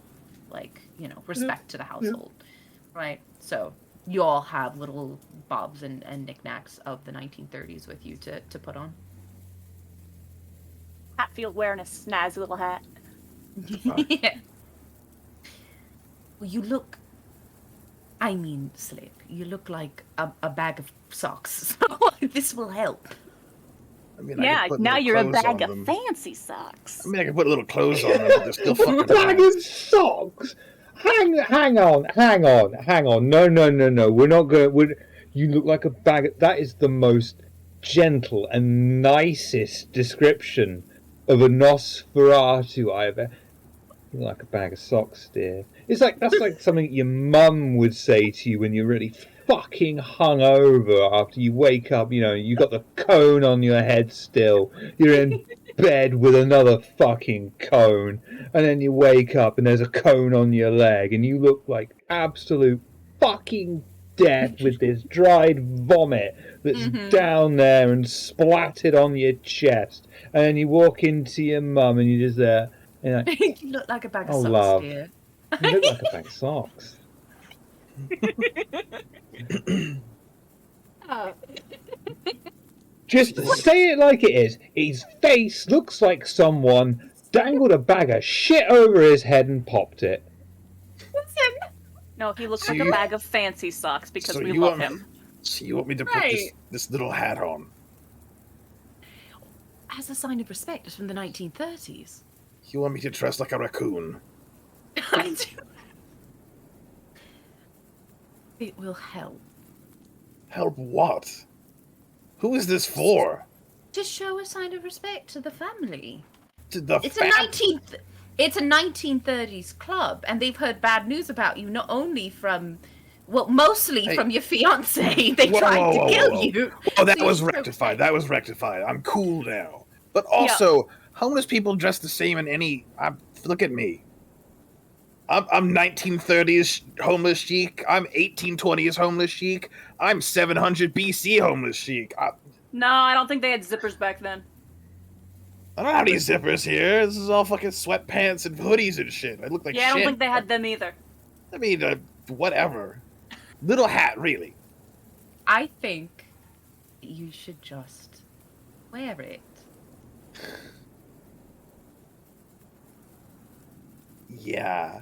like respect to the household, right? So you all have little bobs and knickknacks of the 1930s with you to put on. Hatfield wearing a snazzy little hat. Yeah. Well, you look. I mean, Slip. You look like a bag of socks. So this will help. I mean, I Yeah, could put now little you're a clothes bag on of them. fancy socks. I mean, I could put little clothes on them, but they're still fucking Bag pants. of socks. Hang on. No. We're not going. You look like a bag. That is the most gentle and nicest description of a Nosferatu I've ever. You look like a bag of socks, dear. That's like something your mum would say to you when you're really fucking hungover after you wake up. You got the cone on your head still. You're in bed with another fucking cone, and then you wake up and there's a cone on your leg, and you look like absolute fucking death with this dried vomit that's down there and splattered on your chest, and then you walk into your mum and you're just there. And like, You look like a bag of oh, socks, love. dear. You look like a bag of socks. Just say it like it is. His face looks like someone dangled a bag of shit over his head and popped it. Listen. No, he looks So like a you- bag of fancy socks because so we you love want- him. So you want me to put Right. this little hat on? As a sign of respect, it's from the 1930s. You want me to dress like a raccoon? I do. It will help. Help what? Who is this for? To show a sign of respect to the family. To the It's a 1930s club, and they've heard bad news about you, not only from, mostly Hey. from your fiance. They Whoa, tried whoa, to whoa, kill whoa. you. Oh, that So was you're rectified. okay. That was rectified. I'm cool now. But also, homeless people dress the same in any. Look at me. I'm 1930s homeless chic. I'm 1820s homeless chic. I'm 700 BC homeless chic. No, I don't think they had zippers back then. I don't have any zippers here. This is all fucking sweatpants and hoodies and shit. I look like Yeah, I shit. don't think they had them either. I mean, whatever. Little hat, really. I think you should just wear it. Yeah.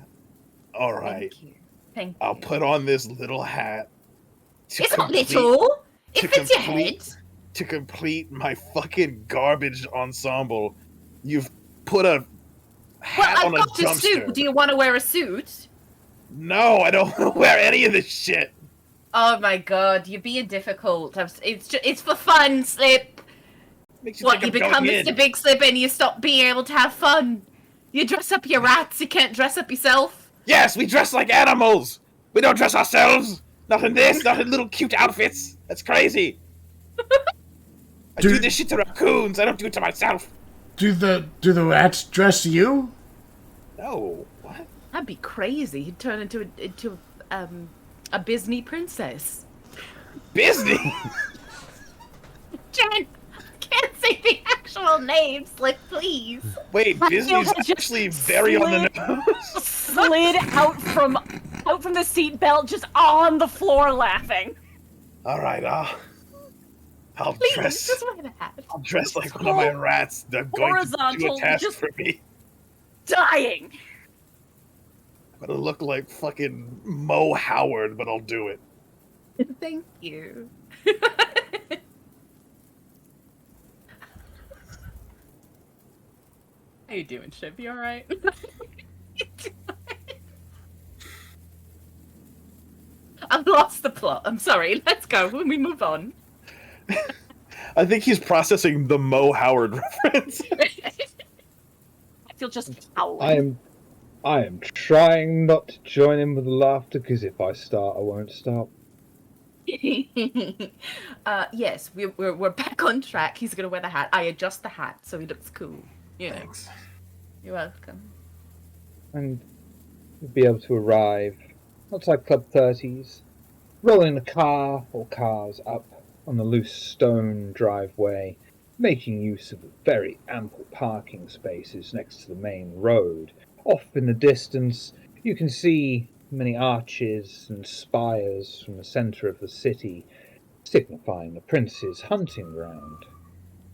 All right. Thank you. Thank you. I'll put on this little hat. to It's not complete- little. to It fits your complete- head. To complete my fucking garbage ensemble, you've put a Well, hat I've on a got your dumpster. suit. Do you want to wear a suit? No, I don't want to wear any of this shit. Oh my god, you're being difficult. It's for fun, Slip. Makes you What, think you I'm become going Mr. in. Big Slip and you stop being able to have fun. You dress up your rats, you can't dress up yourself. Yes, we dress like animals. We don't dress ourselves. Not in this. Not in little cute outfits. That's crazy. I do Dude. this shit to raccoons. I don't do it to myself. Do the rats dress you? No. What? That'd be crazy. He'd turn into a Disney princess. Disney. Can't say the actual name, Slip, please. Wait, Disney's had just actually very on the nose. Slid out from the seat belt, just on the floor laughing. All right, I'll Please, dress. just wear the hat. I'll dress like one of my rats. They're going to do Horizontal, a task just- for me. Dying. I'm gonna look like fucking Mo Howard, but I'll do it. Thank you. How you doing, Ship? You alright? I've lost the plot. I'm sorry. Let's go. When we move on. I think he's processing the Mo Howard reference. I feel just howling. I am trying not to join in with the laughter, because if I start, I won't stop. Yes, we're back on track. He's gonna wear the hat. I adjust the hat so he looks cool. You know. Thanks. You're welcome. And you'll be able to arrive outside Club 30's, rolling the car or cars up on the loose stone driveway, making use of the very ample parking spaces next to the main road. Off in the distance, you can see many arches and spires from the centre of the city, signifying the prince's hunting ground.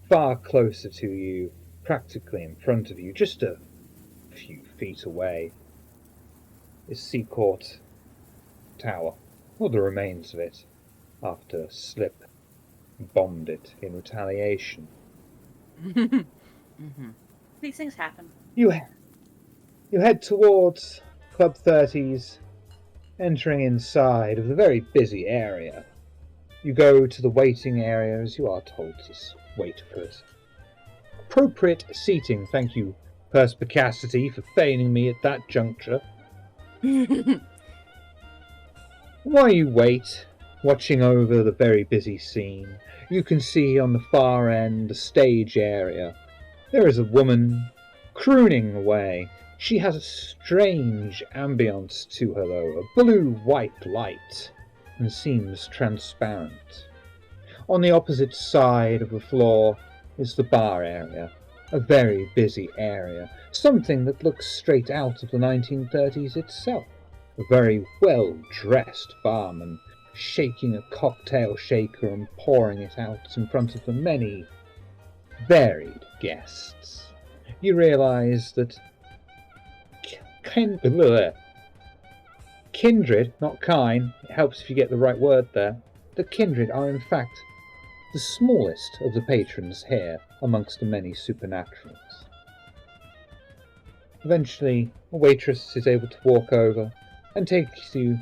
Far closer to you, practically in front of you, just a few feet away, is Seacourt Tower, or the remains of it, after Slip bombed it in retaliation. These things happen. You head towards Club 30's, entering inside of the very busy area. You go to the waiting area as you are told to wait for it. Appropriate seating, thank you, Perspicacity, for feigning me at that juncture. While you wait, watching over the very busy scene, you can see on the far end, the stage area, there is a woman crooning away. She has a strange ambience to her though, a blue-white light, and seems transparent. On the opposite side of the floor is the bar area, a very busy area, something that looks straight out of the 1930s itself. A very well-dressed barman shaking a cocktail shaker and pouring it out in front of the many varied guests. You realise that kindred, not kine, it helps if you get the right word there, the kindred are in fact the smallest of the patrons here amongst the many supernaturals. Eventually, a waitress is able to walk over and takes you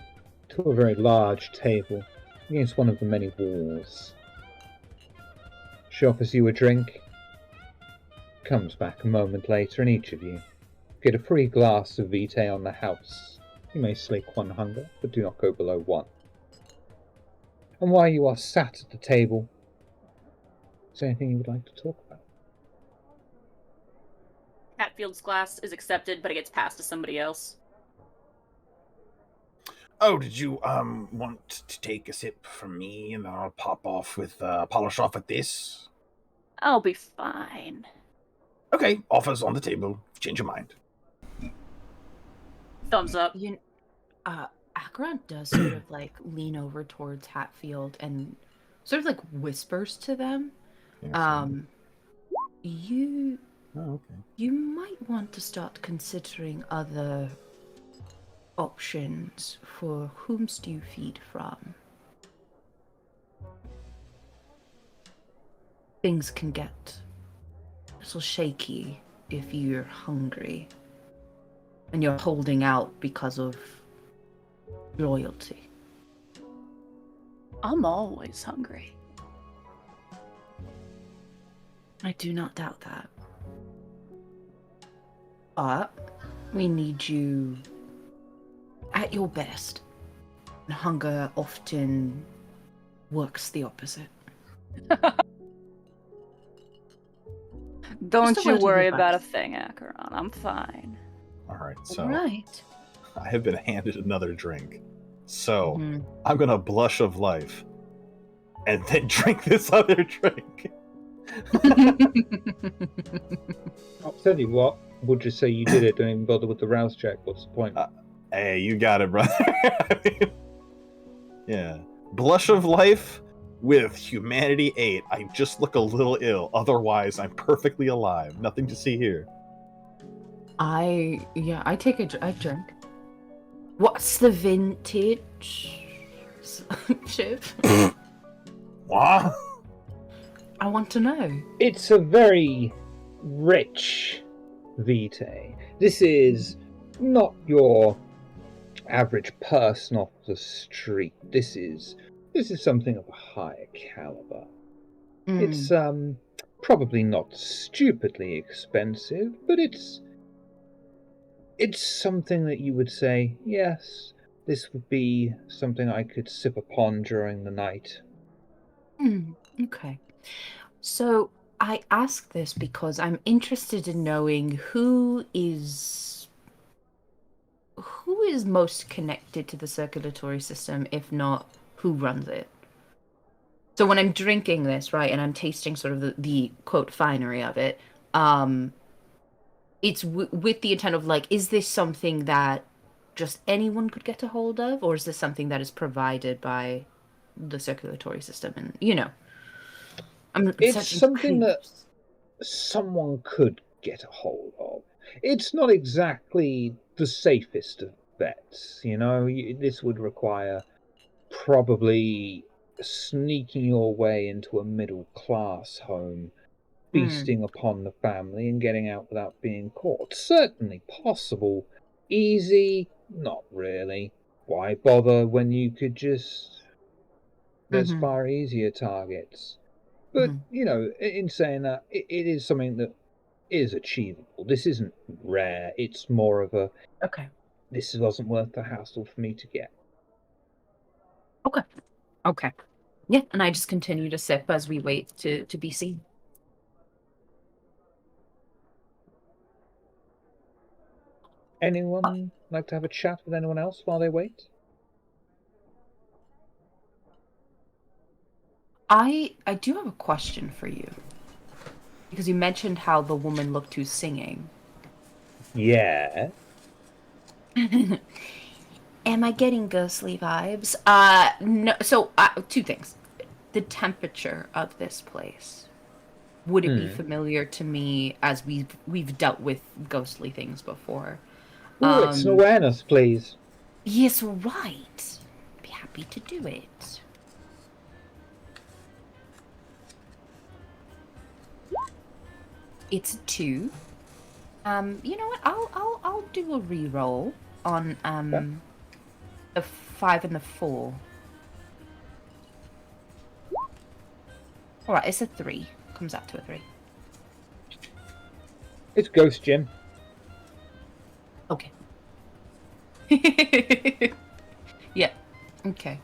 to a very large table against one of the many walls. She offers you a drink, comes back a moment later, and each of you get a free glass of vitae on the house. You may slake one hunger, but do not go below one. And while you are sat at the table, is there anything you would like to talk about? Hatfield's glass is accepted, but it gets passed to somebody else. Oh, did you want to take a sip from me, and then I'll polish off with this? I'll be fine. Okay, offers on the table. Change your mind. Thumbs up. Akron does sort of like lean over towards Hatfield and sort of like whispers to them. You might want to start considering other options for whomst you feed from. Things can get a little shaky if you're hungry and you're holding out because of loyalty. I'm always hungry. I do not doubt that. But we need you at your best. And hunger often works the opposite. Don't Just a you word of worry advice. about a thing, Acheron. I'm fine. All right, so Right. I have been handed another drink. So Mhm. I'm gonna blush of life and then drink this other drink. I'll tell you what, we'll just say you did it, don't even bother with the rouse check, what's the point? Hey, you got it, brother. Yeah. Blush of life with humanity 8. I just look a little ill. Otherwise, I'm perfectly alive. Nothing to see here. I take a drink. What's the vintage? Chip? What? I want to know. It's a very rich vitae. This is not your average person off the street. This is something of a higher caliber. It's probably not stupidly expensive, but it's something that you would say, yes, this would be something I could sip upon during the night. Okay. So I ask this because I'm interested in knowing who is most connected to the circulatory system, if not who runs it. So when I'm drinking this, right, and I'm tasting sort of the quote finery of it, it's with the intent of like, is this something that just anyone could get a hold of, or is this something that is provided by the circulatory system? And I'm It's searching something clues. that someone could get a hold of. It's not exactly the safest of bets, This would require probably sneaking your way into a middle class home, feasting upon the family and getting out without being caught. Certainly possible. Easy? Not really. Why bother when you could just. There's Mm-hmm. far easier targets. But, in saying that, it is something that is achievable. This isn't rare. It's more of a, Okay. this wasn't worth the hassle for me to get. Okay. Okay. Yeah, and I just continue to sip as we wait to be seen. Anyone like to have a chat with anyone else while they wait? I do have a question for you. Because you mentioned how the woman looked who's singing. Yeah. Am I getting ghostly vibes? No. So, two things. The temperature of this place. Would it be familiar to me as we've dealt with ghostly things before? Ooh, it's an awareness, please. Yes, right. Be happy to do it. It's a 2. You know what? I'll do a re-roll on the 5 and the 4. All right, it's a 3. Comes out to a 3. It's Ghost Jim. Okay. Yeah. Okay.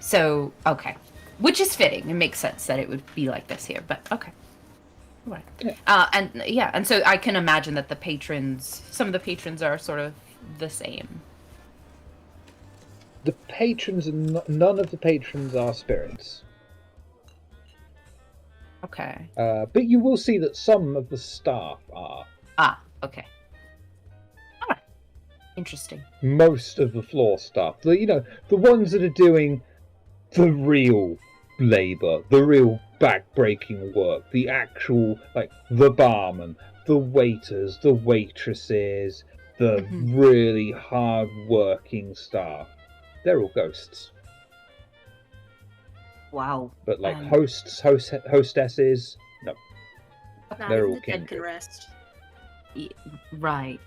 So, okay. Which is fitting. It makes sense that it would be like this here, but okay. All right. Yeah. And so I can imagine that some of the patrons are sort of the same. The patrons, none of the patrons are spirits. Okay. But you will see that some of the staff are. Okay. All right. Interesting. Most of the floor staff, the ones that are doing the real labor, the real back-breaking work, the actual, like, the barman, the waiters, the waitresses, the really hard-working staff. They're all ghosts. Wow. But, like, hostesses, no. Not They're even all the dead can kindred. rest. Right.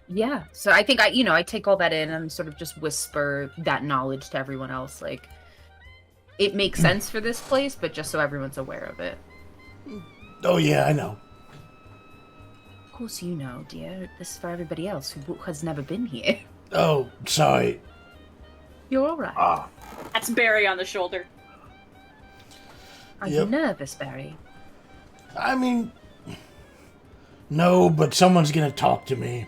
Yeah. So I think I take all that in and sort of just whisper that knowledge to everyone else. Like, it makes sense for this place, but just so everyone's aware of it. Oh yeah, I know. Of course you know, dear. This is for everybody else who has never been here. Oh, sorry. You're all right. That's Barry on the shoulder. Are you nervous, Barry? I mean, no, but someone's gonna talk to me.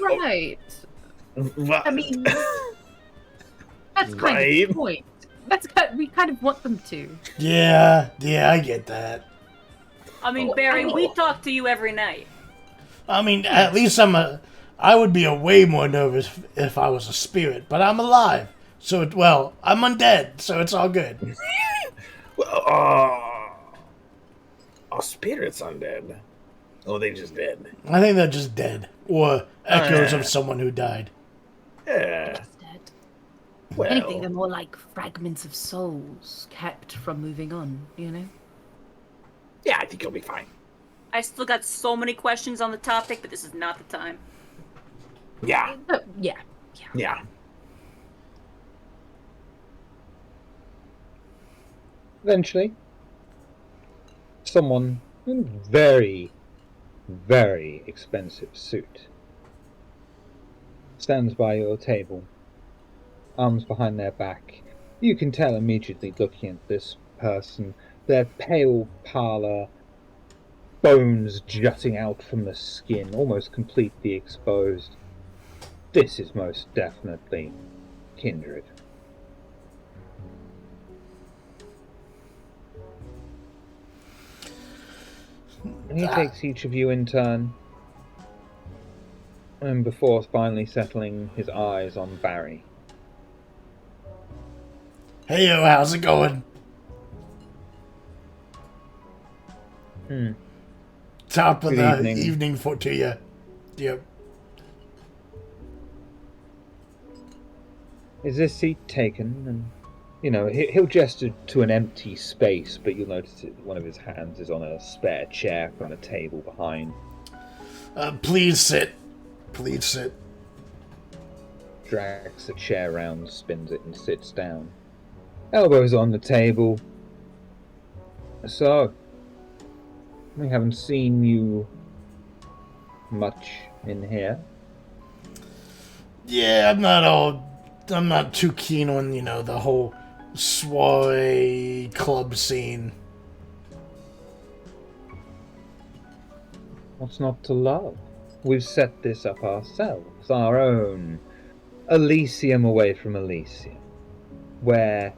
Right. I mean, that's kind of the point. We kind of want them to. Yeah, I get that. I mean, Barry, we talk to you every night. I mean, at least I would be way more nervous if I was a spirit, but I'm alive. So, I'm undead, so it's all good. Well, are spirits undead? Oh, they just dead. I think they're just dead, or echoes of someone who died. Yeah. Well, Anything, they're more like fragments of souls kept from moving on, yeah, I think you'll be fine. I still got so many questions on the topic, but this is not the time. Yeah. Yeah. Eventually, someone in a very, very expensive suit stands by your table, arms behind their back. You can tell immediately looking at this person, their pale pallor, bones jutting out from the skin, almost completely exposed. This is most definitely kindred. And he takes each of you in turn, and before finally settling his eyes on Barry. Hey, yo, how's it going? Top of Good the evening. evening for to you. Yep. Is this seat taken? And he'll gesture to an empty space, but you'll notice that one of his hands is on a spare chair from a table behind. Please sit. Please sit. Drags the chair round, spins it, and sits down. Elbows on the table. So, we haven't seen you much in here. Yeah, I'm not too keen on, the whole soiree club scene. What's not to love? We've set this up ourselves, our own Elysium away from Elysium, where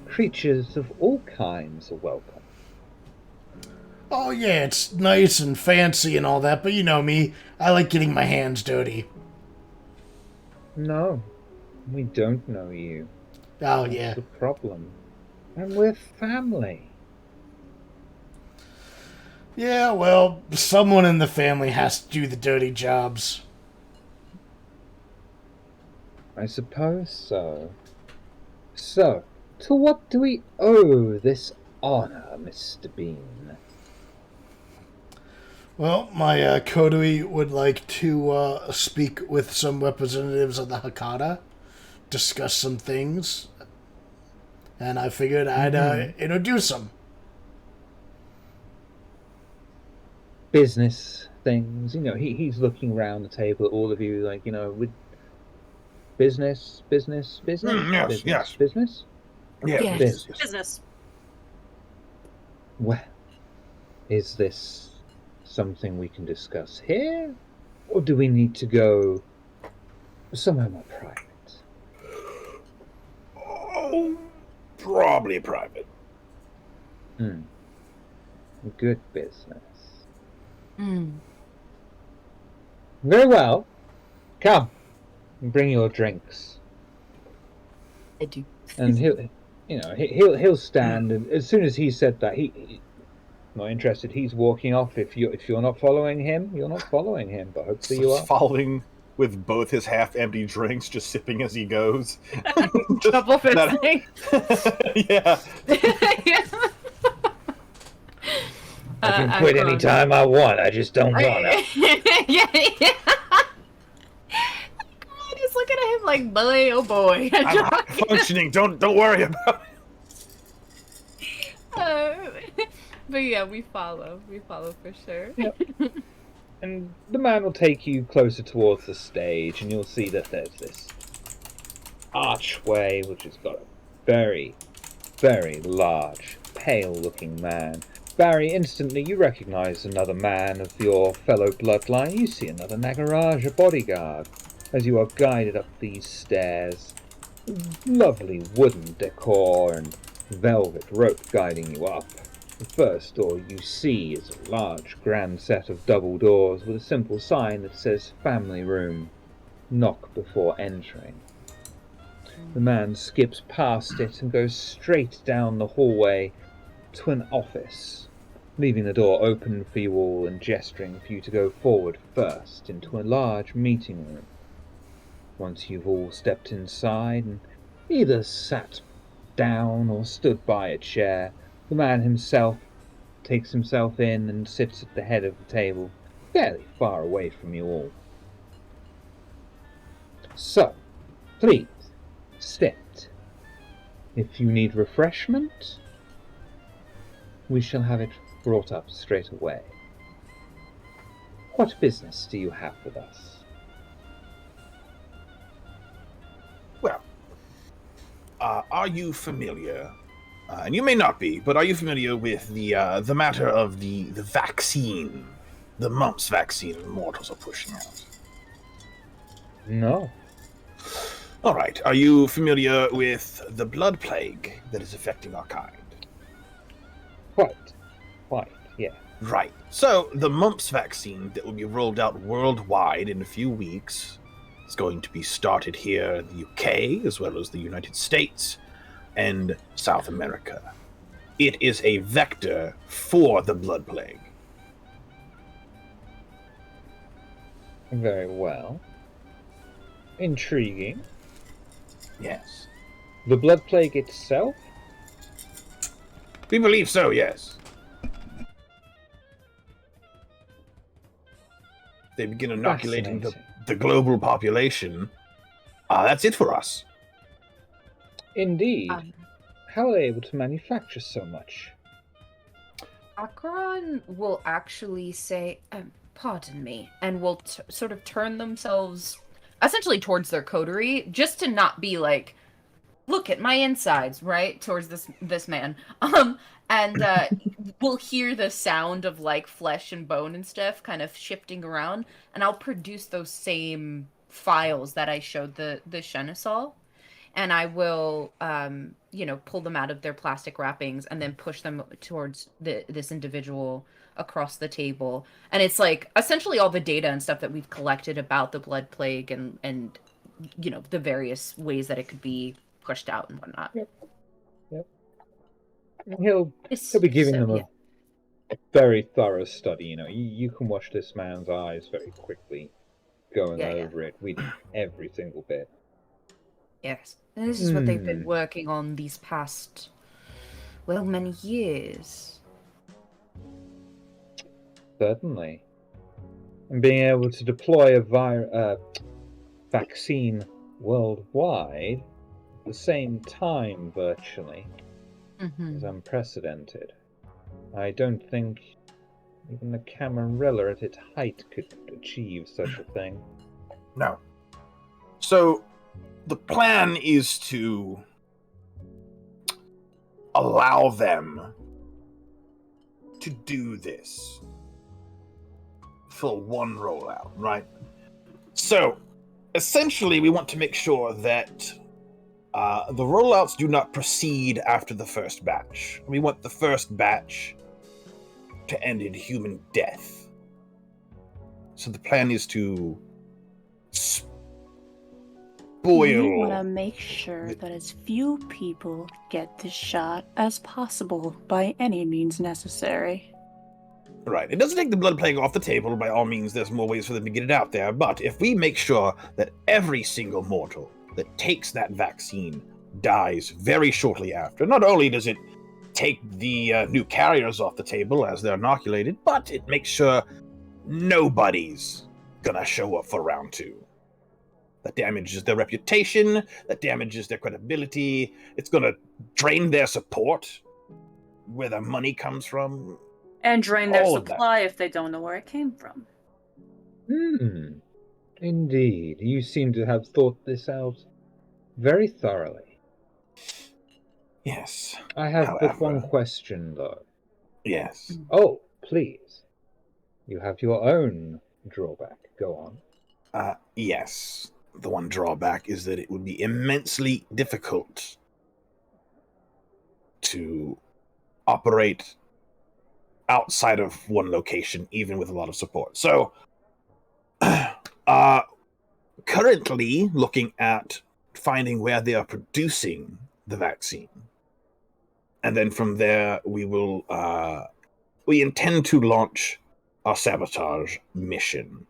creatures of all kinds are welcome. Oh, yeah, it's nice and fancy and all that, but you know me, I like getting my hands dirty. No, we don't know you. Oh, That's yeah. the problem. And we're family. Yeah, well, someone in the family has to do the dirty jobs. I suppose so. So, to what do we owe this honor, Mr. Bean? Well, my coterie would like to speak with some representatives of the Hakata, discuss some things, and I figured I'd introduce them. Business things, he's looking around the table at all of you, like, with business, Yes, business, yes. business. Yes. Business. Well, is this something we can discuss here, or do we need to go somewhere more private? Oh, probably private. Good business. Mm. Very well. Come, bring your drinks. I do. And he'll stand, and as soon as he said that, he not interested. He's walking off. If you're not following him, you're not following him. But hopefully you are. Following with both his half-empty drinks, just sipping as he goes. Double fisting. Yeah. Yeah. I can quit any time I want. I just don't want to. Yeah. Just looking at him like, boy, oh boy. I'm functioning. Don't worry about it. But yeah, we follow. We follow for sure. Yep. And the man will take you closer towards the stage, and you'll see that there's this archway which has got a very, very large, pale-looking man. Barry, instantly you recognize another man of your fellow bloodline. You see another Nagaraja bodyguard as you are guided up these stairs. Lovely wooden decor and velvet rope guiding you up. The first door you see is a large grand set of double doors with a simple sign that says family room. Knock before entering. The man skips past it and goes straight down the hallway to an office, leaving the door open for you all and gesturing for you to go forward first into a large meeting room. Once you've all stepped inside and either sat down or stood by a chair, the man himself takes himself in and sits at the head of the table, fairly far away from you all. So, please, sit. If you need refreshment, we shall have it brought up straight away. What business do you have with us? are you familiar? And you may not be, but are you familiar with the matter of the vaccine, the mumps vaccine mortals are pushing out? No. All right. Are you familiar with the blood plague that is affecting our kind? Quite. Yeah. Right. So the mumps vaccine that will be rolled out worldwide in a few weeks is going to be started here in the UK as well as the United States and South America. It is a vector for the blood plague. Very well. Intriguing. Yes. The blood plague itself? We believe so, yes. They begin inoculating the global population. That's it for us. Indeed. How are they able to manufacture so much? Akron will actually say, pardon me, and will sort of turn themselves essentially towards their coterie, just to not be like, look at my insides, right? Towards this man. And we'll hear the sound of like flesh and bone and stuff kind of shifting around, and I'll produce those same files that I showed the Shenisal, and I will pull them out of their plastic wrappings and then push them towards this individual across the table. And it's like essentially all the data and stuff that we've collected about the blood plague and the various ways that it could be pushed out and whatnot. Yep. He'll be giving them a very thorough study. You can watch this man's eyes very quickly going over it, reading every single bit. Yes. And this is what they've been working on these past, many years. Certainly. And being able to deploy a vaccine worldwide at the same time, virtually, is unprecedented. I don't think even the Camarilla at its height could achieve such a thing. No. So, the plan is to allow them to do this for one rollout, right? So, essentially, we want to make sure that the rollouts do not proceed after the first batch. We want the first batch to end in human death. So the plan is to spoil. We want to make sure that as few people get this shot as possible by any means necessary. Right. It doesn't take the blood plague off the table. By all means, there's more ways for them to get it out there. But if we make sure that every single mortal that takes that vaccine dies very shortly after, not only does it take the new carriers off the table as they're inoculated, but it makes sure nobody's gonna show up for round 2. That damages their reputation, that damages their credibility, it's gonna drain their support, where their money comes from. And drain their supply if they don't know where it came from. Indeed. You seem to have thought this out very thoroughly. Yes. I have but one question, though. Yes. Oh, please. You have your own drawback. Go on. Yes. The one drawback is that it would be immensely difficult to operate outside of one location, even with a lot of support. So, currently looking at finding where they are producing the vaccine. And then from there, we intend to launch our sabotage mission.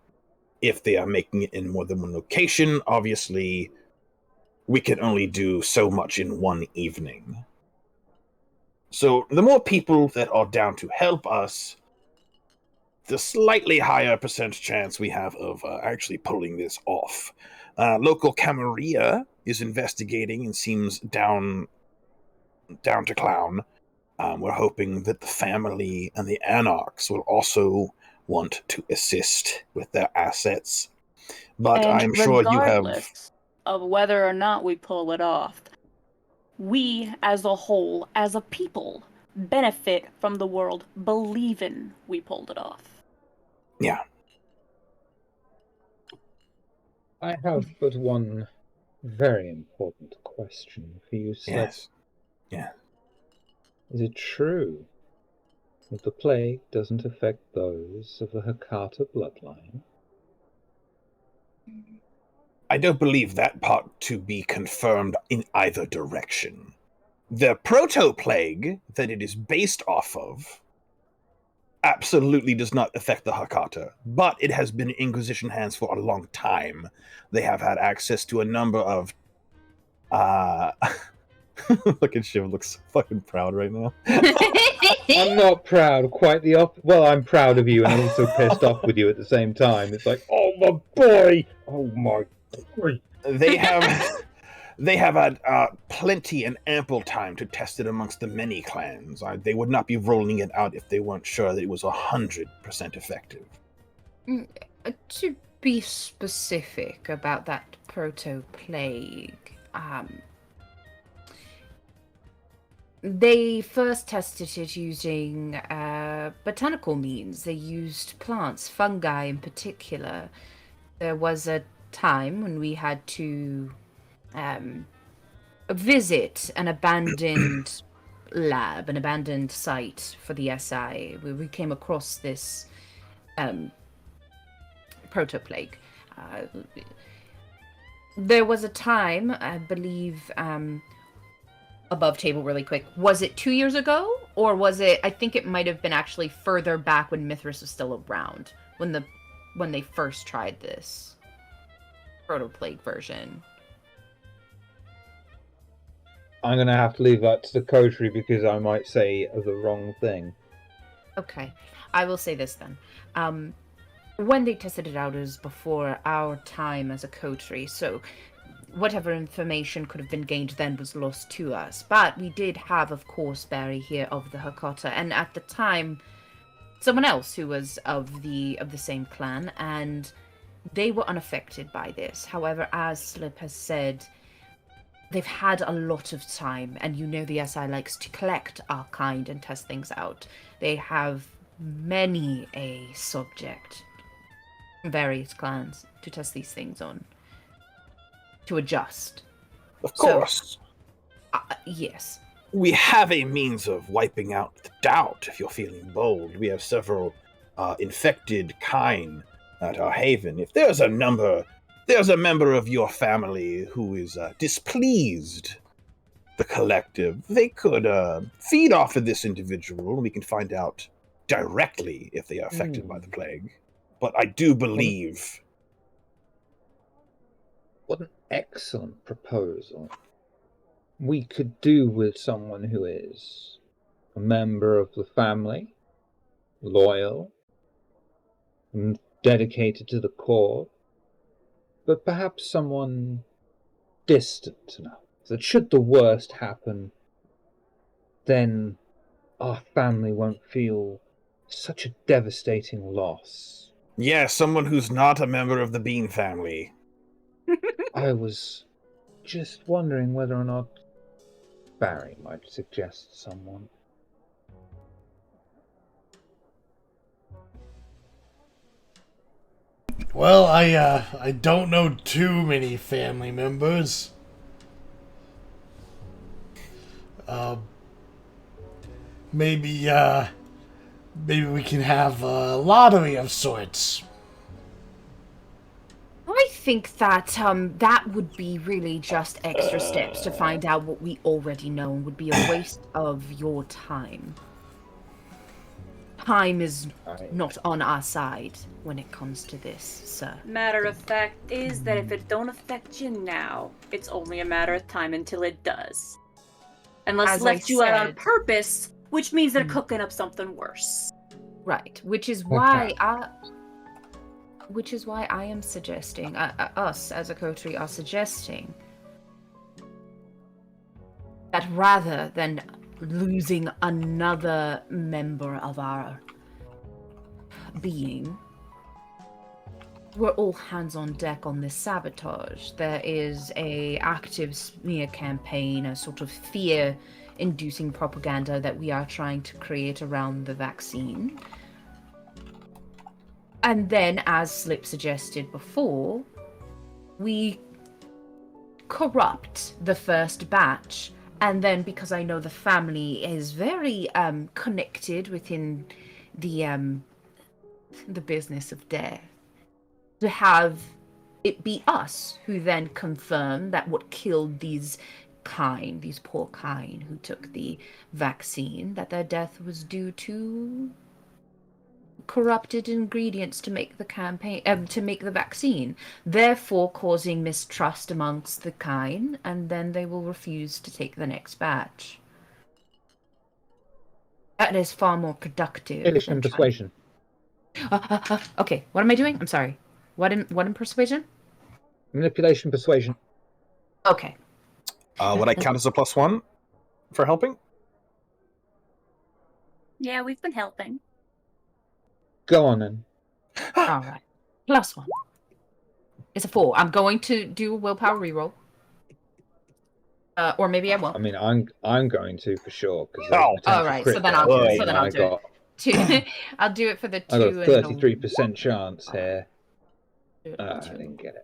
If they are making it in more than one location, obviously, we can only do so much in one evening. So the more people that are down to help us, the slightly higher percent chance we have of actually pulling this off. Local Camarilla is investigating and seems down to clown. We're hoping that the family and the Anarchs will also want to assist with their assets. But and I'm sure you have... of whether or not we pull it off, we as a whole, as a people, benefit from the world believing we pulled it off. Yeah. I have but one very important question for you, Slip. Yes. Yeah. Is it true that the plague doesn't affect those of the Hakata bloodline? I don't believe that part to be confirmed in either direction. The proto-plague that it is based off of absolutely does not affect the Hakata, but it has been in Inquisition hands for a long time. They have had access to a number of look at Shiv, looks so fucking proud right now. I'm not proud, quite the opposite. Well, I'm proud of you and also pissed off with you at the same time. It's like, oh my boy! Oh my boy! They have had plenty and ample time to test it amongst the many clans. They would not be rolling it out if they weren't sure that it was 100% effective. To be specific about that proto-plague, they first tested it using botanical means. They used plants, fungi in particular. There was a time when we had to visit an abandoned lab, an abandoned site for the SI. We came across this proto-plague. There was a time, I believe, above table really quick. Was it 2 years ago? Or was it, I think it might have been actually further back when Mithras was still around, when they first tried this proto-plague version. I'm going to have to leave that to the coterie because I might say the wrong thing. Okay, I will say this then. When they tested it out, it was before our time as a coterie, so whatever information could have been gained then was lost to us. But we did have, of course, Barry here of the Hakata, and at the time, someone else who was of the same clan, and they were unaffected by this. However, as Slip has said, they've had a lot of time, and you know the SI likes to collect our kind and test things out. They have many a subject, various clans, to test these things on, to adjust. Of course. So, yes. We have a means of wiping out the doubt, if you're feeling bold. We have several infected kind at our haven. If there's a member of your family who is displeased the collective, they could feed off of this individual, and we can find out directly if they are affected by the plague. But I do believe... What an excellent proposal. We could do with someone who is a member of the family, loyal, and dedicated to the cause, but perhaps someone distant enough that should the worst happen, then our family won't feel such a devastating loss. Yeah, someone who's not a member of the Bean family. I was just wondering whether or not Barry might suggest someone. Well, I don't know too many family members. Maybe we can have a lottery of sorts. I think that that would be really just extra steps to find out what we already know, and would be a waste of your time. Time is not on our side when it comes to this, sir. Matter of fact is that if it don't affect you now, it's only a matter of time until it does. Unless As left I you out on said- purpose, which means they're cooking up something worse. Right, which is why I am suggesting, us as a coterie are suggesting that rather than losing another member of our being, we're all hands on deck on this sabotage. There is a active smear campaign, a sort of fear-inducing propaganda that we are trying to create around the vaccine. And then, as Slip suggested before, we corrupt the first batch. And then, because I know the family is very connected within the business of death, to have it be us who then confirm that what killed these poor kine who took the vaccine, that their death was due to corrupted ingredients to make the vaccine, therefore causing mistrust amongst the kine, and then they will refuse to take the next batch. That is far more productive. Manipulation and persuasion. Okay, what am I doing? I'm sorry. What in persuasion? Manipulation, persuasion. Okay. Would I count as a +1 for helping? Yeah, we've been helping. Go on then. All right. +1. It's a 4. I'm going to do a willpower reroll. Or maybe I won't. I mean, I'm going to for sure because Oh. All right. So then I'll do it. I'll do it for the 2. I got a 33% chance here. I didn't get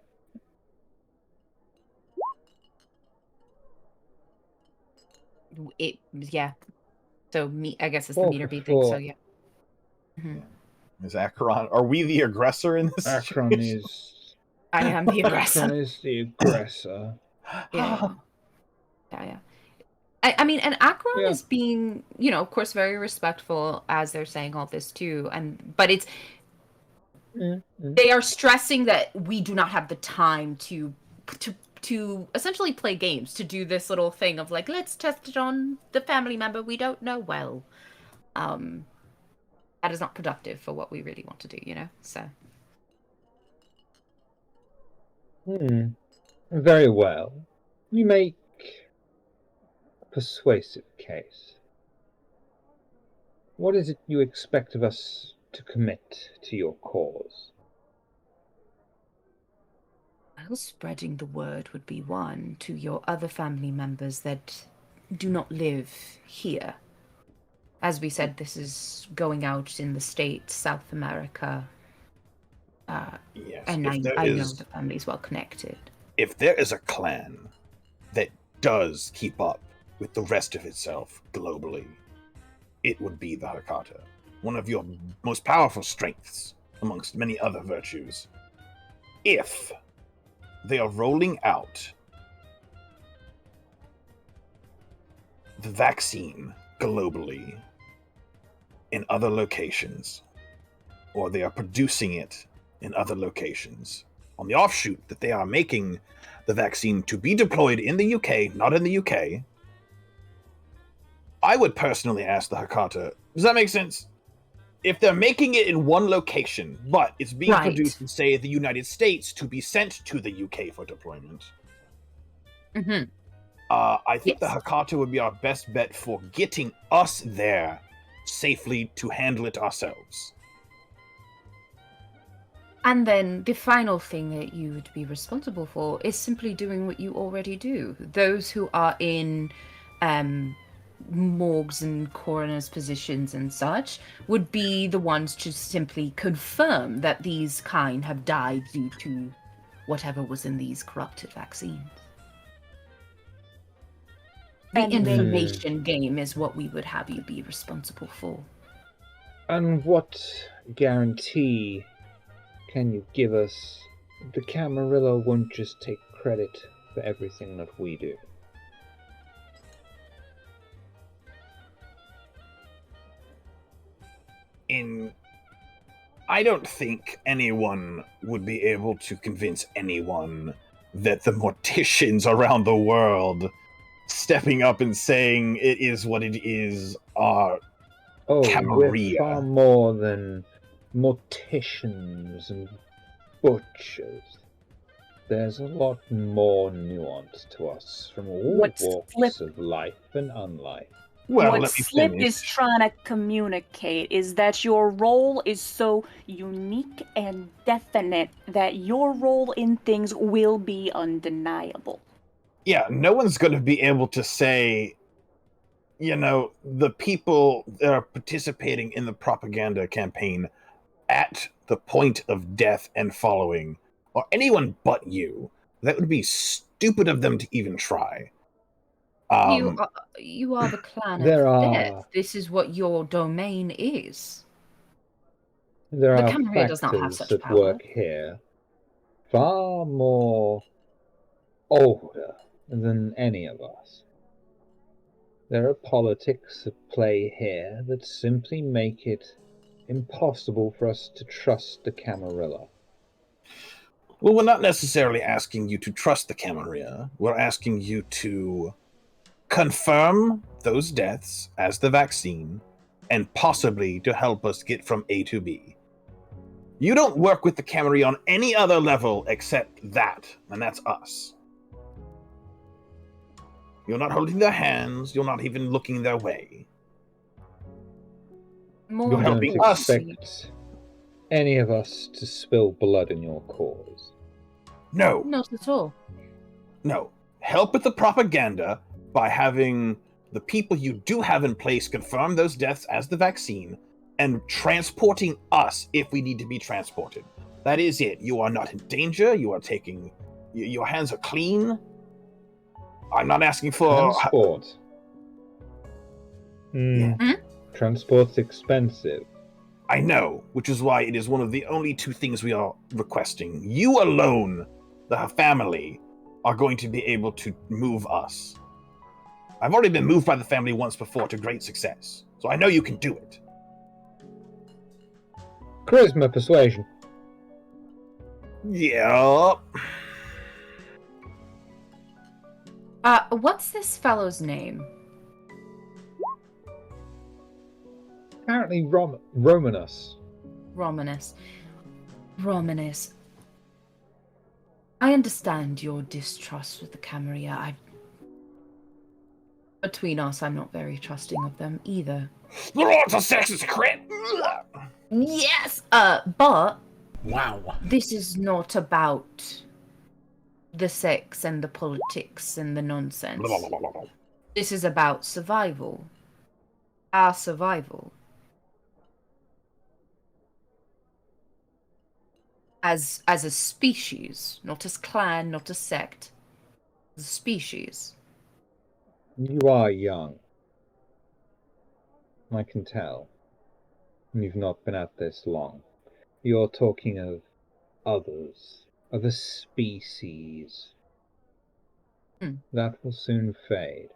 it. Yeah. So I guess it's the 4 meter for beat thing. So 4. yeah. Mhm. Is Acheron? Are we the aggressor in this? Acheron situation? is. I am the aggressor. Acheron is the aggressor. Yeah. I mean, and Akron Yeah. is being, of course, very respectful as they're saying all this too. But it's they are stressing that we do not have the time to essentially play games, to do this little thing of like, let's test it on the family member we don't know well. That is not productive for what we really want to do, So. Very well. You make a persuasive case. What is it you expect of us to commit to your cause? Well, spreading the word would be one to your other family members that do not live here. As we said, this is going out in the States, South America. Yes. And I know the family's well connected. If there is a clan that does keep up with the rest of itself globally, it would be the Hakata. One of your most powerful strengths, amongst many other virtues. If they are rolling out the vaccine globally in other locations, or they are producing it in other locations, on the offshoot that they are making the vaccine to be deployed in the UK, not in the UK, I would personally ask the Hakata, does that make sense? If they're making it in one location, but it's being produced in, say, the United States to be sent to the UK for deployment, I think the Hakata would be our best bet for getting us there safely to handle it ourselves. And then the final thing that you would be responsible for is simply doing what you already do. Those who are in morgues and coroner's positions and such would be the ones to simply confirm that these kind have died due to whatever was in these corrupted vaccines. The information game is what we would have you be responsible for. And what guarantee can you give us the Camarilla won't just take credit for everything that we do? I don't think anyone would be able to convince anyone that the morticians around the world stepping up and saying it is what it is are Camarilla. We're far more than morticians and butchers. There's a lot more nuance to us from all walks of life and unlife. Well, what let me Slip finish. is trying to communicate is that your role is so unique and definite that your role in things will be undeniable. Yeah, no one's going to be able to say, the people that are participating in the propaganda campaign at the point of death and following, or anyone but you. That would be stupid of them to even try. You are the clan of There death. are This is what your domain is. there The are Camarilla does not have factors such at power. work here, far more older than any of us. There are politics at play here that simply make it impossible for us to trust the Camarilla. Well, we're not necessarily asking you to trust the Camarilla. We're asking you to confirm those deaths as the vaccine, and possibly to help us get from A to B. You don't work with the Camarilla on any other level except that, and that's us. You're not holding their hands, you're not even looking their way. More You're You don't helping us. expect any of us to spill blood in your cause. No, Not at all. no. Help with the propaganda by having the people you do have in place confirm those deaths as the vaccine, and transporting us if we need to be transported. That is it. You are not in danger. You are taking. Your hands are clean. I'm not asking for. Transport. Yeah. Transport's expensive. I know, which is why it is one of the only two things we are requesting. You alone, the family, are going to be able to move us. I've already been moved by the family once before to great success, so I know you can do it. Charisma persuasion. Yep. What's this fellow's name? Apparently Romanus. Romanus. Romanus. I understand your distrust with the Camarilla. Between us, I'm not very trusting of them either. Lots of sex is a crit. Yes! But Wow. this is not about the sex and the politics and the nonsense. This is about survival. Our survival. As a species, not as clan, not as sect. As a species. You are young. I can tell. You've not been at this long. You're talking of others, of a species. That will soon fade.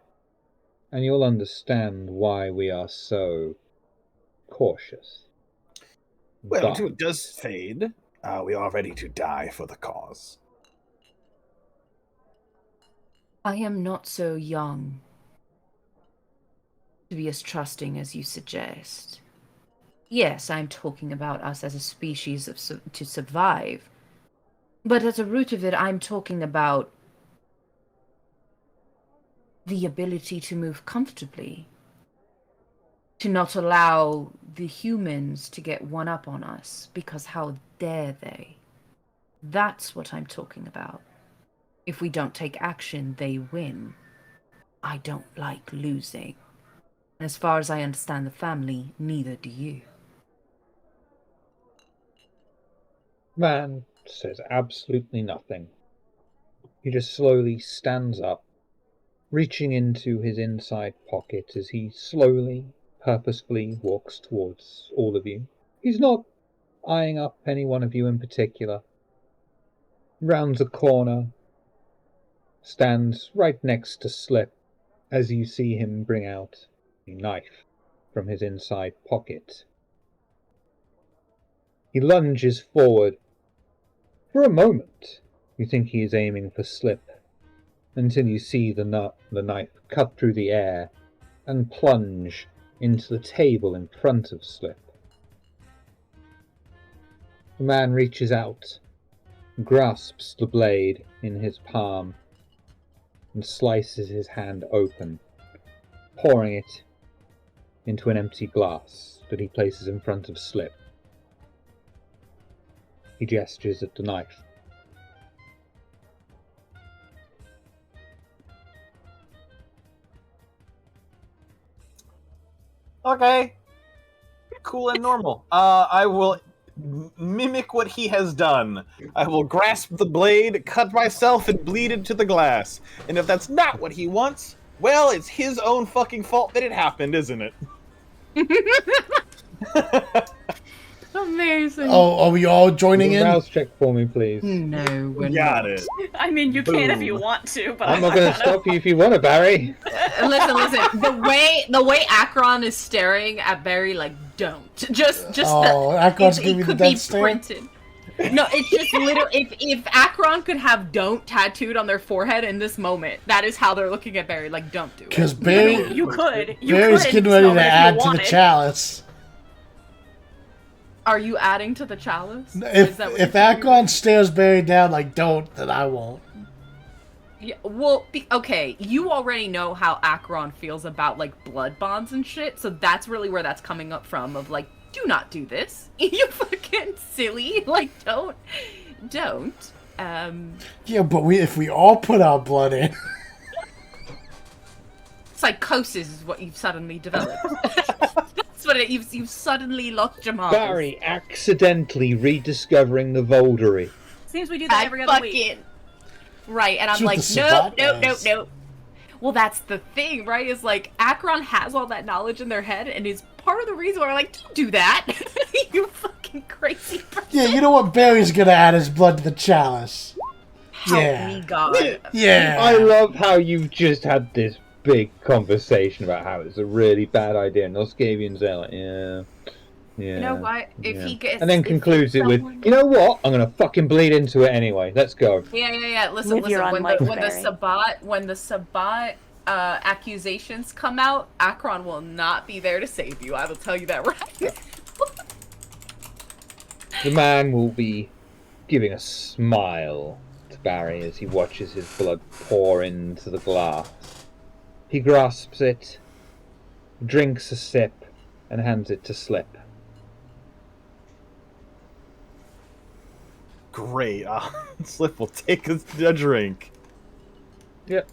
And you'll understand why we are so cautious. Well, But until it does fade, we are ready to die for the cause. I am not so young to be as trusting as you suggest. Yes, I'm talking about us as a species to survive. But at the root of it, I'm talking about the ability to move comfortably. To not allow the humans to get one up on us, because how dare they? That's what I'm talking about. If we don't take action, they win. I don't like losing. And as far as I understand the family, neither do you. man says absolutely nothing. He just slowly stands up, reaching into his inside pocket as he slowly, purposefully walks towards all of you. He's not eyeing up any one of you in particular. Rounds a corner, stands right next to Slip as you see him bring out a knife from his inside pocket. He lunges forward. For a moment, you think he is aiming for Slip, until you see the knife cut through the air and plunge into the table in front of Slip. The man reaches out, grasps the blade in his palm, and slices his hand open, pouring it into an empty glass that he places in front of Slip. He gestures at the knife. Okay. Cool and normal. I will mimic what he has done. I will grasp the blade, cut myself, and bleed into the glass. And if that's not what he wants, well, it's his own fucking fault that it happened, isn't it? Amazing. Oh, are we all joining in? Rouse check for me, please. No, we're Got not. it. I mean, you can if you Boom. want to, but I'm not going to stop you if you want to, Barry. Listen. The way Akron is staring at Barry, like, don't. Just Oh, Akron's it giving the could death be stare? printed. No, it's just literally if Akron could have "don't" tattooed on their forehead in this moment, that is how they're looking at Barry. Like, don't do it. Because I Barry, mean, you could. Barry's in getting this ready to moment if you add to the wanted. chalice. Are you adding to the chalice? Is If that what if you're doing? Akron stares Barry down like don't, then I won't. Yeah, well, okay, you already know how Akron feels about, like, blood bonds and shit, so that's really where that's coming up from, of, like, do not do this. You fucking silly. Like, don't. Yeah, but if we all put our blood in, Psychosis is what you've suddenly developed. That's what you've suddenly lost your mind. Barry accidentally rediscovering the Voldery. Seems we do that every other week. Right, and I'm That's what like, the nope. Sabat does. Well, that's the thing, right? Is like Akron has all that knowledge in their head, and is part of the reason why we're like, don't do that. You fucking crazy person. yeah, you know what? Barry's gonna add his blood to the chalice. Help Yeah. me, God. Yeah. I love how you've just had this big conversation about how it's a really bad idea, and Oscavian's there like, yeah. You know what? If he gets, and then if concludes it with, someone- you know what? I'm gonna fucking bleed into it anyway. Let's go. Yeah. Listen. Live your own life, Barry. When the Sabat accusations come out, Akron will not be there to save you. I will tell you that right. The man will be giving a smile to Barry as he watches his blood pour into the glass. He grasps it, drinks a sip, and hands it to Slip. Great. Slip will take a drink. Yep.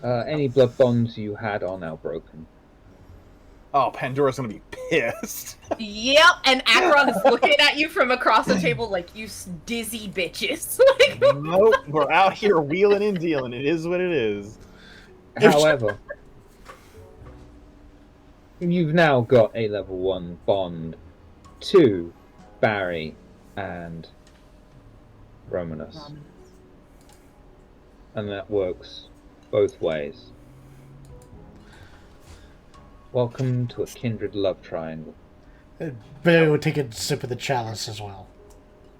Any blood bonds you had are now broken. Oh, Pandora's gonna be pissed. Yep, and Akron is looking at you from across the table like you dizzy bitches. Like, Nope, we're out here wheeling and dealing. It is what it is. However, you've now got a level 1 bond to Barry and Romanus. And that works both ways. Welcome to a kindred love triangle. Barry will take a sip of the chalice as well.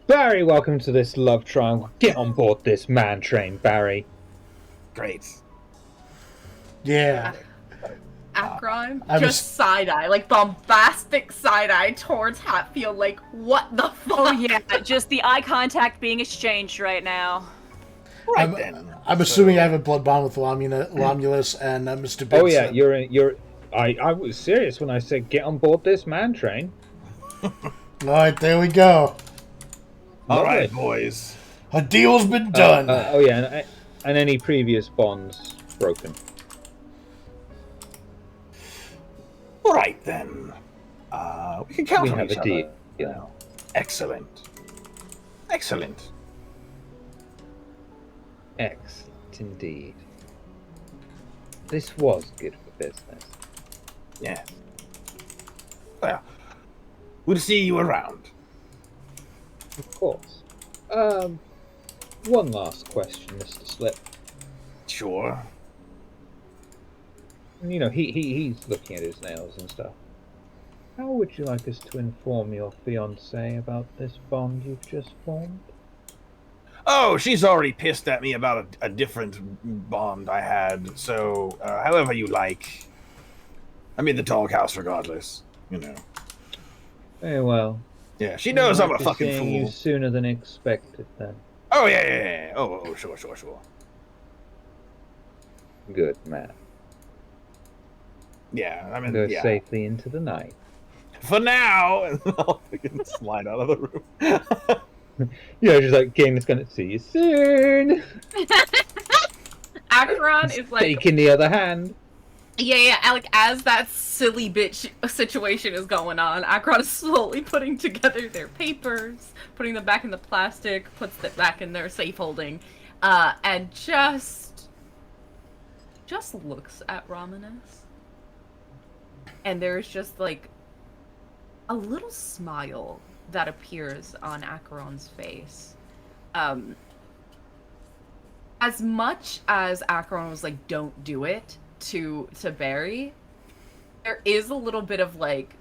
Barry, welcome to this love triangle. Get on board this man train, Barry. Great. Yeah. Akron I was- just side eye, like bombastic side eye towards Hatfield, like what the fuck? Oh yeah, just the eye contact being exchanged right now. Right then. I'm assuming I have a blood bond with Romulus and Mr. Biggs. Oh yeah, you're. I was serious when I said get on board this man train. All right, there we go. All right, Lovely. boys. A deal's been done. Oh yeah, and any previous bonds broken. All right then. We can count We on have each a deal. other. Yeah. Excellent. Excellent. Excellent indeed. This was good for business. Yeah. Well, we'll see you around. Of course. One last question, Mr. Slip. Sure. You know, he's looking at his nails and stuff. How would you like us to inform your fiancée about this bond you've just formed? Oh, she's already pissed at me about a different bond I had. So, however you like. I'm in the doghouse regardless. You know. Very well. Yeah, she knows I'm a Might be fucking seeing you fool. sooner than expected, then. Oh yeah. Oh, sure. Good man. Yeah, I mean, Go yeah. safely into the night. For now, and I'll fucking slide out of the room. Just like game is gonna see you soon. Acheron is like, Stake in the other hand. yeah, like as that silly bitch situation is going on, Acheron is slowly putting together their papers, putting them back in the plastic, puts it back in their safe holding, and just looks at Romanus. And there's just like a little smile that appears on Acheron's face. As much as Acheron was like, "Don't do it," to Barry, there is a little bit of like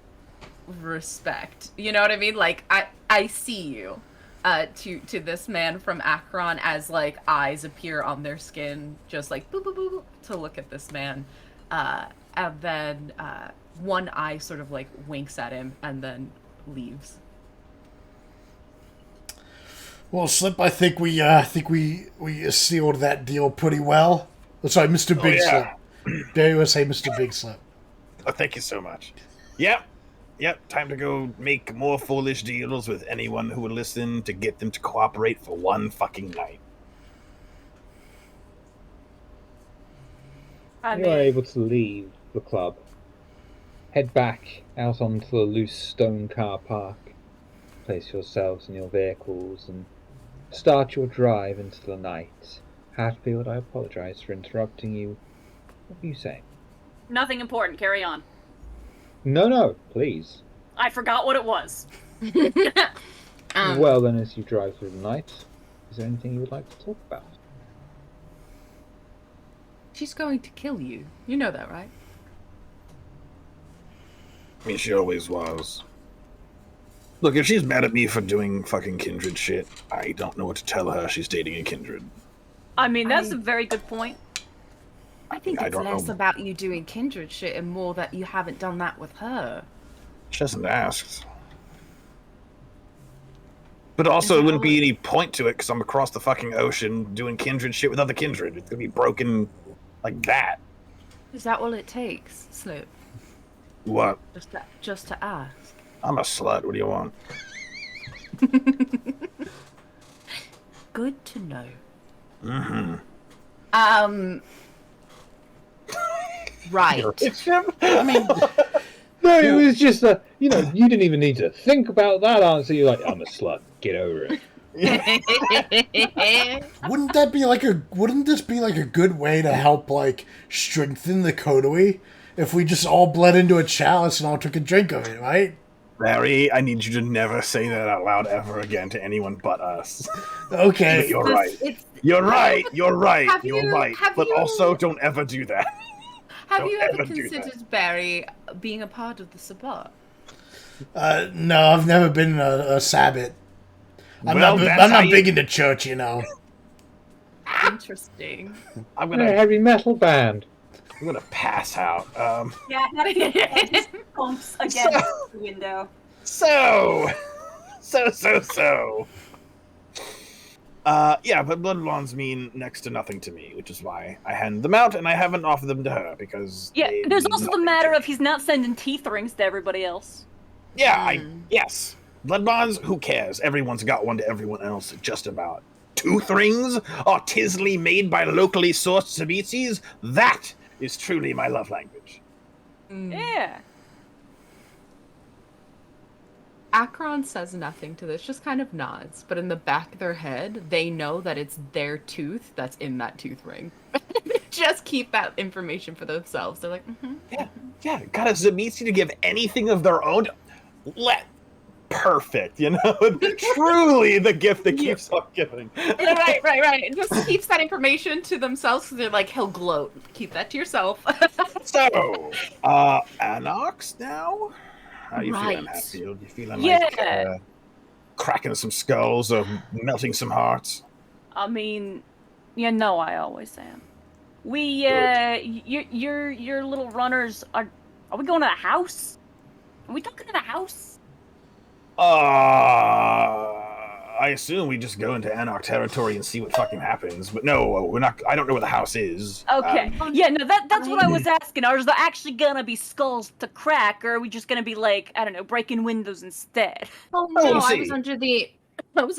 respect. You know what I mean? Like I see you, to this man from Acheron, as like eyes appear on their skin, just like boop boop boop, boop to look at this man, and then one eye sort of like winks at him and then leaves. Well, Slip, I think we sealed that deal pretty well. Oh, sorry, Mr. Big yeah. Slip. Barry would say Mr. Big Slip. Oh, thank you so much. Yep. Time to go make more foolish deals with anyone who will listen to get them to cooperate for one fucking night. You are able to leave the club. Head back out onto the loose stone car park. Place yourselves in your vehicles and start your drive into the night. Hatfield, I apologize for interrupting you. What were you saying? Nothing important. Carry on. No, please. I forgot what it was. Well, then, as you drive through the night, is there anything you would like to talk about? She's going to kill you. You know that, right? I mean, she always was. Look, if she's mad at me for doing fucking kindred shit, I don't know what to tell her. She's dating a kindred. I mean, that's a very good point. I think I it's don't less know. about you doing kindred shit and more that you haven't done that with her. She hasn't asked. But also, it wouldn't be any point to it because I'm across the fucking ocean doing kindred shit with other kindred. It's gonna be broken like that. Is that all it takes, Slip? What? Just to ask. I'm a slut. What do you want? Good to know. Mm-hmm. Right. I mean, No, it was just you didn't even need to think about that answer. You're like, I'm a slut. Get over it. wouldn't this be like a good way to help like strengthen the coterie if we just all bled into a chalice and all took a drink of it, right? Barry, I need you to never say that out loud ever again to anyone but us. Okay. You're right. You're right. You're right. Have You're you- right. have But you- also, don't ever do that. Have Don't you ever ever do that. considered Barry being a part of the Sabbat? No, I've never been a Sabbath. I'm Well, not that's how you- big into church, you know. Interesting. I'm We're a gonna heavy metal band. pass out. Yeah, just bumps against the window. So. Yeah, but blood bonds mean next to nothing to me, which is why I hand them out and I haven't offered them to her because. Yeah, they there's mean also the nothing matter to of me. he's not sending teeth rings to everybody else. Yeah, yes. Blood bonds, who cares? Everyone's got one to everyone else, just about. Tooth rings, artisanally made by locally sourced species, that is truly my love language. Yeah. Acheron says nothing to this, just kind of nods. But in the back of their head, they know that it's their tooth that's in that tooth ring. They just keep that information for themselves. They're like, Yeah, got a Zemitsi to give anything of their own. Perfect, truly the gift that keeps on giving. right. It just keeps that information to themselves because they're like, he'll gloat. Keep that to yourself. So, Anox now? How you feeling, Right. Hatfield? You feeling like Yeah. cracking some skulls or melting some hearts? I mean, I always am. We, your little runners are we going to the house? Are we talking to the house? I assume we just go into Anarch territory and see what fucking happens. But no, we're not. I don't know where the house is. Okay. Yeah, no, that's what I was asking. Are there actually gonna be skulls to crack, or are we just gonna be like, I don't know, breaking windows instead? Oh Oh, no, we'll I was see.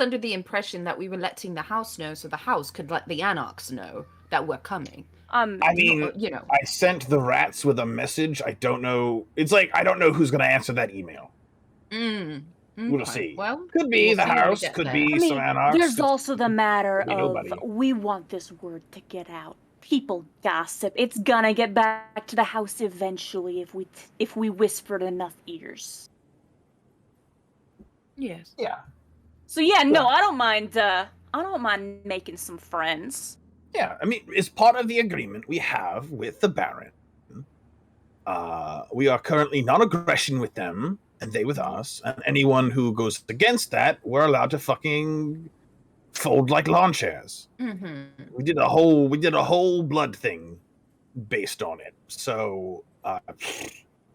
under the impression that we were letting the house know so the house could let the anarchs know that we're coming. I mean, you know. I sent the rats with a message. I don't know. It's like I don't know who's going to answer that email. We'll Okay. see. Well, Could be we'll the see when we house. get Could there. be I some mean, anarchs. there's could also the matter be of nobody. we want this word to get out. People gossip. It's gonna get back to the house eventually if we whispered enough ears. Yes. Yeah. So yeah, no, I don't mind making some friends. Yeah. I mean, it's part of the agreement we have with the Baron. We are currently non-aggression with them, and they with us. And anyone who goes against that, we're allowed to fucking fold like lawn chairs. Mm-hmm. We did a whole blood thing based on it. So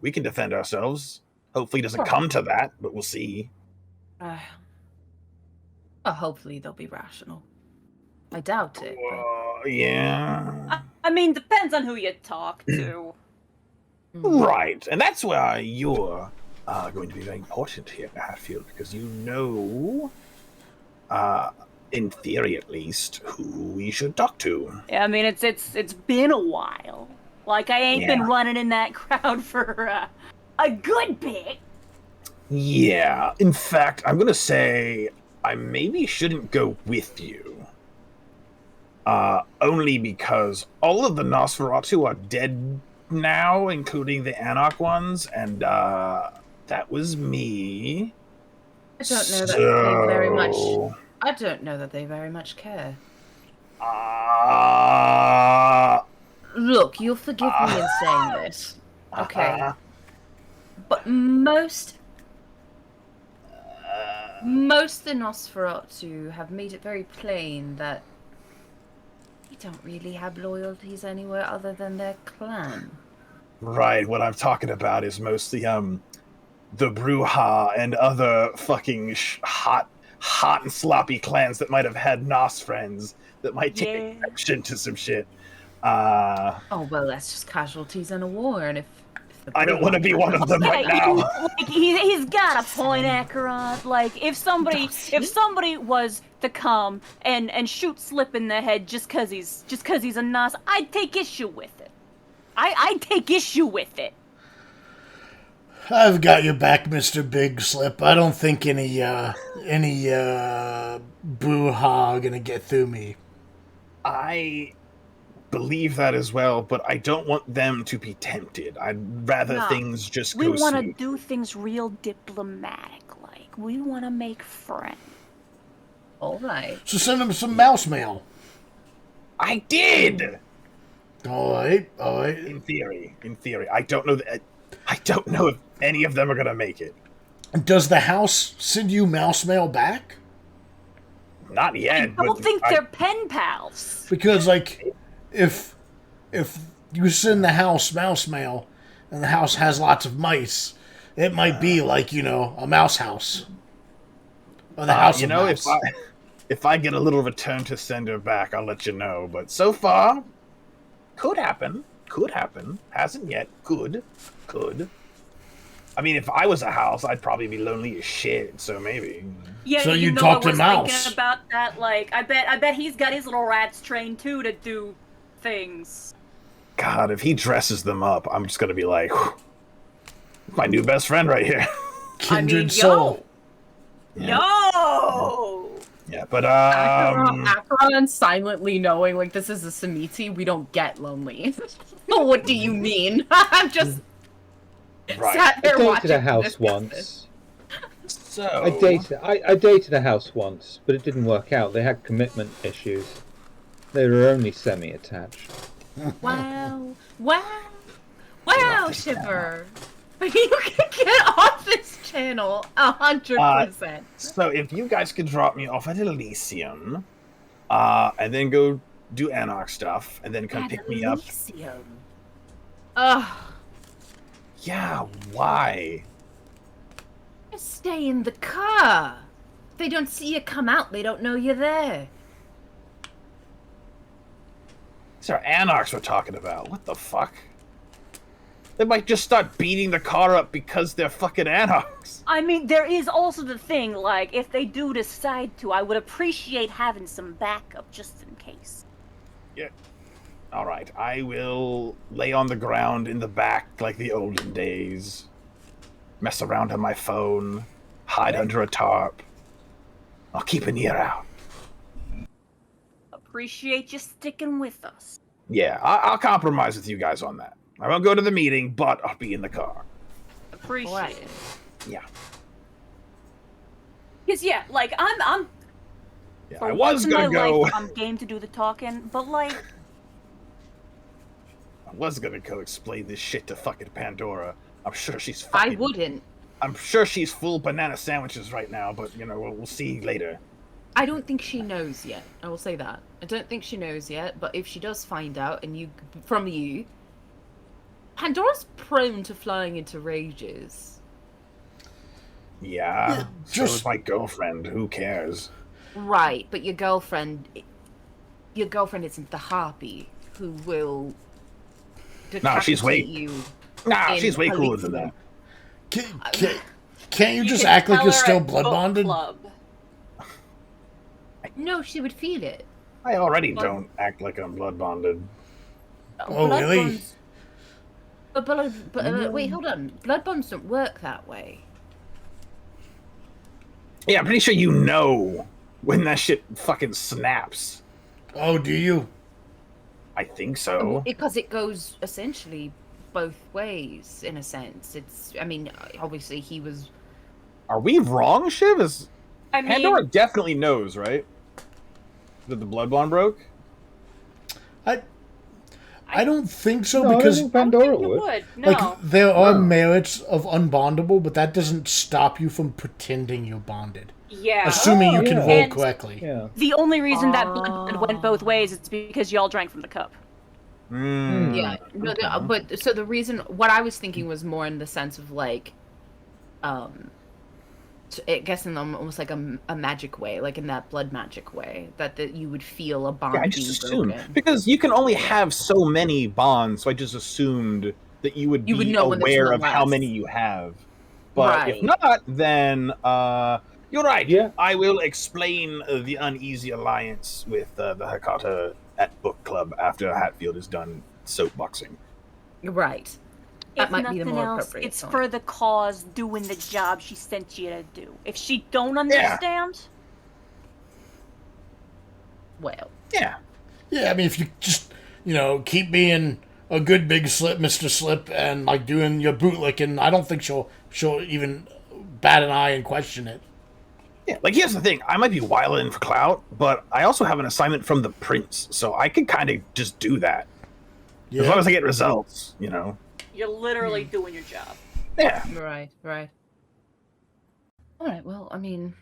we can defend ourselves. Hopefully, it doesn't come to that, but we'll see. Hopefully they'll be rational. I doubt it. But... Yeah. I mean, depends on who you talk to. Right, and that's why you're going to be very important here, Hatfield, because you know, in theory at least, who we should talk to. Yeah, I mean, it's been a while. Like, I ain't been running in that crowd for a good bit. Yeah, in fact, I'm gonna say I maybe shouldn't go with you. Only because all of the Nosferatu are dead now, including the Anarch ones, and that was me. I don't know that they very much. I don't know that they very much care. Look, you'll forgive me in saying this, okay? But most the Nosferatu have made it very plain that they don't really have loyalties anywhere other than their clan. Right, what I'm talking about is mostly the Bruja and other fucking hot and sloppy clans that might have had Nos friends that might take exception to some shit. Oh well, that's just casualties in a war, and if I don't want to be one of them right now. Like, he's got a point, Acheron. Like, if somebody was to come and shoot Slip in the head just cause he's a Nos, I'd take issue with it. I'd take issue with it. I've got your back, Mr. Big Slip. I don't think any Bruja are gonna get through me. I believe that as well, but I don't want them to be tempted. I'd rather things just go We want to smooth. do things real diplomatic, like. We want to make friends. all right. So send them some mouse mail. I did! All right. In theory. I don't know if any of them are gonna make it. Does the house send you mouse mail back? Not yet. I don't think they're pen pals. Because, like, if you send the house mouse mail and the house has lots of mice, it might be like, a mouse house. Or the house of mouse. if I get a little return to sender back, I'll let you know. But so far, could happen. Hasn't yet. Could. I mean, if I was a house, I'd probably be lonely as shit. So maybe. Yeah, so you know, talk I to was Mouse. Thinking about that, like, I bet he's got his little rats trained too to do things. God, if he dresses them up, I'm just gonna be like, my new best friend right here. Kindred soul. Yo! Yeah, but Acheron silently knowing like this is a Samiti, we don't get lonely. What do you mean? I'm just sat there I dated watching a house this once. So I dated a house once, but it didn't work out. They had commitment issues. They were only semi-attached. Wow, Shiver. You can get off this channel 100%. So if you guys could drop me off at Elysium, and then go do Anarch stuff, and then come pick me up. Ugh. Yeah, why? Just stay in the car. they don't see you come out, they don't know you're there. These are anarchs we're talking about. What the fuck? They might just start beating the car up because they're fucking anarchs. I mean, there is also the thing, like, if they do decide to, I would appreciate having some backup just in case. Yeah. All right, I will lay on the ground in the back like the olden days. Mess around on my phone. Hide under a tarp. I'll keep an ear out. Appreciate you sticking with us. Yeah, I'll compromise with you guys on that. I won't go to the meeting, but I'll be in the car. Appreciate Right. it. Yeah. Because yeah, like I'm Yeah, for I was once in gonna my go. life, I'm game to do the talking, but like I was gonna go explain this shit to fucking Pandora. I'm sure she's I fucking. wouldn't. I'm sure she's full banana sandwiches right now, but you know we'll see later. I don't think she knows yet. I will say that. I don't think she knows yet, but if she does find out and you Pandora's prone to flying into rages. Yeah. Yeah, So just- is my girlfriend. Who cares? Right, but your girlfriend isn't the harpy who will Nah, she's way- decapitate you. Nah, In she's way cooler than Elysium. that. Can't you just can act like tell you're her still at blood book bonded? club. No, she would feel it. I already Blood- don't act like I'm blood bonded. Oh, Blood really? bonds- wait, hold on. Blood bonds don't work that way. Yeah, I'm pretty sure you know when that shit fucking snaps. Oh, do you? I think so. Because it goes essentially both ways, in a sense. I mean, obviously he was... Are we wrong, Shiv? I mean, Pandora definitely knows, right? That the blood bond broke? I don't think so No, I don't because think Pandora you would. would. No. like there are No. merits of unbondable, but that doesn't stop you from pretending you're bonded, yeah. assuming you can yeah. roll And- correctly. Yeah. The only reason that blood went both ways is because y'all drank from the cup. Mm. Yeah, no, but so the reason what I was thinking was more in the sense of like, I guess in almost like a magic way, like in that blood magic way, that you would feel a bond Yeah, I being just assumed. broken. Because you can only have so many bonds, so I just assumed that you would You would be know when there's aware one of how less. many you have. But if Right. not, then you're right. Yeah. I will explain the uneasy alliance with the Hakata at book club after Hatfield is done soapboxing. Right. That If might be the nothing more else, appropriate it's song. for the cause doing the job she sent you to do. If she don't understand, Well, Yeah. Yeah, I mean, if you just keep being a good big slip, Mister Slip, and like doing your bootlicking, I don't think she'll even bat an eye and question it. Yeah, like here's the thing. I might be wilding for clout, but I also have an assignment from the prince, so I can kind of just do that. As long as I get results, you know. you're literally doing your job. Yeah. right. All right. Well, I mean,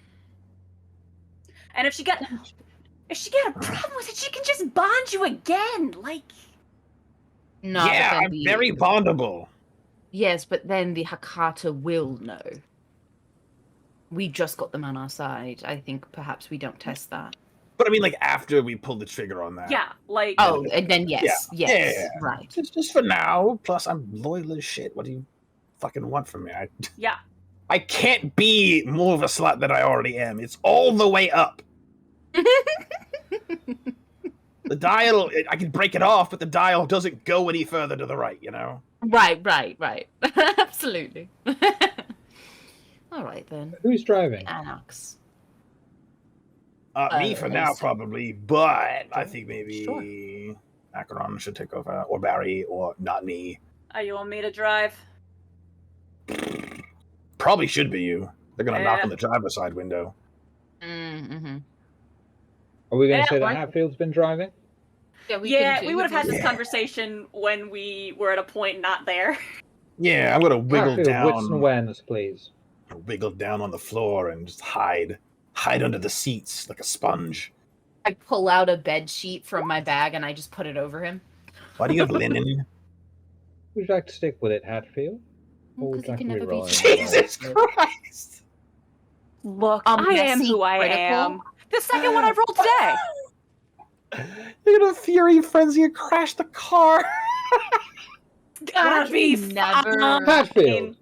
And if she got a problem with it, she can just bond you again. Like, no. yeah, but then I'm very bondable. Yes, but then the Hakata will know. We just got them on our side. I think perhaps we don't test that. But I mean, like, after we pull the trigger on that. yeah, like Oh, and then yes, Yeah. yes, Yeah. right. Just for now. Plus, I'm loyal as shit. What do you fucking want from me? yeah. I can't be more of a slut than I already am. It's all the way up. The dial, I can break it off, but the dial doesn't go any further to the right, you know? Right. Absolutely. All right then. Who's driving? Anox. Me for now, so- probably, but I think maybe Sure. Acheron should take over, or Barry, or not me. You want me to drive? Probably should be you. They're gonna knock Yeah. on the driver's side window. Mm-hmm. Are we going Yeah, to say that right. Hatfield's been driving? Yeah, We would have had this Yeah. conversation when we were at a point not there. Yeah, I'm gonna wiggle Hatfield, wits and down, awareness, please. wiggle down on the floor and just hide under the seats like a sponge. I pull out a bed sheet from my bag and I just put it over him. Why do you have linen? Would you like to stick with it, Hatfield? Or would Because you you like can to never reroll be it? Jesus Christ! Look, I am messy who I critical. am. The second one I've rolled today. You're gonna fury frenzy and crash the car. Gotta Why'd be you never- Hatfield,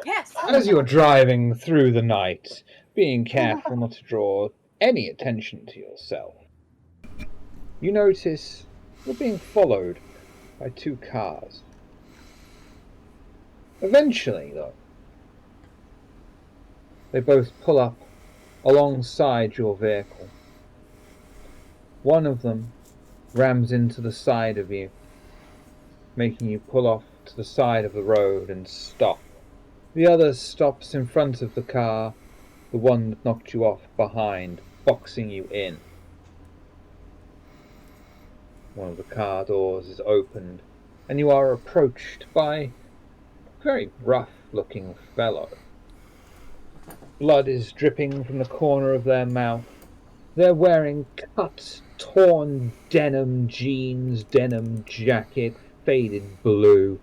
Yes. as you're driving through the night, being careful not to draw any attention to yourself, you notice you're being followed by 2 cars. Eventually, though, they both pull up alongside your vehicle. One of them rams into the side of you, making you pull off to the side of the road and stop. The other stops in front of the car, the one that knocked you off behind, boxing you in. One of the car doors is opened, and you are approached by a very rough-looking fellow. Blood is dripping from the corner of their mouth. They're wearing cut, torn denim jeans, denim jacket, faded blue.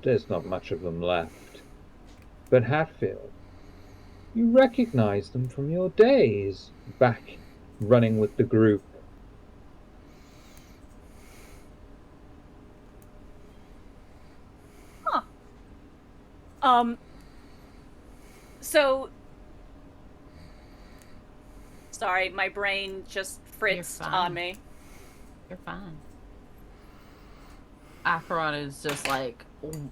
There's not much of them left. But Hatfield, you recognize them from your days back running with the group. So sorry, my brain just fritzed fine. on me. You're fine. Acheron is just like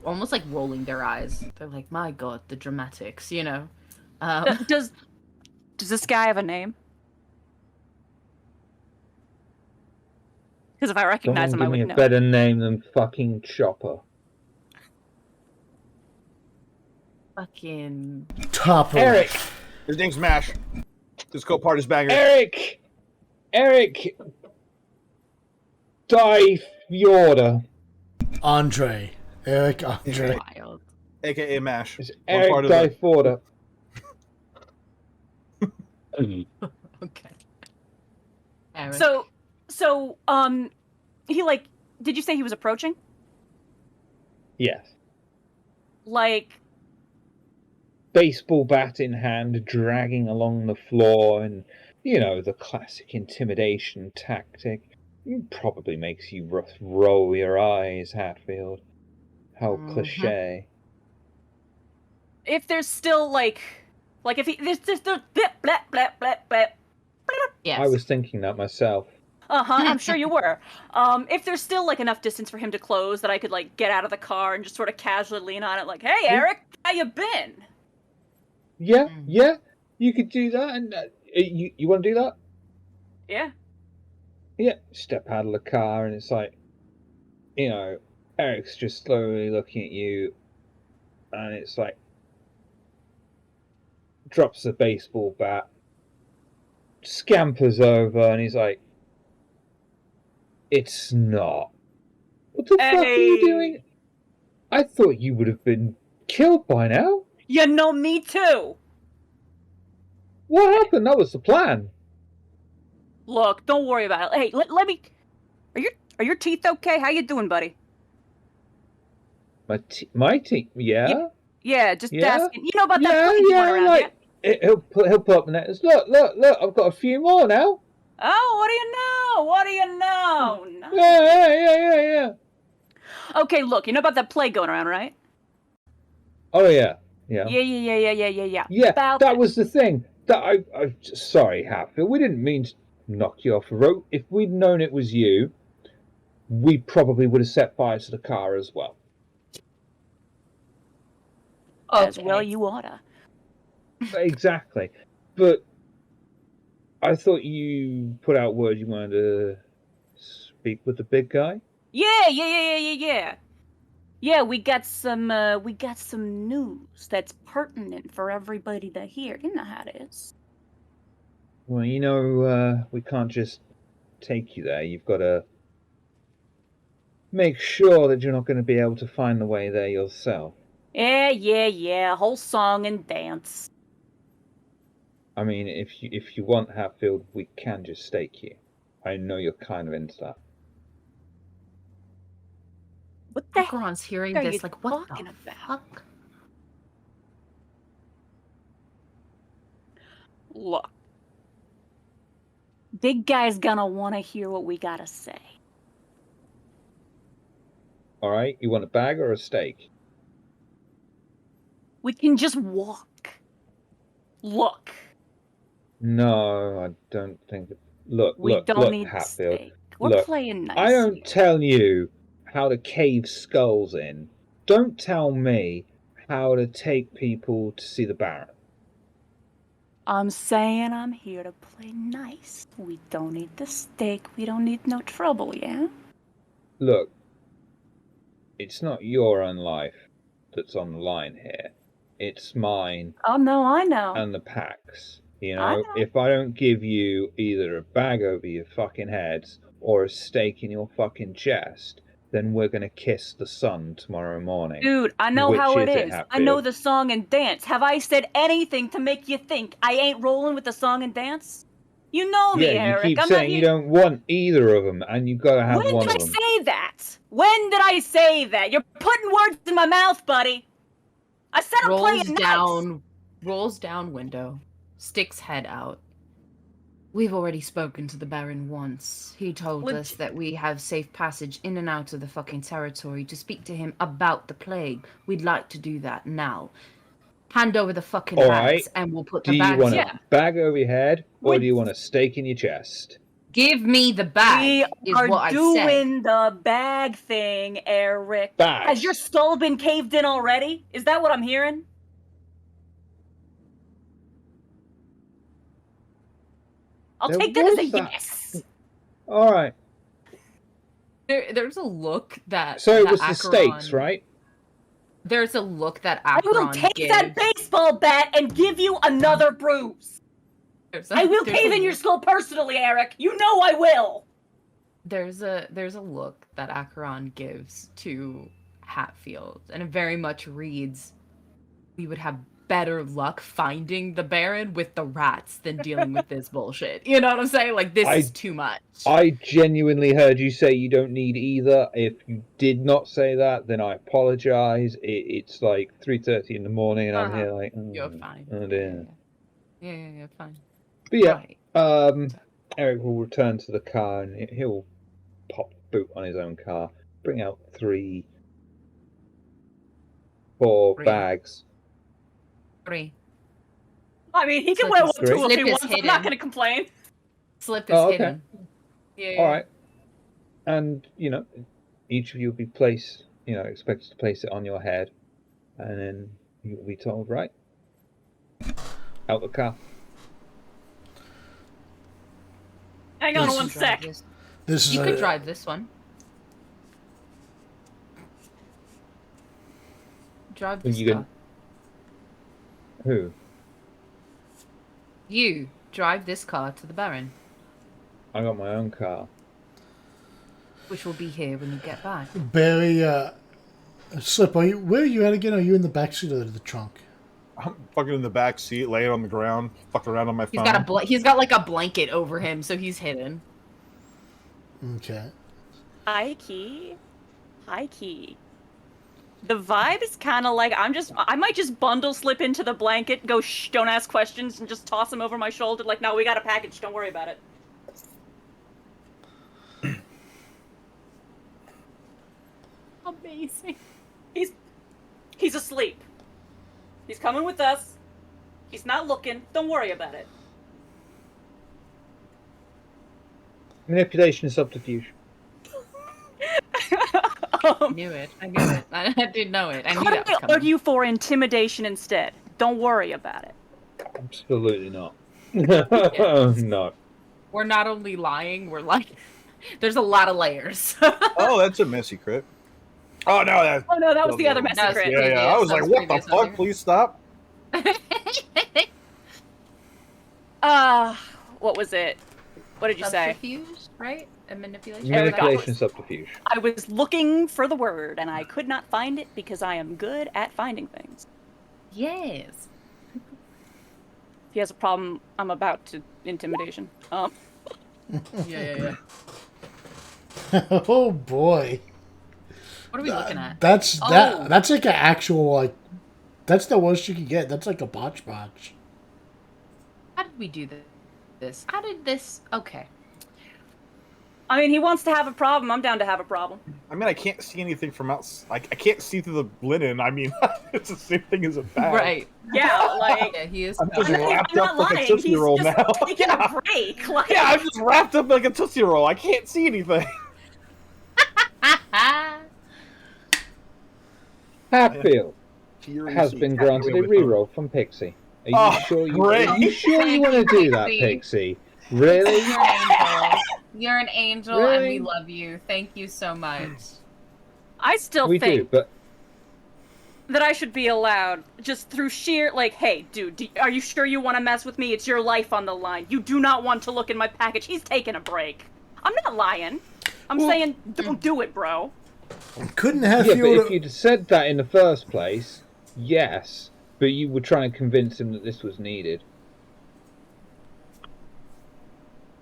almost like rolling their eyes. They're like, "My God, the dramatics," you know. Does this guy have a name? Because if I recognize Someone him, I give me would a know. better name than fucking Chopper. Fucking Top Eric! His name's Mash. Disco part is banger. Eric Die Fjorda. Andre. Eric Andre. wild. AKA Mash. It's One Eric part of Die the- Fjorda. Okay. Eric. So, he did you say he was approaching? Yes. Like, Baseball bat in hand, dragging along the floor, and, the classic intimidation tactic. It probably makes you roll your eyes, Hatfield. How cliche. if there's still if he there's the blip blip blip blip blip. Yes. I was thinking that myself. I'm sure you were. If there's still enough distance for him to close that I could get out of the car and just sort of casually lean on it, hey Eric, how you been? Yeah, you could do that, and you want to do that? Yeah. Yeah, step out of the car, and it's Eric's just slowly looking at you, and it's drops the baseball bat, scampers over, and he's like, "It's not. What the fuck are you doing? I thought you would have been killed by now. You know me too. What happened? That was the plan." Look, don't worry about it. Hey, let me. Are your teeth okay? How you doing, buddy? My team, yeah. Yeah, just Yeah? asking. You know about that Yeah, plague you went around, yeah? He'll pull up the netters. Look! I've got a few more now. Oh, what do you know? What do you know? Nice. Yeah. Okay, look, you know about that plague going around, right? Oh yeah. Yeah. Yeah, About that was the thing. That I sorry, Hatfield. We didn't mean to knock you off the road. If we'd known it was you, we probably would have set fire to the car as well. As well, you oughta. Exactly. But I thought you put out word you wanted to speak with the big guy. Yeah. Yeah, we got some news that's pertinent for everybody to hear. You know how it is. Well, we can't just take you there. You've got to make sure that you're not going to be able to find the way there yourself. Yeah. Whole song and dance. I mean, if you want Hatfield, we can just stake you. I know you're kind of into that. What the Acheron's hearing heck are this, you what talking the about? fuck? Look. Big guy's gonna want to hear what we gotta say. All right, you want a bag or a steak? We can just walk. Look. No, I don't think. Look, We look, don't look, need the Hatfield. steak. We're Look, playing nice. I don't here. tell you how to cave skulls in. Don't tell me how to take people to see the Baron. I'm saying I'm here to play nice. We don't need the steak. We don't need no trouble, yeah? Look, it's not your own life that's on the line here. It's mine Oh, no, I know. and the pack's. You I know, know. if I don't give you either a bag over your fucking heads or a stake in your fucking chest, then we're gonna kiss the sun tomorrow morning. Dude, I know Which how it is it, is. I Hatfield? know the song and dance. Have I said anything to make you think I ain't rolling with the song and dance? You know me, Yeah, you Eric. keep I'm saying not you here. don't want either of them, and you've got to have When one did of I them. say that? When did I say that? You're putting words in my mouth, buddy. I said I'm playing nice. Rolls down window, sticks head out. We've already spoken to the Baron once. He told us that we have safe passage in and out of the fucking territory to speak to him about the plague. We'd like to do that now. Hand over the fucking All bags right. and we'll put Do the you bags want on. a bag over your head, or do you want a stake in your chest? Give me the bag, We is are what I said. doing the bag thing, Eric. Bags. Has your skull been caved in already? Is that what I'm hearing? I'll There take that as a was that. yes. All right. There's a look that So it that was the Acheron- stakes, right? There's a look that I will Acheron take gives. that baseball bat and give you another bruise. I will cave in your skull personally, Eric. You know I will. There's a look that Acheron gives to Hatfield, and it very much reads, "We would have better luck finding the Baron with the rats than dealing with this bullshit." You know what I'm saying? Like, this is too much. I genuinely heard you say you don't need either. If you did not say that, then I apologize. It's like 3:30 in the morning, and I'm here like, You're fine. Oh dear. Yeah, fine. But yeah, Right. Eric will return to the car, and he'll pop the boot on his own car, bring out 4 bags. 3. I mean, he can Slip wear is- one too if Slip he is wants. I'm hidden. not going to complain. Slip is Oh, okay. hidden. Yeah. All right. And, each of you will be expected to place it on your head, and then you'll be told, right? Out the car. Hang on one sec. This is You could drive this one. Drive this You car. can. Who? You drive this car to the Baron, I got my own car. which will be here when you get back. Barry, Slip, where are you at again? Are you in the backseat or the trunk? I'm fucking in the back seat, laying on the ground, fucking around on my phone. He's got like a blanket over him, so he's hidden. Okay. High key. The vibe is kind of like I might just bundle Slip into the blanket, go shh, don't ask questions, and just toss him over my shoulder like, no, we got a package, don't worry about it. Amazing. He's asleep. He's coming with us. He's not looking. Don't worry about it. Manipulation and subterfuge. I knew it. I knew it. I did know it. I knew that was I'll coming. argue for intimidation instead. Don't worry about it. Absolutely not. Yes. No. We're not only lying, we're like, there's a lot of layers. Oh, that's a messy crit. Oh no, that. Oh no, that was the other That was massacre. Yeah, yeah. I was like, what the fuck? Please stop. What was it? What did you say? Subterfuge, right? And manipulation. Manipulation and subterfuge. I was looking for the word and I could not find it because I am good at finding things. Yes. If he has a problem, I'm about to intimidation. Yeah. Oh boy. What are we looking at? That's like an actual, like, that's the worst you can get. That's like a botch. How did we do this? How did this? Okay. I mean, he wants to have a problem. I'm down to have a problem. I mean, I can't see anything from outside. I can't see through the linen. I mean, it's the same thing as a bag. Right. Yeah, like Yeah, he is. I'm just I'm wrapped not up like a lying. Tootsie He's Roll just now. taking a break. Like, Yeah, I'm just wrapped up like a Tootsie Roll. I can't see anything. Hatfield Fury has seats. been granted a With them. reroll from Pixie. Are you Oh, sure you? great. Are you sure you want to do that, Pixie? Really? You're an angel. You're an angel, and Really? we love you. Thank you so much. I still We do, think but that I should be allowed, just through sheer, like, hey, dude, are you sure you want to mess with me? It's your life on the line. You do not want to look in my package. He's taking a break. I'm not lying. I'm saying, don't do it, bro. Couldn't yeah, but Hatfield? if you'd said that in the first place, yes. But you were trying to convince him that this was needed.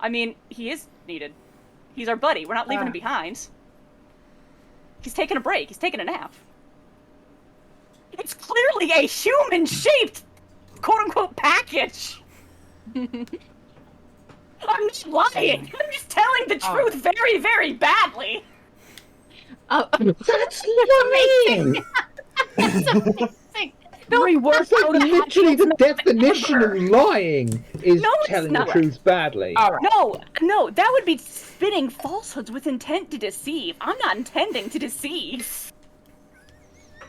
I mean, he is needed. He's our buddy. We're not leaving him behind. He's taking a break. He's taking a nap. It's clearly a human-shaped, quote-unquote, package. I'm not lying. I'm just telling the truth very, very badly. Oh, That's lying. that's amazing. That's like literally the definition of lying is No, it's telling not. the truth badly. All right. No, that would be spinning falsehoods with intent to deceive. I'm not intending to deceive.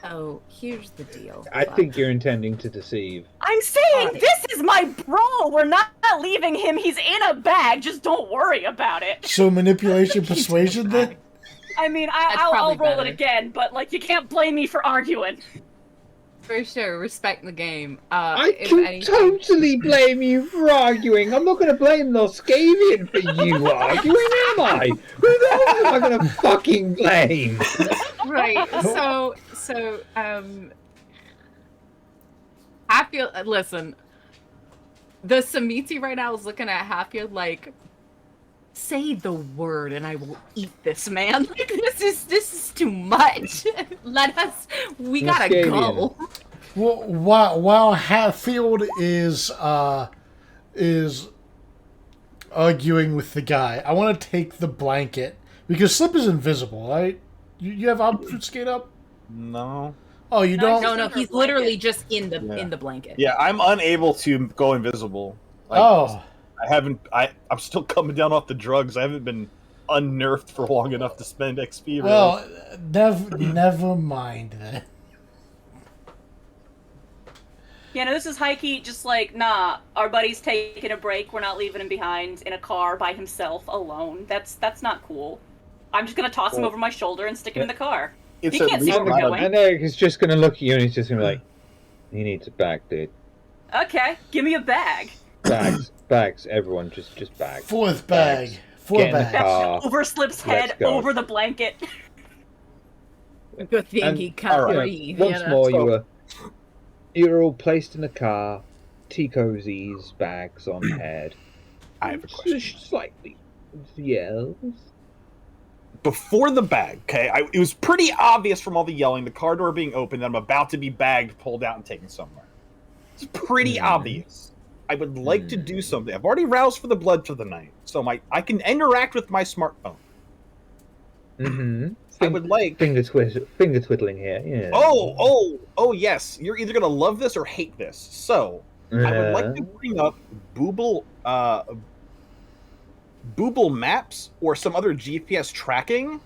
So here's the deal. I think you're intending to deceive. I'm saying this is my bro. We're not leaving him. He's in a bag. Just don't worry about it. So manipulation, persuasion, then? I mean, That's I'll probably roll better. it again, but like you can't blame me for arguing. For sure, respect the game. I if can anything- totally blame you for arguing. I'm not going to blame Noscavian for you arguing, am I? Who else am I going to fucking blame? Right. So Hatfield, listen. The Samiti right now is looking at Hatfield like, say the word and I will eat this man. Like, this is too much. We gotta Masquerade. go. Well, while Hatfield is arguing with the guy, I want to take the blanket because Slip is invisible, right? You have obfuscate up? No. Oh, you don't? No, he's literally just in the Yeah. in the blanket. Yeah, I'm unable to go invisible. Like, Oh, I'm still coming down off the drugs. I haven't been unnerfed for long enough to spend XP. Really. well, never mind then. Yeah, no, this is Heike just like, nah, our buddy's taking a break. We're not leaving him behind in a car by himself alone. That's not cool. I'm just gonna toss him Well, over my shoulder and stick him in the car. it's he at can't see least where we're not a- going. And Eric is just going to look at you and he's just going to be like, he needs a bag, dude. Okay, give me a bag. Bags, everyone, just bags. Fourth bag. Bags. Four Get in the bags. car. Over Slip's Let's head, go. over the blanket. Good thing And, he can't you know, breathe. once you know? more, you're all placed in a car, tea cozies, bags on head. I have a question. Slightly yells. Before the bag, okay, it was pretty obvious from all the yelling, the car door being opened, that I'm about to be bagged, pulled out, and taken somewhere. It's pretty obvious. I would like to do something. I've already roused for the blood for the night, so I can interact with my smartphone. Mm-hmm. I would like. Finger twiddling here. Yeah. Oh, yes. You're either gonna love this or hate this. So I would like to bring up Booble Maps or some other GPS tracking,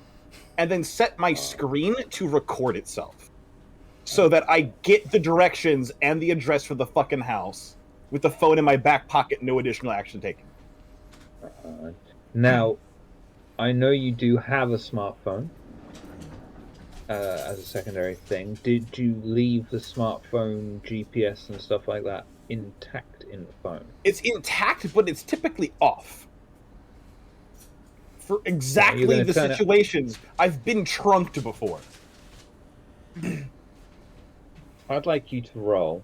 and then set my screen to record itself, so that I get the directions and the address for the fucking house with the phone in my back pocket, no additional action taken. Now, I know you do have a smartphone as a secondary thing. Did you leave the smartphone GPS and stuff like that intact in the phone? It's intact, but it's typically off. For exactly gonna the turn it- situations I've been trunked before. I'd like you to roll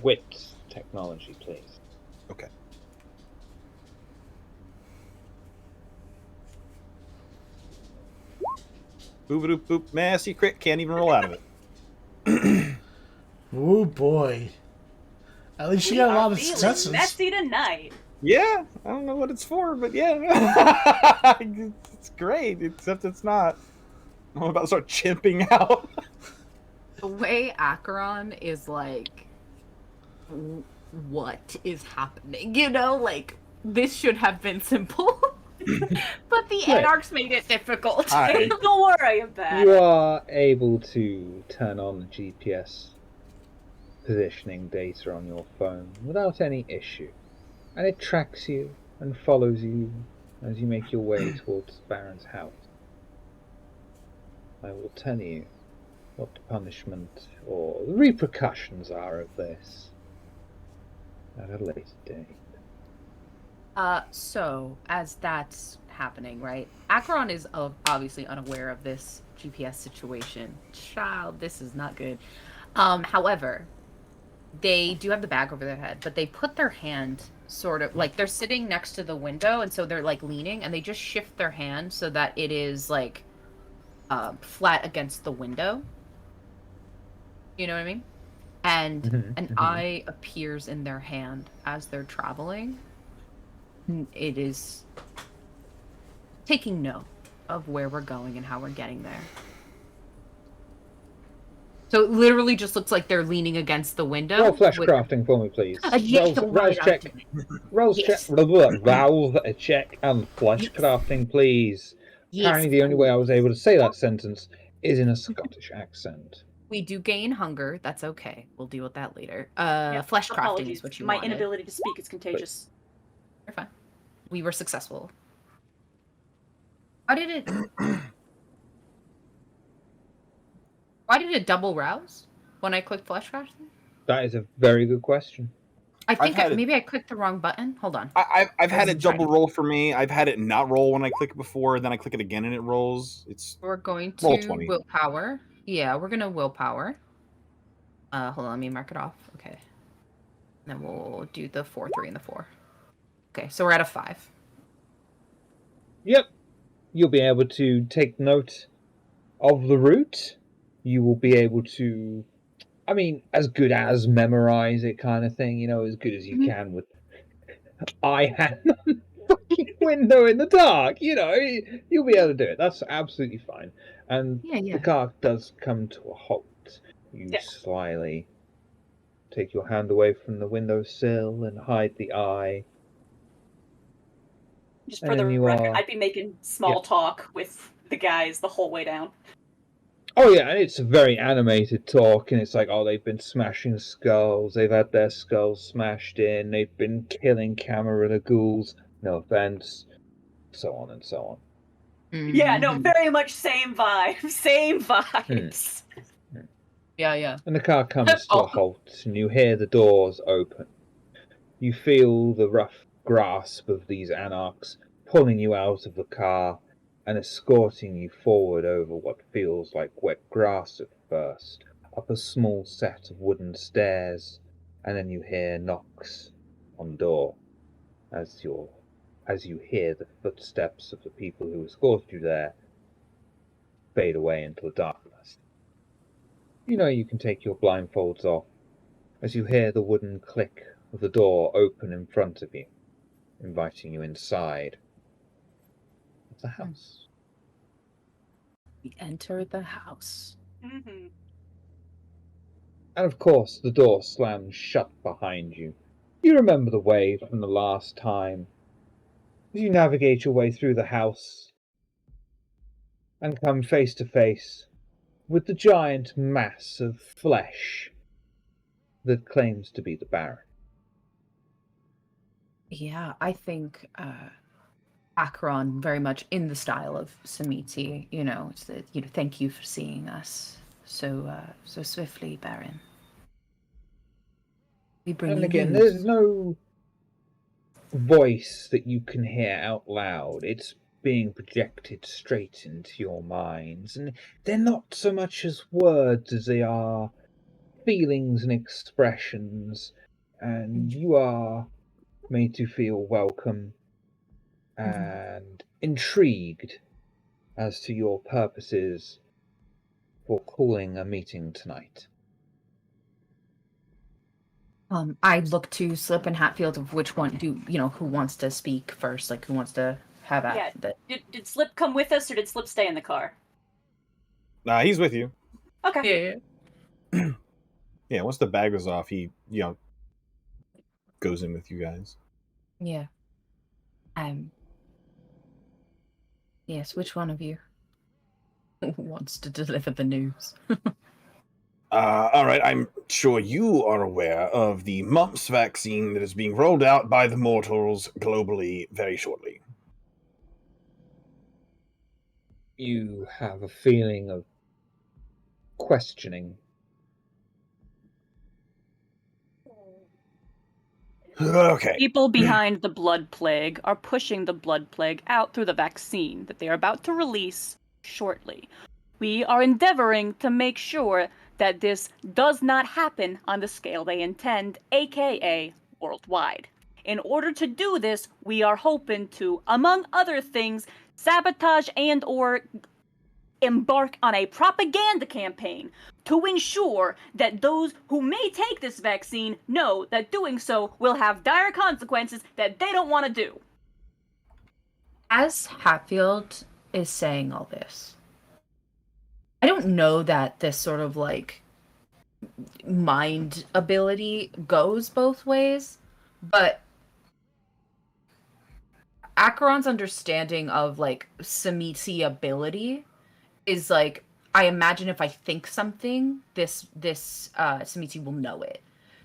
wits technology, please. Okay. Boop boop boop. Man, secret. Can't even roll out of it. Oh boy. At least you got a lot of successes. Messy tonight. Yeah, I don't know what it's for, but yeah, it's great. Except it's not. I'm about to start chimping out. The way Acheron is like, what is happening? You know, like, this should have been simple. But the Right. Anarchs made it difficult. Hi. Don't worry about You it. are able to turn on the GPS positioning data on your phone without any issue, and it tracks you and follows you as you make your way towards Baron's house. I will tell you what the punishment or the repercussions are of this at a later date. So as that's happening, right? Acheron is obviously unaware of this GPS situation. Child, this is not good. However, they do have the bag over their head, but they put their hand sort of like they're sitting next to the window, and so they're like leaning, and they just shift their hand so that it is like flat against the window. You know what I mean? And an eye appears in their hand as they're traveling. It is taking note of where we're going and how we're getting there. So it literally just looks like they're leaning against the window. Roll flesh crafting for me, please. Yes, Rolls check. Rolls Yes. check. Valve a check and flesh Yes. crafting, please. Yes, Apparently, the only way I was able to say that sentence is in a Scottish accent. We do gain hunger. That's okay. We'll deal with that later. Yeah, Flesh crafting apologies. is what you My wanted. inability to speak is contagious. You're fine. We were successful. Why did it? Why did it double rouse when I clicked flesh crafting? That is a very good question. I think had it- maybe I clicked the wrong button. Hold on. I've had it double Right. roll for me. I've had it not roll when I click it before, then I click it again and it rolls. It's We're going Roll to 20. willpower. Yeah, we're gonna willpower. Hold on, let me mark it off. Okay. And then we'll do the 4, 3, and the 4. Okay, so we're at a 5. Yep. You'll be able to take note of the route. You will be able to, I mean, as good as memorize it kind of thing, you know, as good as you can with eye hand on fucking window in the dark, you know, you'll be able to do it. That's absolutely fine. And Yeah. the car does come to a halt. You Yeah. slyly take your hand away from the windowsill and hide the eye. Just And for the then you record, are- I'd be making small talk with the guys the whole way down. Oh yeah, and it's a very animated talk, and it's like, oh, they've been smashing skulls, they've had their skulls smashed in, they've been killing Camarilla ghouls, no offense, so on and so on. Yeah, no, Mhm. very much same vibe. Same vibes. Yeah. And the car comes to a halt, and you hear the doors open. You feel the rough grasp of these anarchs pulling you out of the car and escorting you forward over what feels like wet grass at first, up a small set of wooden stairs, and then you hear knocks on the door as you hear the footsteps of the people who escorted you there fade away into the darkness. You know you can take your blindfolds off as you hear the wooden click of the door open in front of you, inviting you inside of the house. We enter the house. Mm-hmm. And of course, the door slams shut behind you. You remember the way from the last time. As you navigate your way through the house and come face to face with the giant mass of flesh that claims to be the Baron. Yeah, I think Acheron very much in the style of Samiti, you know, it's the, thank you for seeing us so swiftly, Baron. We bring And you again, news. there's no voice that you can hear out loud. It's being projected straight into your minds, and they're not so much as words as they are feelings and expressions, and you are made to feel welcome and intrigued as to your purposes for calling a meeting tonight. I look to Slip and Hatfield of which one who wants to speak first, like who wants to have Yeah. that. Did Slip come with us, or did Slip stay in the car? Nah, he's with you. Okay. Yeah. Yeah, once the bag was off, he goes in with you guys. Yeah. Yes, which one of you wants to deliver the news? All right, I'm sure you are aware of the mumps vaccine that is being rolled out by the mortals globally very shortly. You have a feeling of questioning. Okay. People behind the blood plague are pushing the blood plague out through the vaccine that they are about to release shortly. We are endeavoring to make sure that this does not happen on the scale they intend, aka worldwide. In order to do this, we are hoping to, among other things, sabotage and or embark on a propaganda campaign to ensure that those who may take this vaccine know that doing so will have dire consequences that they don't want to do. As Hatfield is saying all this, I don't know that this sort of like mind ability goes both ways, but Acheron's understanding of like Samiti ability is like, I imagine if I think something, this Samiti will know it.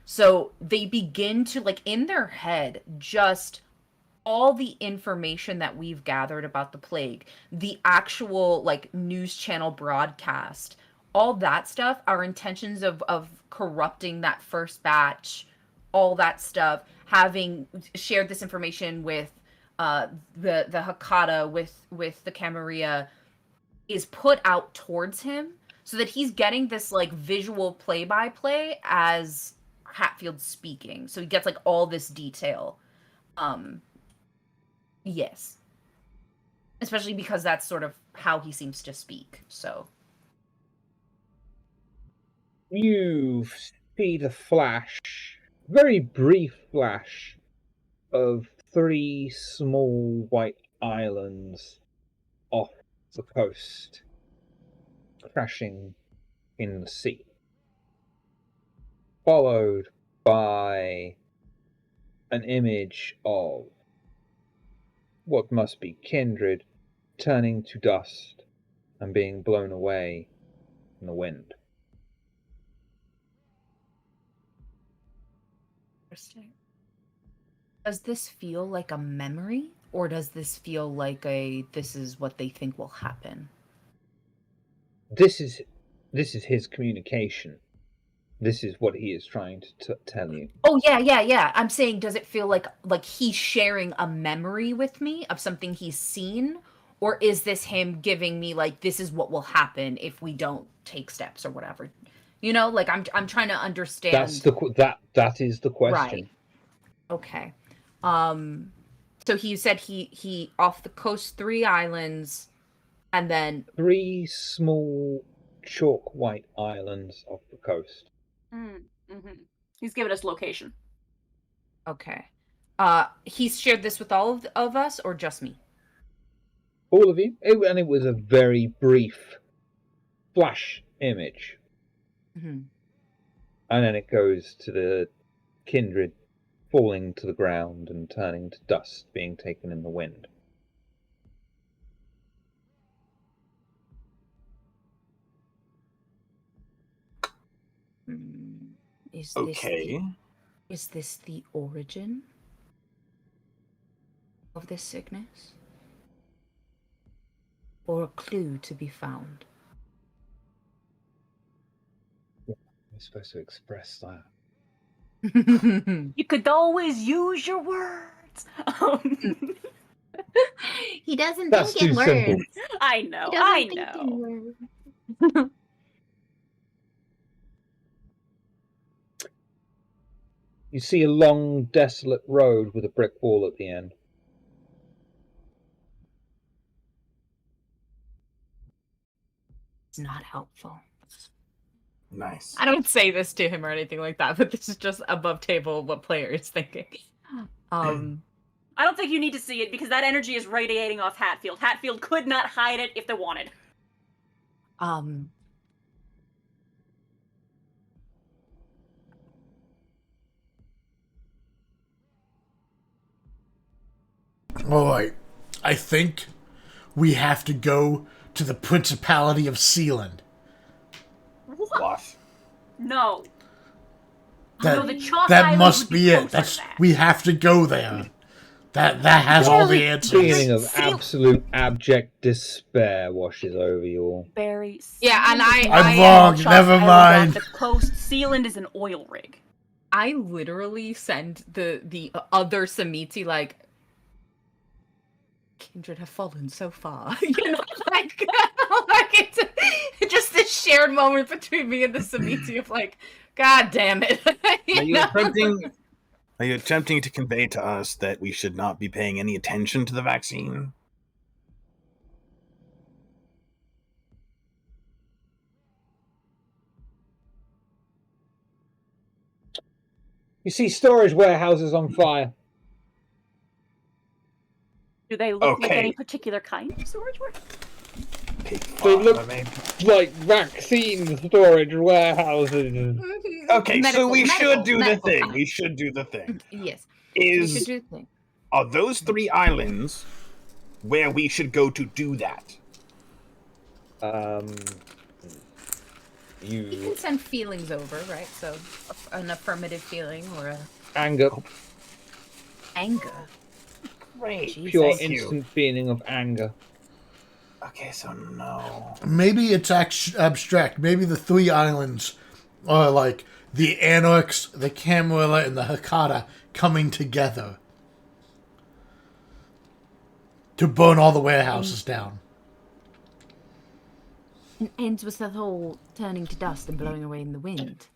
So they begin to like in their head just all the information that we've gathered about the plague, the actual like news channel broadcast, all that stuff, our intentions of corrupting that first batch, all that stuff, having shared this information with the Hakata, with the Camarilla, is put out towards him so that he's getting this like visual play by play as Hatfield's speaking. So he gets like all this detail. Yes. Especially because that's sort of how he seems to speak. So You see the flash, very brief flash, of 3 small white islands off the coast, crashing in the sea, followed by an image of what must be kindred turning to dust and being blown away in the wind. interesting. Does this feel like a memory, or does this feel like this is what they think will happen? This is his communication. This is what he is trying to tell you. Oh yeah. I'm saying, does it feel like he's sharing a memory with me of something he's seen, or is this him giving me like, this is what will happen if we don't take steps or whatever? You know, like I'm trying to understand. That is the question. Right. Okay. So he said he off the coast 3 islands, and then 3 small chalk white islands off the coast. He's given us location. okay. He's shared this with all of us, or just me? All of you, and it was a very brief flash image, Mm-hmm. and then it goes to the kindred falling to the ground and turning to dust, being taken in the wind. Is Okay. this the origin of this sickness, or a clue to be found? Yeah, I'm supposed to express that. You could always use your words. He doesn't That's think in too simple. words. I know. He I doesn't think in know. words. You see a long, desolate road with a brick wall at the end. It's not helpful. Nice. I don't say this to him or anything like that, but this is just above table what player is thinking. I don't think you need to see it because that energy is radiating off Hatfield. Hatfield could not hide it if they wanted. All right. I think we have to go to the Principality of Sealand. What? No. That, No, the Chalk that Island must would be closer it. to That's that. we have to go there. That has all the answers. Feeling of Seal- absolute abject despair washes over you all. Barry. Yeah, and Sealand is I'm not wrong, Chalk never Island mind. Off the coast. Sealand is an oil rig. I literally send the other Samiti like kindred have fallen so far. You know, like it's just this shared moment between me and the Samiti of like, God damn it. Are you attempting to convey to us that we should not be paying any attention to the vaccine? You see storage warehouses on fire. Do they look like Okay. any particular kind of storage warehouse? Pig They farm, look maybe? like vaccine storage warehouses. Okay, so we should do the medical thing. time. We should do the thing. Yes. We should Is do the thing. are those 3 islands where we should go to do that? You You can send feelings over, right? So an affirmative feeling or a anger, anger. Great. Jeez, pure Thank you. instant feeling of anger. Okay, so no. Maybe it's abstract. Maybe the 3 islands are like the Anarchs, the Camarilla, and the Hakata coming together to burn all the warehouses down. And ends with the whole turning to dust and blowing away in the wind.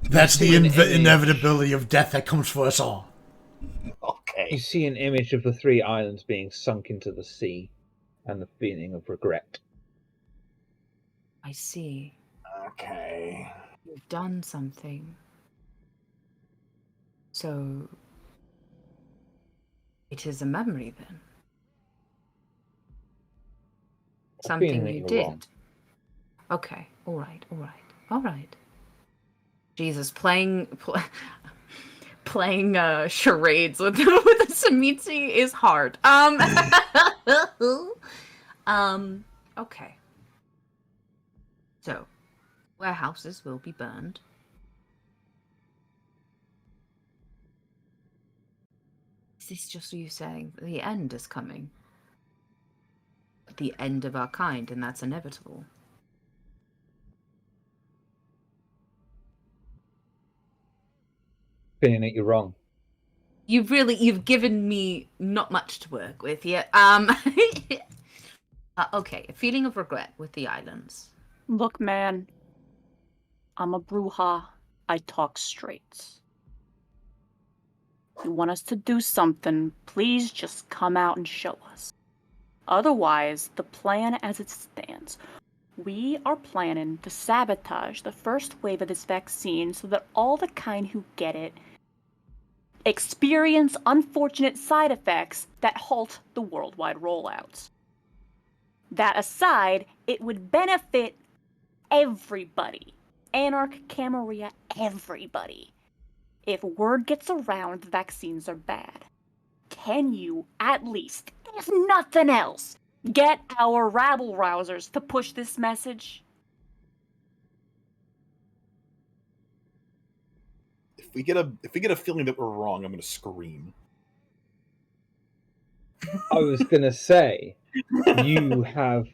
That's the see an image. inevitability of death that comes for us all. You Okay. see an image of the 3 islands being sunk into the sea, and the feeling of regret. I see. Okay. You've done something. So it is a memory then. A Something feeling that you you're did. wrong. Okay. All right. Jesus, playing Charades with with a Samiti is hard. Okay. So, warehouses will be burned. Is this just you saying that the end is coming? The end of our kind, and that's inevitable. Feeling that you're wrong. You've given me not much to work with yet. Okay, a feeling of regret with the islands. Look, man. I'm a Bruja. I talk straight. You want us to do something, please just come out and show us. Otherwise, the plan as it stands, we are planning to sabotage the first wave of this vaccine so that all the kind who get it experience unfortunate side effects that halt the worldwide rollouts. That aside, it would benefit everybody. Anarch, Camarilla, everybody. If word gets around the vaccines are bad, can you at least, if nothing else, get our rabble rousers to push this message? If we get a feeling that we're wrong, I'm gonna scream. I was gonna say, you have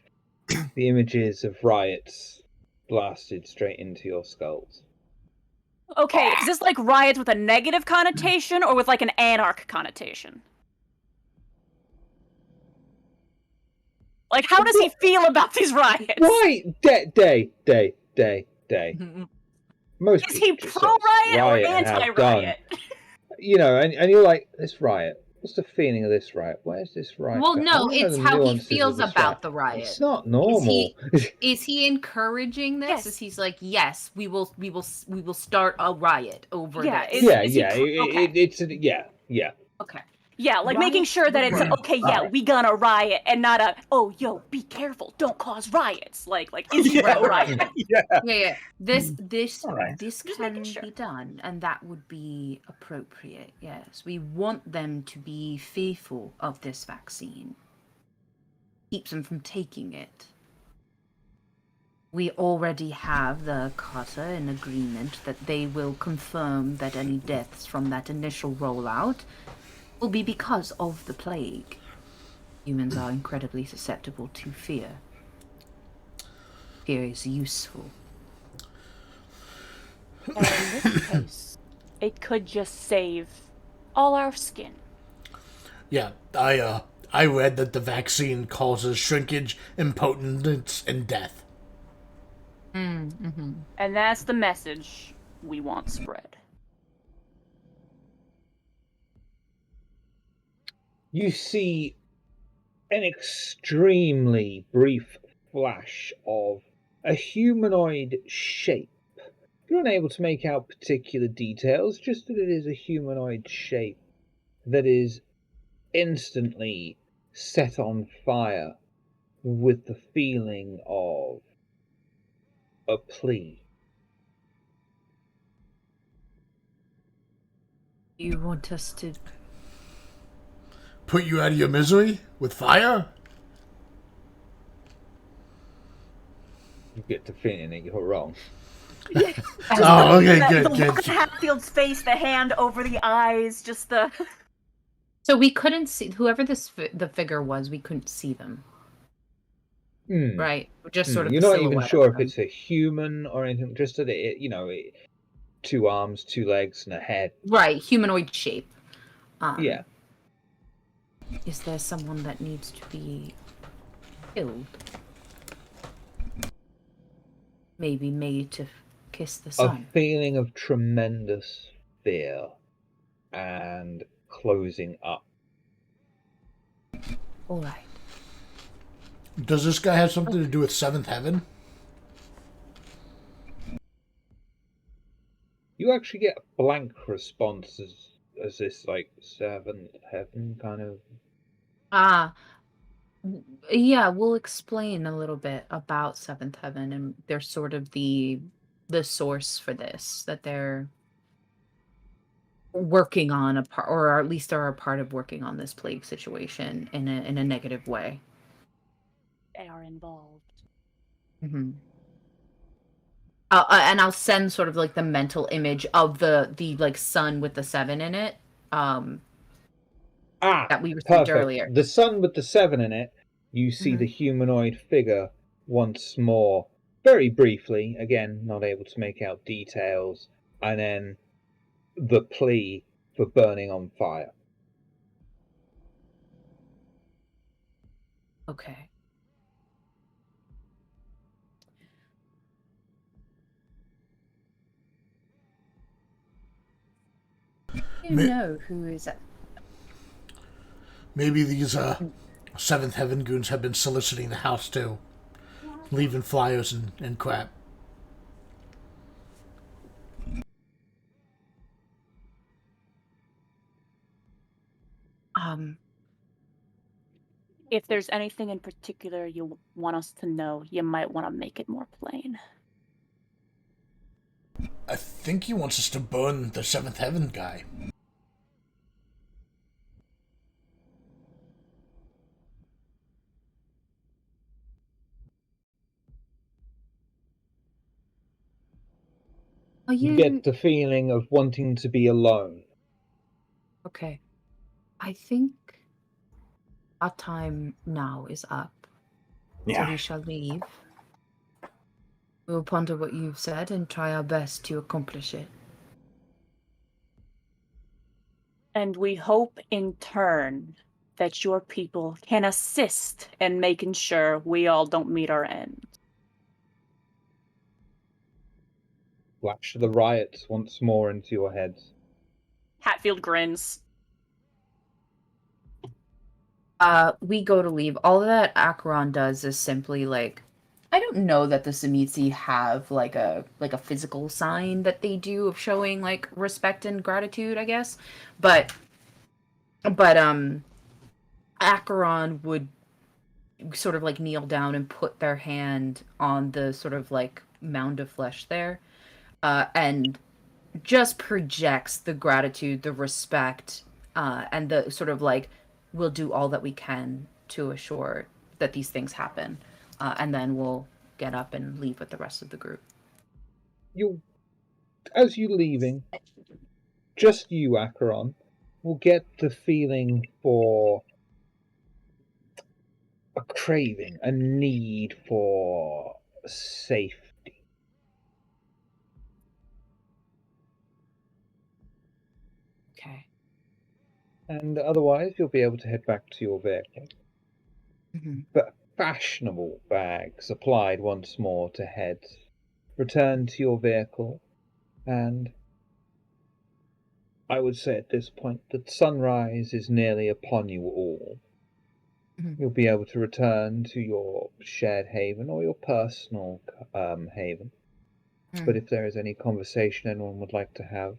the images of riots blasted straight into your skulls. Okay, is this like riots with a negative connotation or with like an anarch connotation? Like, how does he feel about these riots? Right, day. Most Is he people just pro say riot or and have anti done. riot? You know, and you're like, this riot, What's the feeling of this riot? Where's this riot Well, going? I no, want to know it's the how he nuances of feels this riot. about the riot. It's not normal. Is he encouraging this? Yes. Is he's like, yes, we will start a riot over Yeah, this? Yeah, Is he yeah, okay. it's yeah. Okay. Yeah, like making Riots sure that it's begin. okay. Yeah, we gonna riot, and not a yo, be careful, don't cause riots. Like is he Yeah, gonna riot? yeah. Yeah. This All right. this Just can making sure. be done, and that would be appropriate. Yes, we want them to be fearful of this vaccine. Keeps them from taking it. We already have the Carter in agreement that they will confirm that any deaths from that initial rollout will be because of the plague. Humans are incredibly susceptible to fear. Fear is useful. And in this case, it could just save all our skin. Yeah, I read that the vaccine causes shrinkage, impotence, and death. Mm-hmm. And that's the message we want spread. You see an extremely brief flash of a humanoid shape. You're unable to make out particular details, just that it is a humanoid shape that is instantly set on fire with the feeling of a plea. You want us to... Put you out of your misery with fire? You get the feeling that you're wrong. Oh, okay, The good, look good. on Hatfield's face, the hand over the eyes, just the. So we couldn't see... Whoever the figure was, we couldn't see them. Hmm. Right? Just sort of You're the not even silhouette sure of if them. it's a human or anything, just that it 2 arms, 2 legs, and a head. Right, humanoid shape. Yeah. Is there someone that needs to be killed? Maybe made to kiss the A sun? feeling of tremendous fear and closing up. All right. Does this guy have something to do with Seventh Heaven? You actually get a blank response as this like 7th heaven kind of. Yeah, we'll explain a little bit about Seventh Heaven, and they're sort of the source for this, that they're working on a part, or at least are a part of working on this plague situation in a negative way. They are involved. Mm-hmm. And I'll send sort of like the mental image of the like sun with the 7 in it. That we received Perfect. earlier. The sun with the 7 in it. You see Mhm. the humanoid figure once more, very briefly. Again, not able to make out details, and then the plea for burning on fire. Okay. You know who is it? Maybe these Seventh Heaven goons have been soliciting the house too, leaving flyers and crap. If there's anything in particular you want us to know, you might want to make it more plain. I think he wants us to burn the Seventh Heaven guy. Are You you get the feeling of wanting to be alone. okay? I think our time now is up. So Yeah. we shall leave. We will ponder what you've said and try our best to accomplish it. And we hope in turn that your people can assist in making sure we all don't meet our end. Flash the riots once more into your heads. Hatfield grins. We go to leave. All that Acheron does is simply like, I don't know that the Samitsi have like a physical sign that they do of showing like respect and gratitude, I guess. But Acheron would sort of like kneel down and put their hand on the sort of like mound of flesh there, and just projects the gratitude, the respect, and the sort of like, we'll do all that we can to assure that these things happen, and then we'll get up and leave with the rest of the group. As you're leaving, just you, Acheron, will get the feeling for a craving, a need for safety. Okay. And otherwise, you'll be able to head back to your vehicle. Mm-hmm. But fashionable bag supplied once more to head. Return to your vehicle, and I would say at this point that sunrise is nearly upon you all. Mhm. You'll be able to return to your shared haven or your personal haven. But if there is any conversation anyone would like to have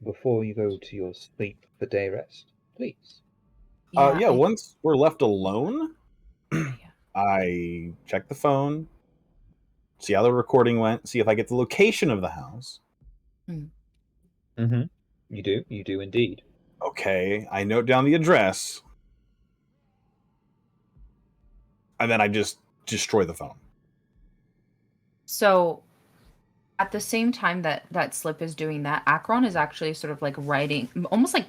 before you go to your sleep for day rest, please. Yeah, once we're left alone, Yeah. I check the phone, see how the recording went, see if I get the location of the house. Mm-hmm. You do indeed. Okay, I note down the address, and then I just destroy the phone. So at the same time that Slip is doing that, Akron is actually sort of like writing, almost like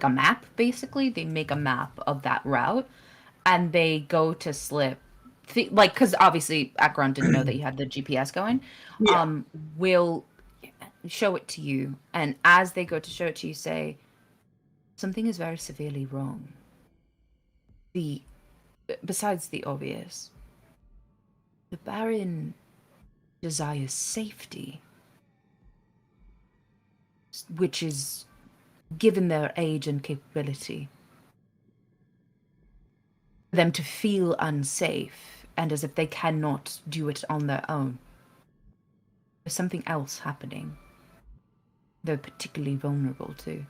a map. Basically, they make a map of that route, and they go to Slip, like, because obviously Akron didn't know that you had the GPS going. Yeah. Will show it to you, and as they go to show it to you, say something is very severely wrong. Besides the obvious, the Baron desires safety, which is, given their age and capability, for them to feel unsafe and as if they cannot do it on their own. There's something else happening they're particularly vulnerable to.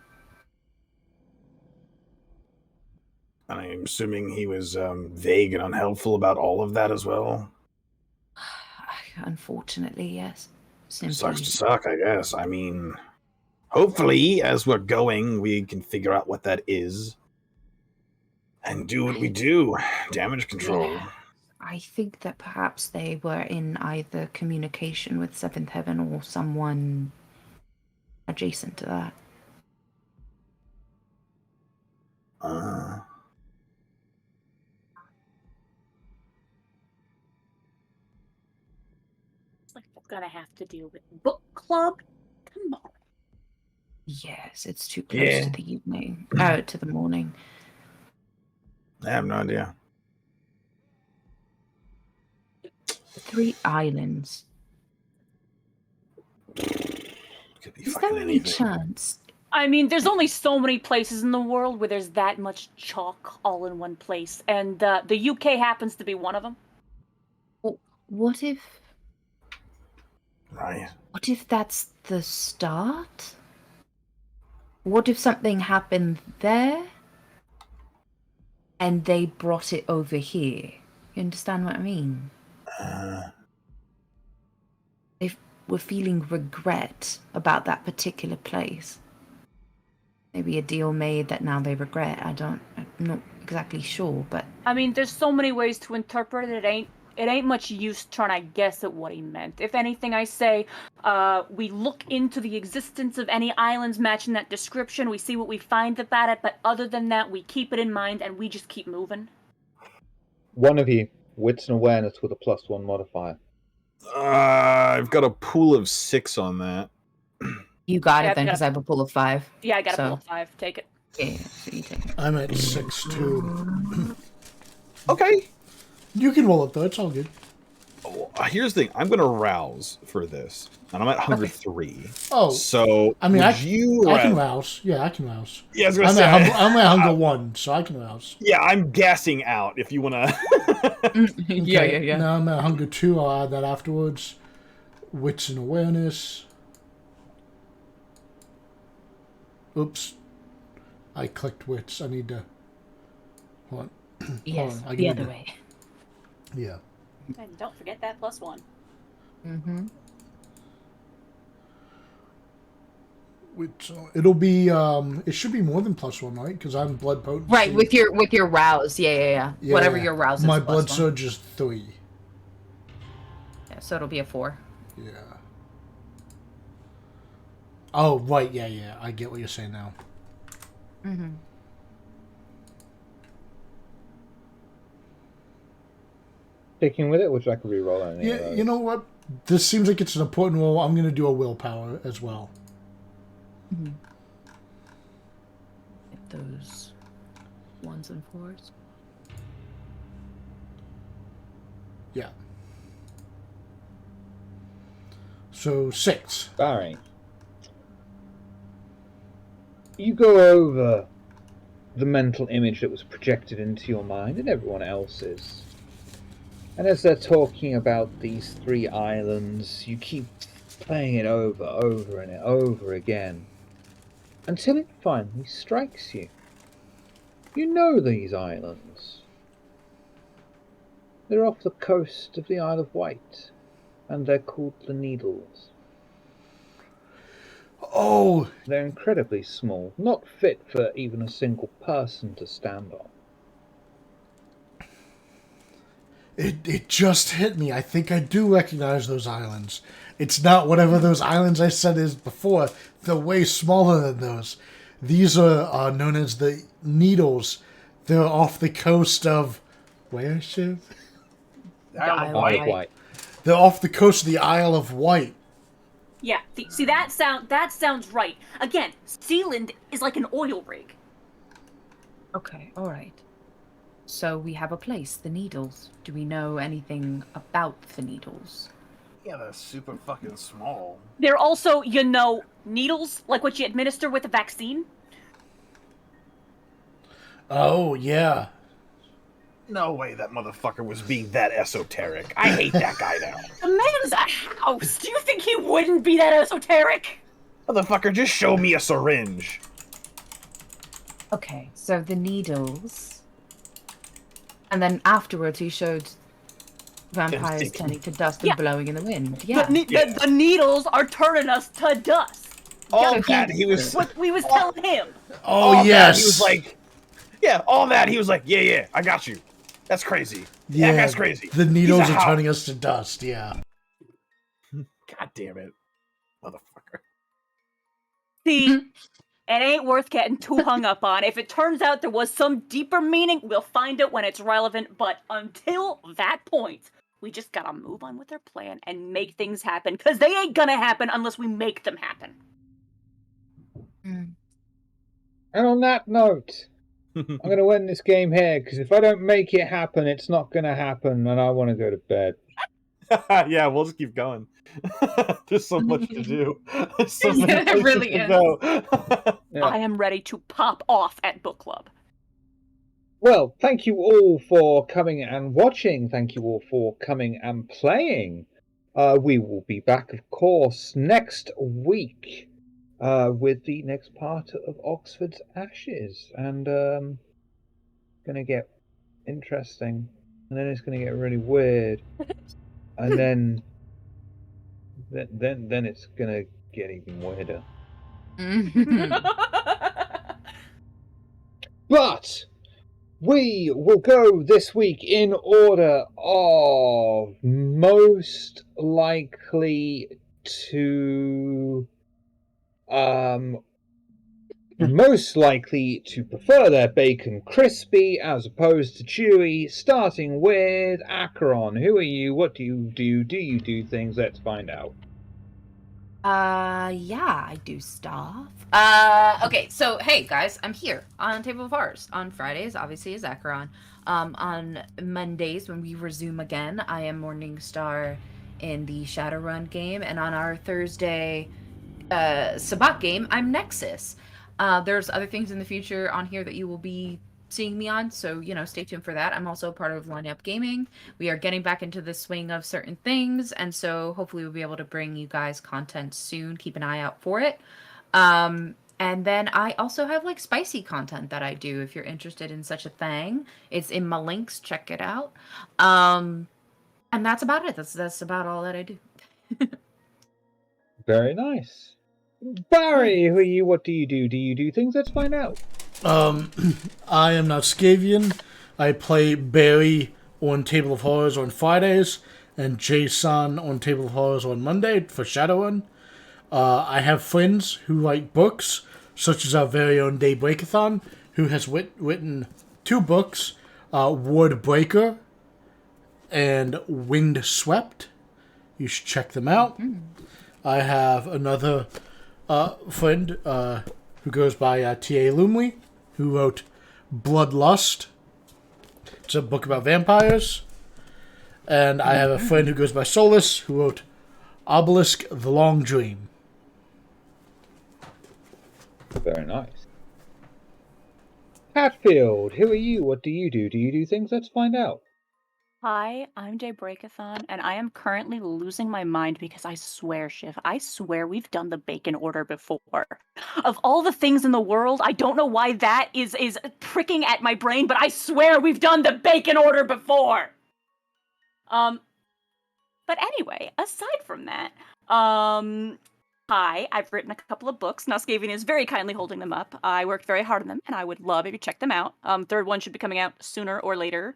I'm assuming he was vague and unhelpful about all of that as well. Unfortunately, yes. Simply. Sucks to suck, I guess. I mean, hopefully, as we're going, we can figure out what that is and do what we do. Damage control. Yeah. I think that perhaps they were in either communication with Seventh Heaven or someone adjacent to that. It's like we're gonna have to deal with book club tomorrow. Yes, it's too close to the evening. To the morning. I have no idea. 3 islands. Could be Is fucking there any anything. chance? I mean, there's only so many places in the world where there's that much chalk all in one place, and the UK happens to be one of them. What if Right. What if that's the start? What if something happened there and they brought it over here? You understand what I mean? They were feeling regret about that particular place. Maybe a deal made that now they regret. I'm not exactly sure, but I mean, there's so many ways to interpret it. It ain't much use trying to guess at what he meant. If anything, I say, we look into the existence of any islands matching that description, we see what we find about it, but other than that, we keep it in mind and we just keep moving. One of you, wits and awareness with a +1 modifier. I've got a pool of 6 on that. you got Yeah, it then, because I have a pool of 5. Yeah, I got a So- pull of 5. Take it. Yeah, so you take it. I'm at 6 too. Okay. You can roll it though. It's all good. here's the thing. I'm gonna rouse for this, and I'm at hunger 3. Oh, so I mean, would you? I can rouse. Yeah, I can rouse. Yeah, I was gonna I'm say. I'm at hunger 1, so I can rouse. Yeah, I'm gassing out. If you wanna. Yeah. Now I'm at hunger 2. I'll add that afterwards. Wits and awareness. Oops. I clicked wits. I need to. Hold on. Yes, I the need other to- way. Yeah. And don't forget that +1. Mm-hmm. Which it'll be. It should be more than +1, right? Because I'm blood potency. Right, with your rouse. Yeah. Whatever your rouse is. My plus blood one. surge is 3. Yeah, so it'll be a 4. Yeah. Oh, right. Yeah. I get what you're saying now. Mm-hmm. Sticking with it, which I could re-roll on any of Yeah, those. you know what? This seems like it's an important role. I'm going to do a willpower as well. Mm-hmm. Get those 1s and 4s. Yeah. So 6. Barry, you go over the mental image that was projected into your mind and everyone else's. And as they're talking about these 3 islands, you keep playing it over and over again, until it finally strikes you. You know these islands. They're off the coast of the Isle of Wight, and they're called the Needles. Oh, They're incredibly small, not fit for even a single person to stand on. it just hit me. I think I do recognize those islands. It's not whatever those islands I said is before. They're way smaller than those. These are known as the Needles. They're off the coast of... Where, Shiv? Isle of Wight. They're off the coast of the Isle of Wight. Yeah, see that sounds right. Again, Sealand is like an oil rig. Okay, alright. So we have a place, the Needles. Do we know anything about the Needles? Yeah, they're super fucking small. They're also, needles, like what you administer with a vaccine. Oh, yeah. No way that motherfucker was being that esoteric. I hate that guy now. The man's a house. Do you think he wouldn't be that esoteric? Motherfucker, just show me a syringe. Okay, so the Needles... And then afterwards he showed vampires Sticking. turning to dust and Yeah. blowing in the wind. Yeah. The needles are turning us to dust. All Yeah, that he was. What we was telling him. Oh, all yes. That, he was like, yeah, all that. He was like, yeah, I got you. That's crazy. Yeah, That guy's crazy. The Needles He's a are house. turning us to dust, yeah. God damn it. Motherfucker. See, it ain't worth getting too hung up on. If it turns out there was some deeper meaning, we'll find it when it's relevant. But until that point, we just gotta move on with our plan and make things happen. Because they ain't gonna happen unless we make them happen. Mm. And on that note, I'm going to end this game here, because if I don't make it happen, it's not going to happen, and I want to go to bed. Yeah, we'll just keep going. There's so much to do. There's so Yeah, many it places really to is. go. Yeah. I am ready to pop off at book club. Well, thank you all for coming and watching. Thank you all for coming and playing. We will be back, of course, next week with the next part of Oxford's Ashes. And going to get interesting. And then it's going to get really weird. And then it's going to get even weirder. But we will go this week in order of most likely to prefer their bacon crispy as opposed to chewy, starting with Acheron. Who are you? What do you do? Do you do things? Let's find out. Yeah, I do stuff. Okay, so hey guys, I'm here on Table of Horrors on Fridays, obviously as Acheron. On Mondays, when we resume again, I am Morningstar in the Shadowrun game, and on our Thursday Sabbat game, I'm Nexus. There's other things in the future on here that you will be seeing me on, so stay tuned for that. I'm also part of Lineup Gaming. We are getting back into the swing of certain things, and so hopefully we'll be able to bring you guys content soon. Keep an eye out for it. And then I also have like spicy content that I do if you're interested in such a thing. It's in my links, check it out. And that's about it. That's about all that I do. Very nice. Barry, who are you? What do you do? Do you do things? Let's find out. I am not Scavian. I play Barry on Table of Horrors on Fridays and Jason on Table of Horrors on Monday for Shadowrun. I have friends who write books, such as our very own Daybreakathon, who has written 2 books, Word Breaker and Wind Swept. You should check them out. I have another friend who goes by T.A. Lumley, who wrote Bloodlust. It's a book about vampires. And I have a friend who goes by Solus, who wrote Obelisk the Long Dream. Very nice. Hatfield, who are you? What do you do? Do you do things? Let's find out. Hi, I'm Daybreakathon, and I am currently losing my mind because I swear, Shiv, I swear we've done the bacon order before. Of all the things in the world, I don't know why that is pricking at my brain, but I swear we've done the bacon order before. But anyway, aside from that, hi, I've written a couple of books. Nascavian is very kindly holding them up. I worked very hard on them, and I would love if you check them out. Third one should be coming out sooner or later.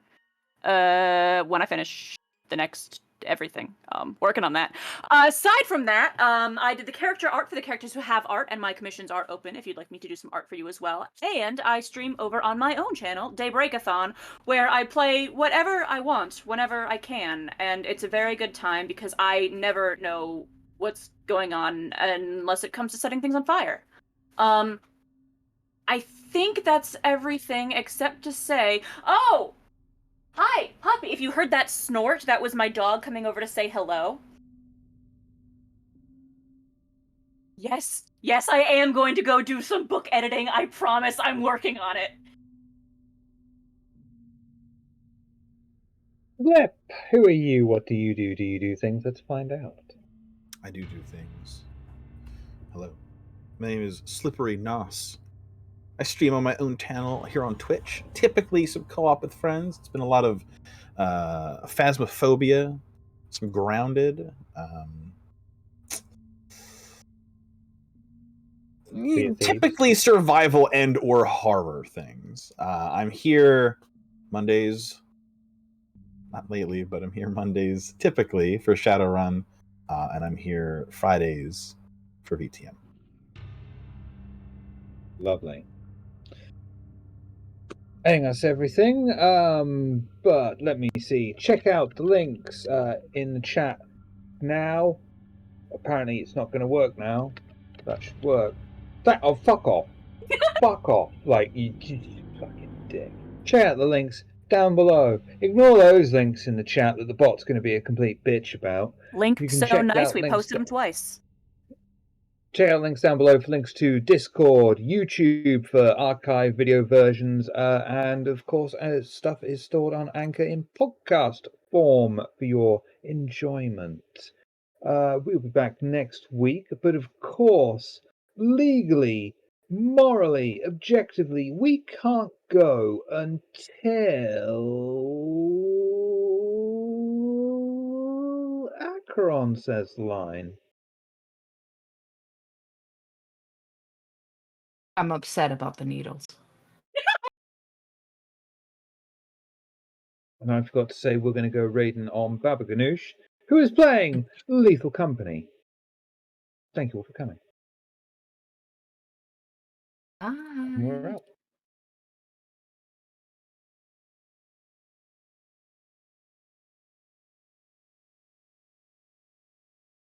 When I finish the next everything. Working on that. Aside from that, I did the character art for the characters who have art, and my commissions are open if you'd like me to do some art for you as well. And I stream over on my own channel, Daybreakathon, where I play whatever I want, whenever I can, and it's a very good time because I never know what's going on unless it comes to setting things on fire. I think that's everything except to say, oh! Hi, Poppy. If you heard that snort, that was my dog coming over to say hello. Yes, I am going to go do some book editing. I promise I'm working on it. Flip, who are you? What do you do? Do you do things? Let's find out. I do things. Hello. My name is Slippery Nos. I stream on my own channel here on Twitch. Typically some co-op with friends. It's been a lot of Phasmophobia, some Grounded, typically survival and or horror things. I'm here Mondays, not lately, but I'm here Mondays typically for Shadowrun, and I'm here Fridays for VTM. Lovely. I think that's everything. But let me see. Check out the links in the chat now. Apparently, it's not going to work now. That should work. Oh, fuck off! Fuck off! Like you fucking dick. Check out the links down below. Ignore those links in the chat that the bot's going to be a complete bitch about. Link You can so check nice, out we links posted them twice. Check out links down below for links to Discord, YouTube for archive video versions, and of course, stuff is stored on Anchor in podcast form for your enjoyment. We'll be back next week, but of course, legally, morally, objectively, we can't go until Acheron says the line. I'm upset about the needles. And I forgot to say we're going to go raiding on Baba Ganoush, who is playing Lethal Company. Thank you all for coming. Bye. We're out.